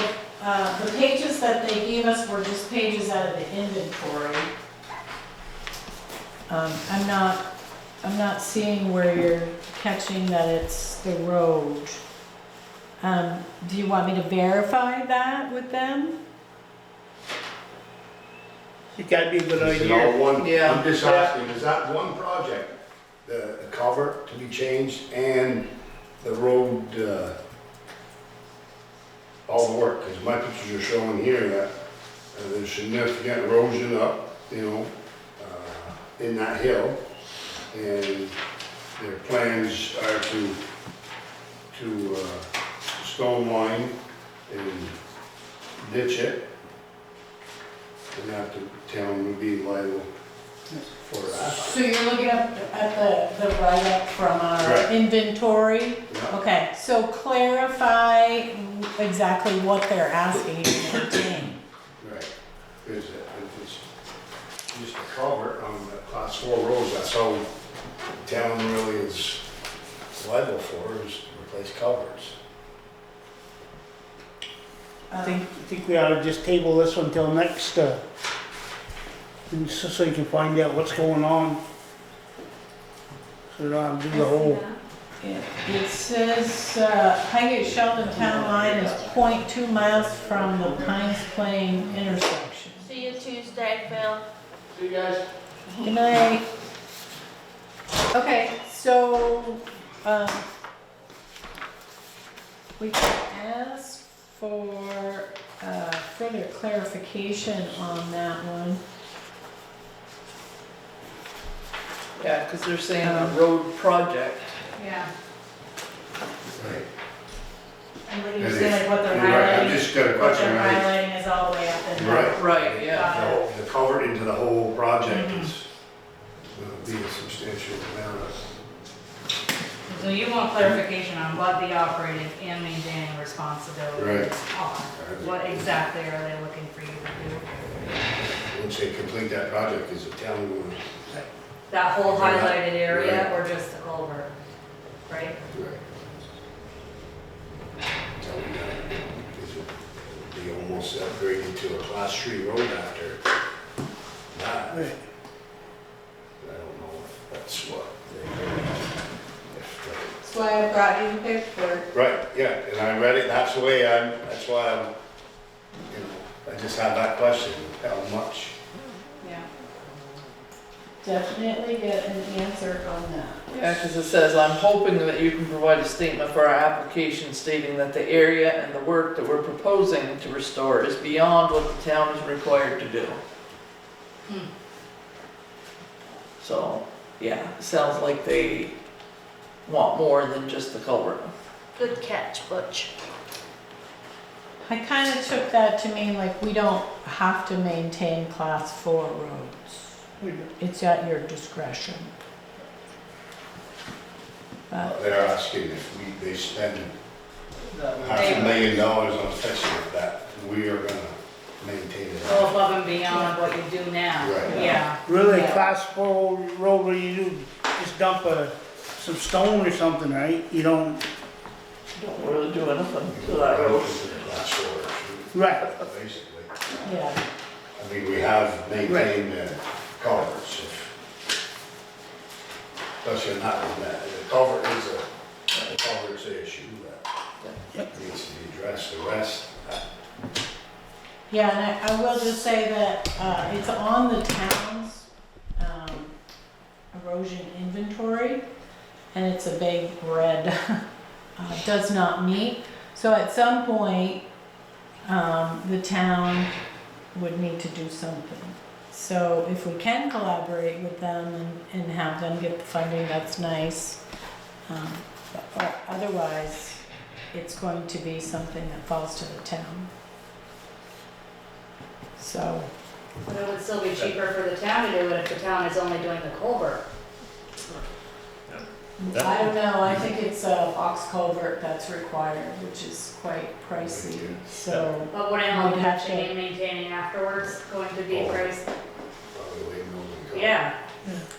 the pages that they gave us were just pages out of the inventory. I'm not seeing where you're catching that it's the road. Do you want me to verify that with them? It gotta be a good Is it idea. all one? Yeah. I'm just asking, is that one project, the culvert to be changed and the road, all the work? Because my pictures are showing here that there's significant erosion up, in that hill. And their plans are to stone line and ditch it. And that the town would be liable for that. So you're looking at the write-up from our Correct. inventory? Yeah. Okay, so clarify exactly what they're asking you to maintain. Right, because if it's just a culvert on the class 4 roads, that's all the town really is liable for, is to replace culverts. I think we ought to just table this one till next, and so you can find out what's going on. So we don't have to do the whole, It says, Highgate Sheldon Town Line is 0.2 miles from the Pines Plain intersection. See you Tuesday, Phil. see you guys. Good night. Okay, so, we can ask for, further clarification on that one. Yeah, because they're saying a road project. Yeah. Right. And what And you're if- saying, what they're you're right, I highlighting, just got a what question, they're right? highlighting is all the way up and down. Right. Right, yeah. The culvert into the whole project is, will be a substantial amount of. So you want clarification on what the operating and maintaining responsibilities are? What exactly are they looking for you to do? Once they complete that project, is the town going That whole Right. highlighted area Right. or just the culvert, right? to, right? Tell me that, is it be almost upgraded to a class 3 road after that? Right. I don't know if that's what they, That's why I brought you the paperwork. right, yeah, and I read it, that's the way that's why I'm, you know, I just have that question, how much? Yeah. Definitely get an answer on that. Yeah, because it says, I'm hoping that you can provide a statement for our application stating that the area and the work that we're proposing to restore is beyond what the town is required to do. So, yeah, it sounds like they want more than just the culvert. Good catch, Butch. I kind of took that to mean like we don't have to maintain class 4 roads. It's at your discretion. But, They're asking if they spend That $500,000 on fixing it, that we are gonna maintain it. Go above and beyond what you do now. Right. Yeah. Really, Yeah. class 4 road where you do, just dump some stone or something, right? You don't, don't really do anything to that road. Class 4, right, basically. yeah, I mean, we have maintained the culverts. Especially in that one, the culvert is the culvert's an issue that needs to be addressed. The rest, yeah, and I will just say that, it's on the town's, erosion inventory, and it's a big red, does not meet. So at some point, the town would need to do something. So if we can collaborate with them and have them get the funding, that's nice. But otherwise, it's going to be something that falls to the town. So, But it would still be cheaper for the town to do it if the town is only doing the culvert. I don't know, I think it's a box culvert that's required, which is quite pricey, so. But wouldn't all We'd the have patching to- and maintaining afterwards going to be priced? probably way more than culvert. Yeah.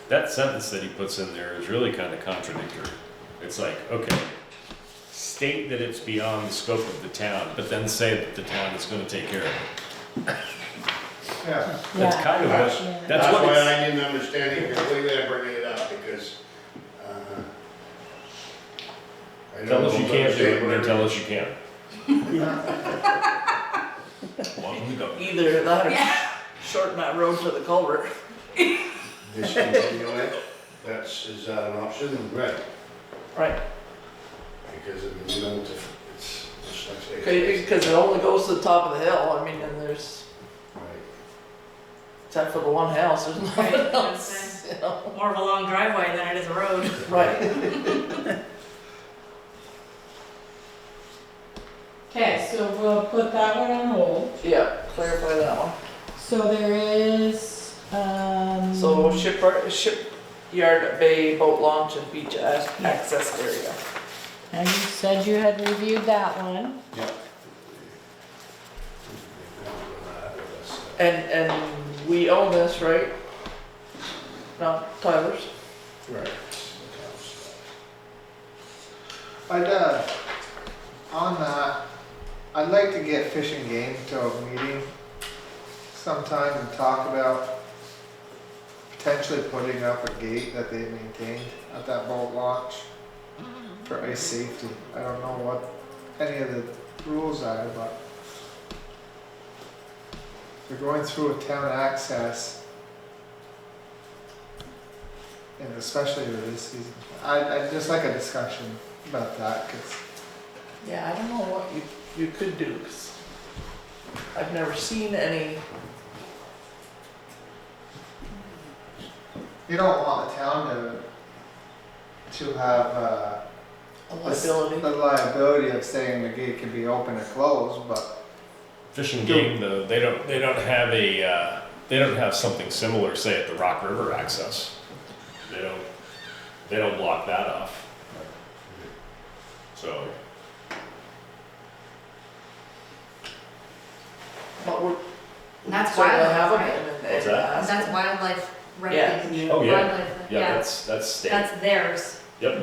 That sentence that he puts in there is really kind of contradictory. It's like, okay, state that it's beyond the scope of the town, but then say that the town is gonna take care of it. Yeah. That's Yeah. kind of what, Yeah. that's what why it's, I didn't understand it completely, I bring it up because, I tell us you don't can't do it, and then understand tell us you can. Either that or shorten that road to the culvert. Discontinue it, is that an option? Right, Right, because I mean, you know, it's just like say. because it only goes to the top of the hill, I mean, and there's, Right. except for the one house, there's Right, nothing that's what I'm else, saying. you know? More of a long driveway than it is a road. Right. Okay, so we'll put that one on hold. Yeah, clarify that one. So there is, So shipyard, bay, boat launch and beach access area. and you said you had reviewed that one. Yep. And we own this, right? No, Tyler's. Right. I'd, on that, I'd like to get Fish and Game to a meeting sometime and talk about potentially putting up a gate that they maintained at that boat launch for ice safety. I don't know what any of the rules are, but if they're going through a town access, and especially with this season, I'd just like a discussion about that, because Yeah, I don't know what you could do, 'cause I've never seen any. you don't want the town to have A liability. the liability of saying the gate can be open or closed, but Fish and Game, though, they don't have they don't have something similar, say, at the Rock River access. They don't block that off. So, But we're. That's certainly wildlife, have 'em right? and What's that? ask That's them. wildlife Yeah. refuge. oh yeah, Wildlife, yeah, that's state. That's theirs. Yep.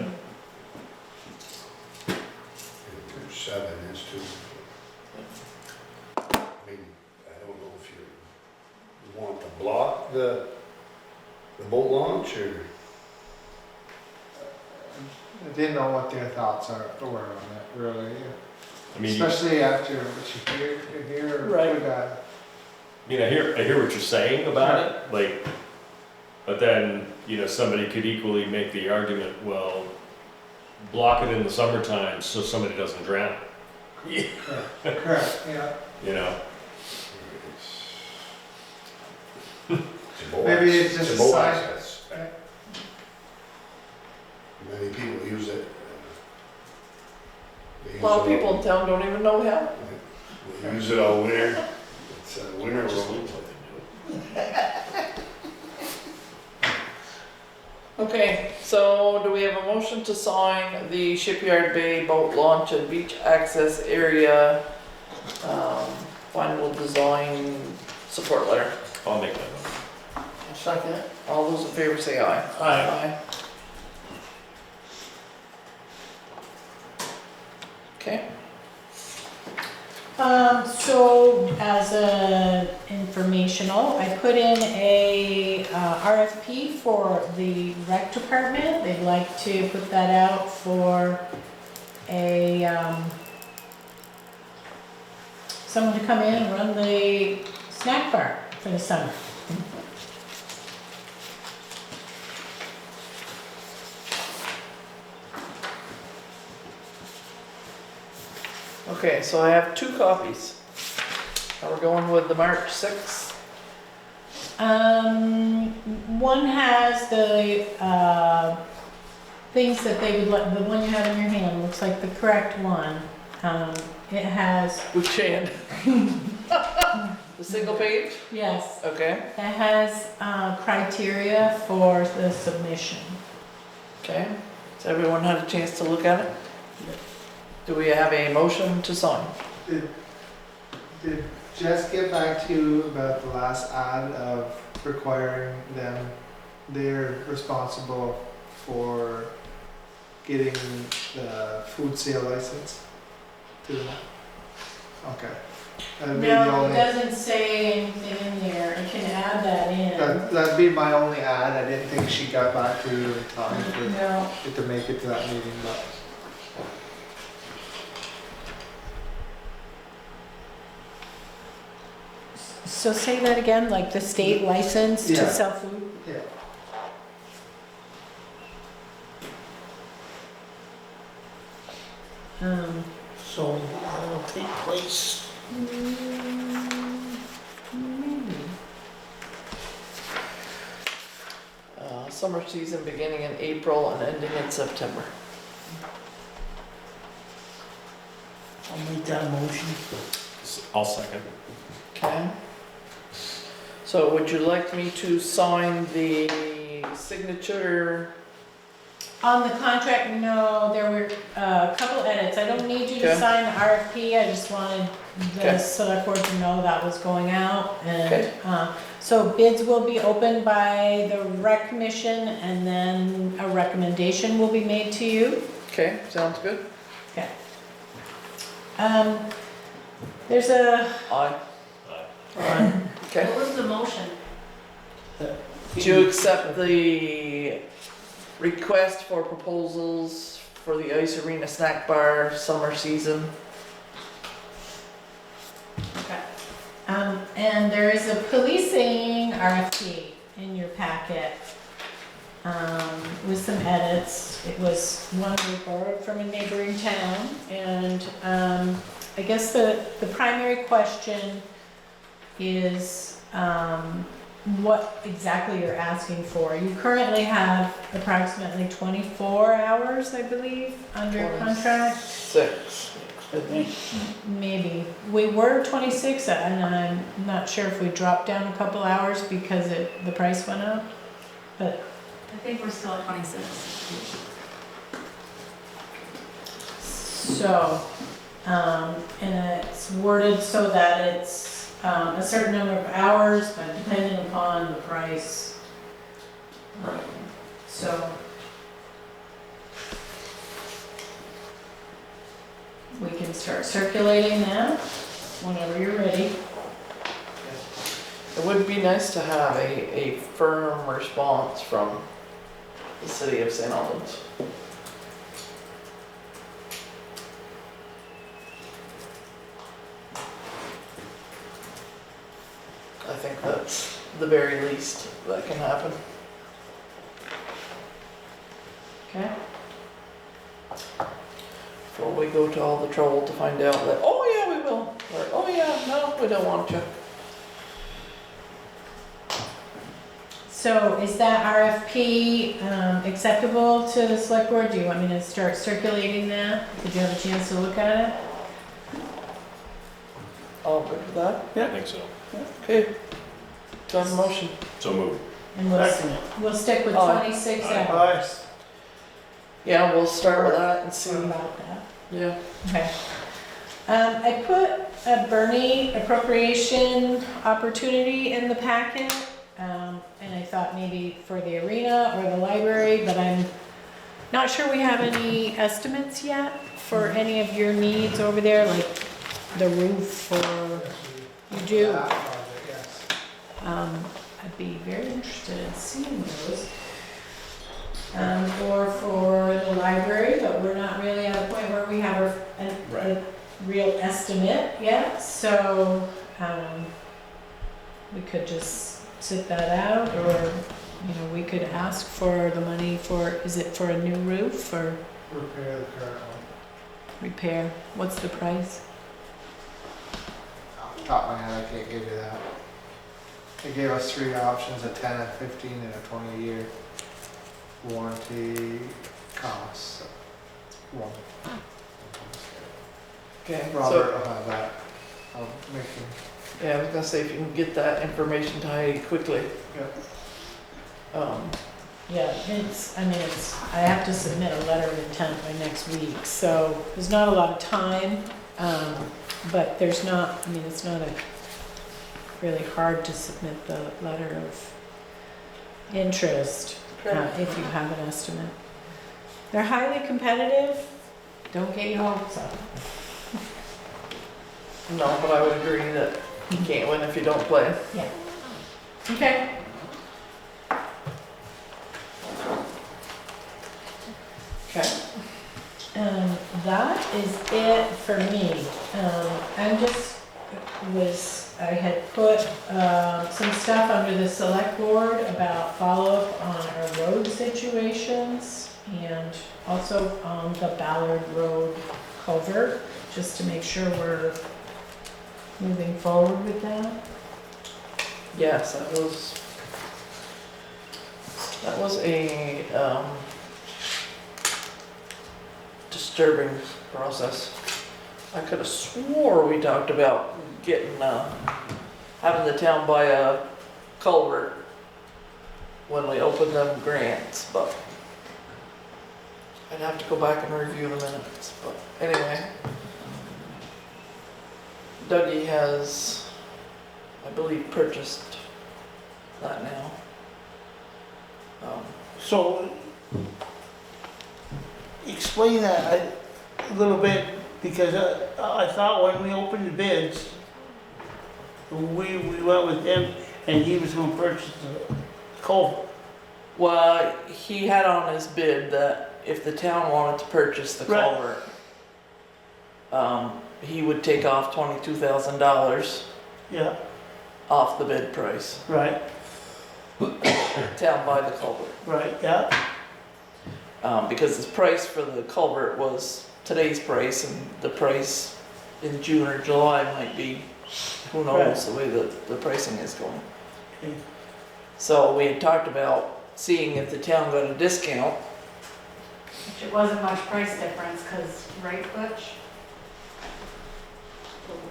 There's 7, there's 2. I mean, I don't know if you want to block the boat launch or. I didn't know what their thoughts were on it, really. I mean, Especially after what you hear Right. with that. I mean, I hear what you're saying about it, like, but then, somebody could equally make the argument, well, block it in the summertime so somebody doesn't drown. Correct, yeah. You know, It's a boat Maybe access. it's just a boat a sign. access. Many people use it. They use A lot of it all- people in town don't even know we have. We use it all winter. It's a winter just road. looks like they do. Okay, so do we have a motion to sign the Shipyard Bay Boat Launch and Beach Access Area final design support letter? I'll make that one. Second. All those in favor say aye. Aye. Okay, So as a informational, I put in a RFP for the rec department. They'd like to put that out for someone to come in and run the snack bar for the summer. okay, so I have 2 copies. Now we're going with the March 6th. One has the things that they would like, the one you have in your hand looks like the correct one. It has, Which hand? The single page? yes, Okay, it has criteria for the submission. okay. Has everyone had a chance to look at it? Do we have a motion to sign? Did Jess get back to you about the last ad of requiring them, they're responsible for getting the food sale license to them? Okay. That'd be the No, it only, doesn't say anything in there, I can add that in. that'd be my only ad. I didn't think she got back to you in time No, to make it to that meeting, but. so say that again, like the state license to Yeah. sell food? Yeah. So that'll take place. Summer season beginning in April and ending in September. I'll make that motion. I'll second. Okay. So would you like me to sign the signature? On the contract, no, there were a couple edits. I don't need you to Okay. sign the RFP, I just wanted Okay. the select board to know that was going out. Okay. And, so bids will be opened by the rec commission and then a recommendation will be made to you. Okay, sounds good. Okay. There's a, Aye. Aye. Okay. What was the motion? To accept the request for proposals for the Ice Arena Snack Bar summer season. okay. And there is a policing RFP in your packet, with some edits. It was one we borrowed from a neighboring town, and, I guess the primary question is, what exactly you're asking for. You currently have approximately 24 hours, I believe, under contract. 6, I think. Maybe. We were 26, and I'm not sure if we dropped down a couple hours because the price went up. But I think we're still at 26. so, and it's worded so that it's a certain number of hours, but depending upon the price. So we can start circulating that whenever you're ready. It would be nice to have a firm response from the city of St. Albans. I think that's the very least that can happen. Okay? Before we go to all the trouble to find out that, oh yeah, we will, or oh yeah, no, we don't want you. So is that RFP acceptable to the select board? Do you want me to start circulating that? Did you have a chance to look at it? All good with that? I think so. Okay. Do I have a motion? So moved. And we'll stick with Aye. 26 Aye. hours. Yeah, we'll start with that and see. What about that? Yeah. Okay. I put a Bernie appropriation opportunity in the packet, and I thought maybe for the arena or the library, but I'm not sure we have any estimates yet for any of your needs over there, like the roof or, you do? I'd be very interested in seeing those. Or for the library, but we're not really at a point where we have a real estimate yet, so, we could just sit that out, or, we could ask for the money for, is it for a new roof, or Repair the current one. repair? What's the price? Off the top of my head, I can't give you that. They gave us 3 options, a 10, a 15, and a 20-year warranty costs. One. Okay, Robert so, will have that. I'll make him. yeah, I was gonna say, if you can get that information to Heidi quickly. Yeah. Yeah, I have to submit a letter of intent by next week, so there's not a lot of time, but it's not really hard to submit the letter of interest, if you have an estimate. They're highly competitive, don't get your hopes up. No, but I would agree that you can't win if you don't play. Yeah. Okay. Okay. That is it for me. I had put some stuff under the select board about follow-up on our road situations and also on the Ballard Road culvert, just to make sure we're moving forward with that. Yes, that was a disturbing process. I could have swore we talked about getting, having the town buy a culvert when we opened them grants, but I'd have to go back and review the minutes, but anyway. Dougie has, I believe, purchased that now. So, explain that a little bit, Because I thought when we opened the bids, we went with him and he was gonna purchase the culvert. Well, he had on his bid that if the town wanted to purchase the Right. culvert, he would take off $22,000 Yeah, off the bid price. right, Town buy the culvert. right, yeah, Because his price for the culvert was today's price, and the price in June or July might be, who knows, the way the pricing is going. Okay. So we had talked about seeing if the town got a discount. Which it wasn't much price difference, cause, right, Butch?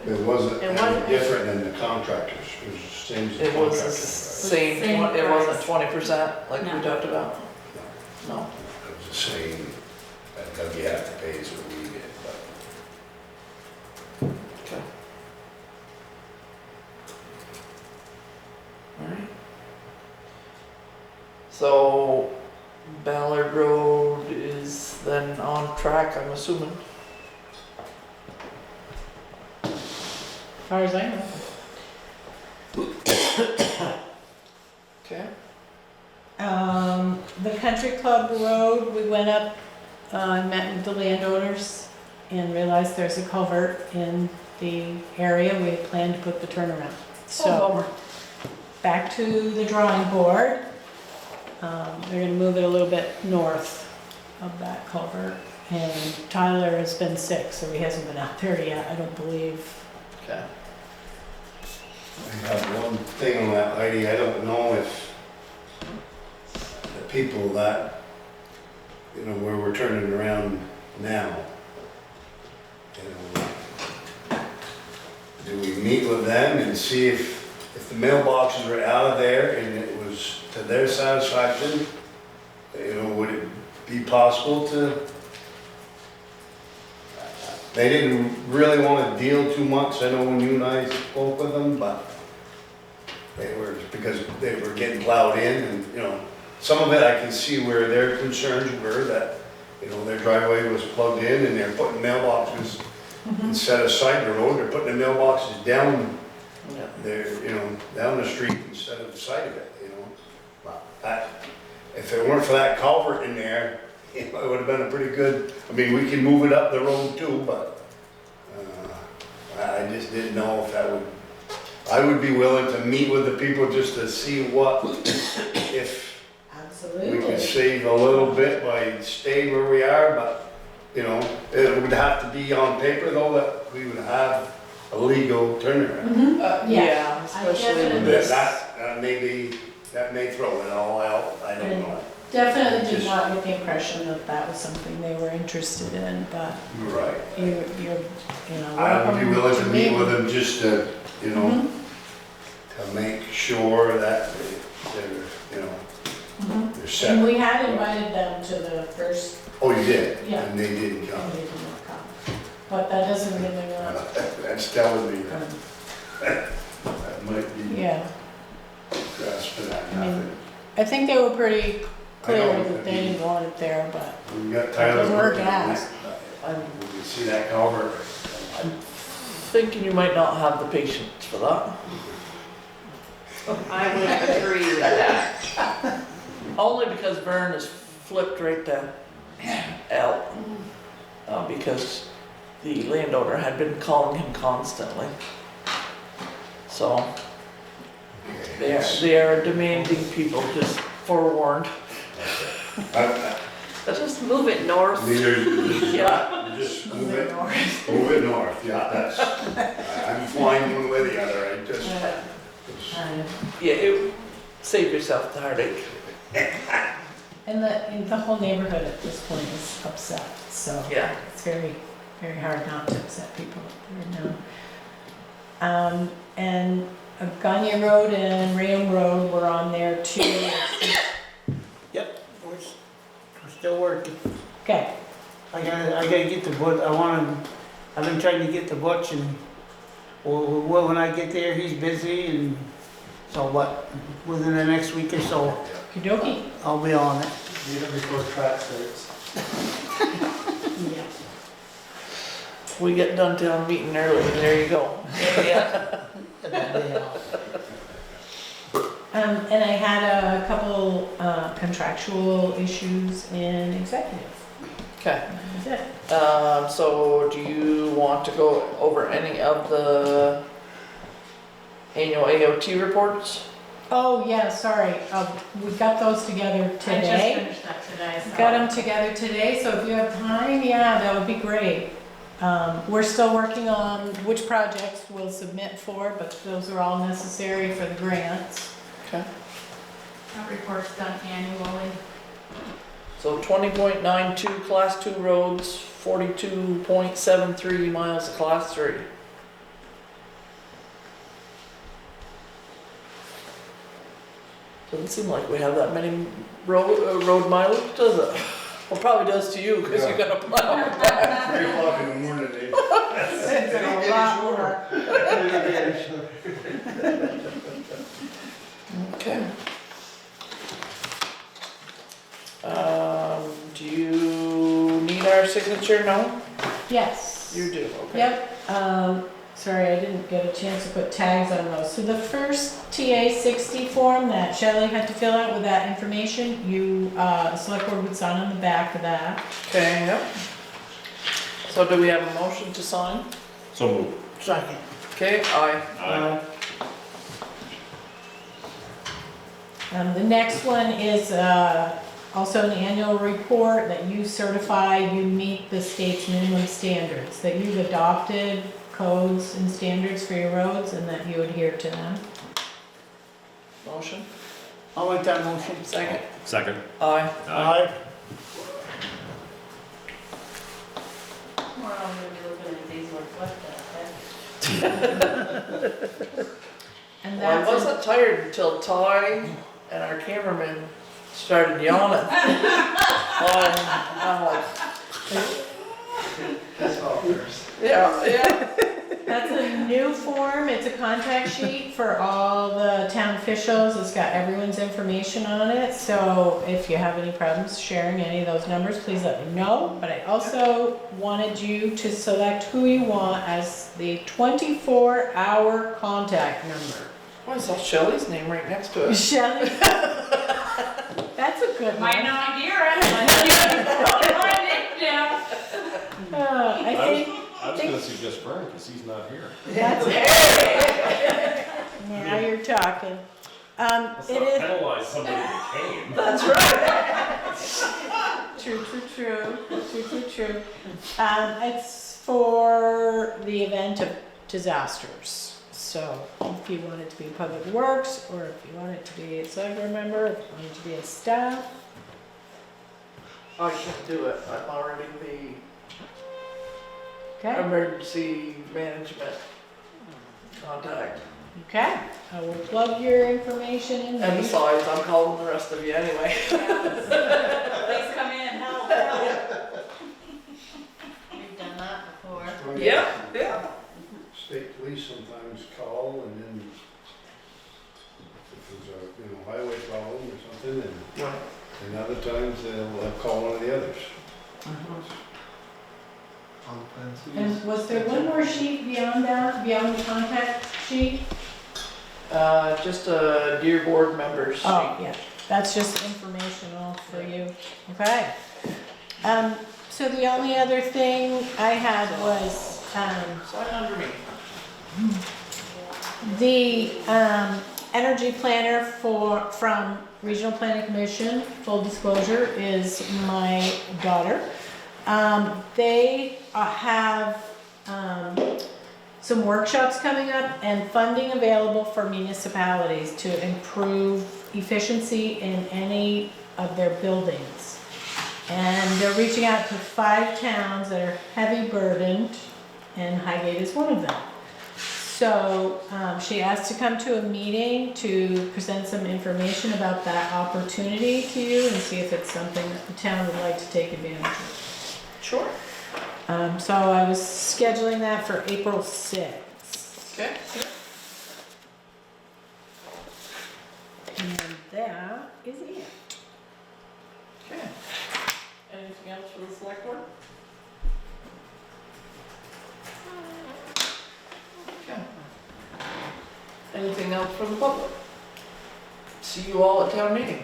It wasn't It any wasn't- different than the contractors, it was the same as the It was the contractors. same, Same it wasn't price. 20% like we No. talked about? No. It was the same, that you have to pay is what we did, but. Okay. Alright. So Ballard Road is then on track, I'm assuming. As far as I know. Okay. The Country Club Road, we went up, met with the landowners and realized there's a culvert in the area. We had planned to put the turnaround. So, back to the drawing board. They're gonna move it a little bit north of that culvert. And Tyler has been sick, so he hasn't been out there yet, I don't believe. Okay. I have one thing on that, Heidi, I don't know if the people that, you know, where we're turning around now, you know, do we meet with them and see if the mailboxes are out of there and it was to their satisfaction, you know, would it be possible to, they didn't really want to deal too much, I know when you and I spoke with them, but they were, because they were getting plowed in and, you know, some of it I can see where their concerns were that, you know, their driveway was plugged in and they're putting mailboxes instead of side the road, they're putting the mailboxes down Yeah. there, you know, down the street instead of the side of it, you know. But that, if it weren't for that culvert in there, you know, it would have been a pretty good, I mean, we can move it up the road too, but, I just didn't know if that would, I would be willing to meet with the people just to see what, if we could Absolutely. save a little bit by staying where we are, but, you know, it would have to be on paper though, that we would have a legal turnaround. Yeah, I especially definitely- with this. That may throw it all out, I don't know. Definitely did Just- not get the impression that that was something they were interested in, but Right. you're, you know, I would be welcome willing to meet meet. with them just to, you know, Mhm. to make sure that they're, you know, Mhm. they're And set. we had invited them to the first, Oh, you did? Yeah. And they didn't and come. they did not come. But that doesn't mean they're not. That's telling me um, that might be Yeah, grasping at I mean, nothing. I think they were pretty clear I know, that they didn't want it there, but We got Tyler doesn't hurt to working on it. ask. We can see that culvert. I'm thinking you might not have the patience for that. I would agree with that. Only because Vern is flipped right to out. Because the landowner had been calling him constantly. So they are demanding people, just forewarned. I- Just move it north. Neither, Yeah. just move it north, yeah, that's, I'm fine one way or the other, I just. Yeah, save yourself the heartache. And the whole neighborhood at this point is upset, so Yeah. it's very, very hard not to upset people up there now. And Gagne Road and Rayham Road were on there too. yep, we're still working. Okay, I gotta get the Butch, I've been trying to get the Butch and, well, when I get there, he's busy and, so what, within the next week or so, okey-dokey. I'll be on it. Need it before track starts. Yeah. We get done town meeting early, there you go. Yeah. And I had a couple contractual issues in executive. Okay, That was it. so do you want to go over any of the annual AOT reports? Oh, yeah, sorry. We got those together I just today. finished that today, so. Got them together today, so if you have time, yeah, that would be great. We're still working on which projects we'll submit for, but those are all necessary for the grants. Okay. That report's done annually. So 20.92 class 2 roads, 42.73 miles of class 3. Doesn't seem like we have that many road mileage, does it? Well, probably does to you, because you got a plow. 3 o'clock in the morning, they. It's a lot more. Okay. Do you need our signature? No? Yes. You do, okay. Yep, sorry, I didn't get a chance to put tags on those. So the first TA 60 form that Shelley had to fill out with that information, the select board would sign on the back of that. Okay, yep. So do we have a motion to sign? So move. Second. Okay, aye. The next one is also an annual report that you certify you meet the state's minimum standards, that you've adopted codes and standards for your roads and that you adhere to them. Motion? I'll make that motion. Second? Second. Aye. Aye. Well, I'm gonna be looking at these ones, what the And Well, I that's, wasn't tired until Ty and our cameraman started yawning. I'm like, That's all first. yeah. that's a new form, it's a contact sheet for all the town officials, it's got everyone's information on it, so if you have any problems sharing any of those numbers, please let me know. But I also wanted you to select who you want as the 24-hour contact number. Well, I saw Shelley's name right next to it. Shelley? That's a good Might one. not hear it, might not hear it, probably my name down. I think I was gonna suggest Vern, because he's not here. that's now you're talking. Let's It not is penalize somebody that came. That's right. true. It's for the event of disasters. So if you want it to be public works, or if you want it to be a select board member, if you want it to be a staff. I can't do it. I'm already the Okay, emergency management contact. okay. I will plug your information in And there. besides, I'm calling the rest of you anyway. Please come in, help, help. We've done that before. Yeah. State police sometimes call and then if there's a, highway problem or something and other times they'll call one of the others. And was there one more sheet beyond that, beyond the contact sheet? Just a dear board members sheet. Oh, yeah, that's just informational for you, okay? So the only other thing I had was, Sign under me. the, energy planner from Regional Planning Commission, full disclosure, is my daughter. They have, some workshops coming up and funding available for municipalities to improve efficiency in any of their buildings. And they're reaching out to 5 towns that are heavy burdened, and Highgate is one of them. So she asked to come to a meeting to present some information about that opportunity to you and see if it's something that the town would like to take advantage of. Sure. So I was scheduling that for April 6th. Okay. And that is it. Okay. Anything else for the select board? Anything else from the public? See you all at town meeting.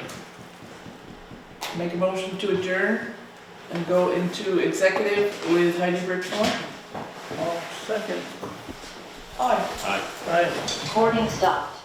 Make a motion to adjourn and go into executive with Heidi Birchmore. Second. Aye. Aye. Right. Recording stopped.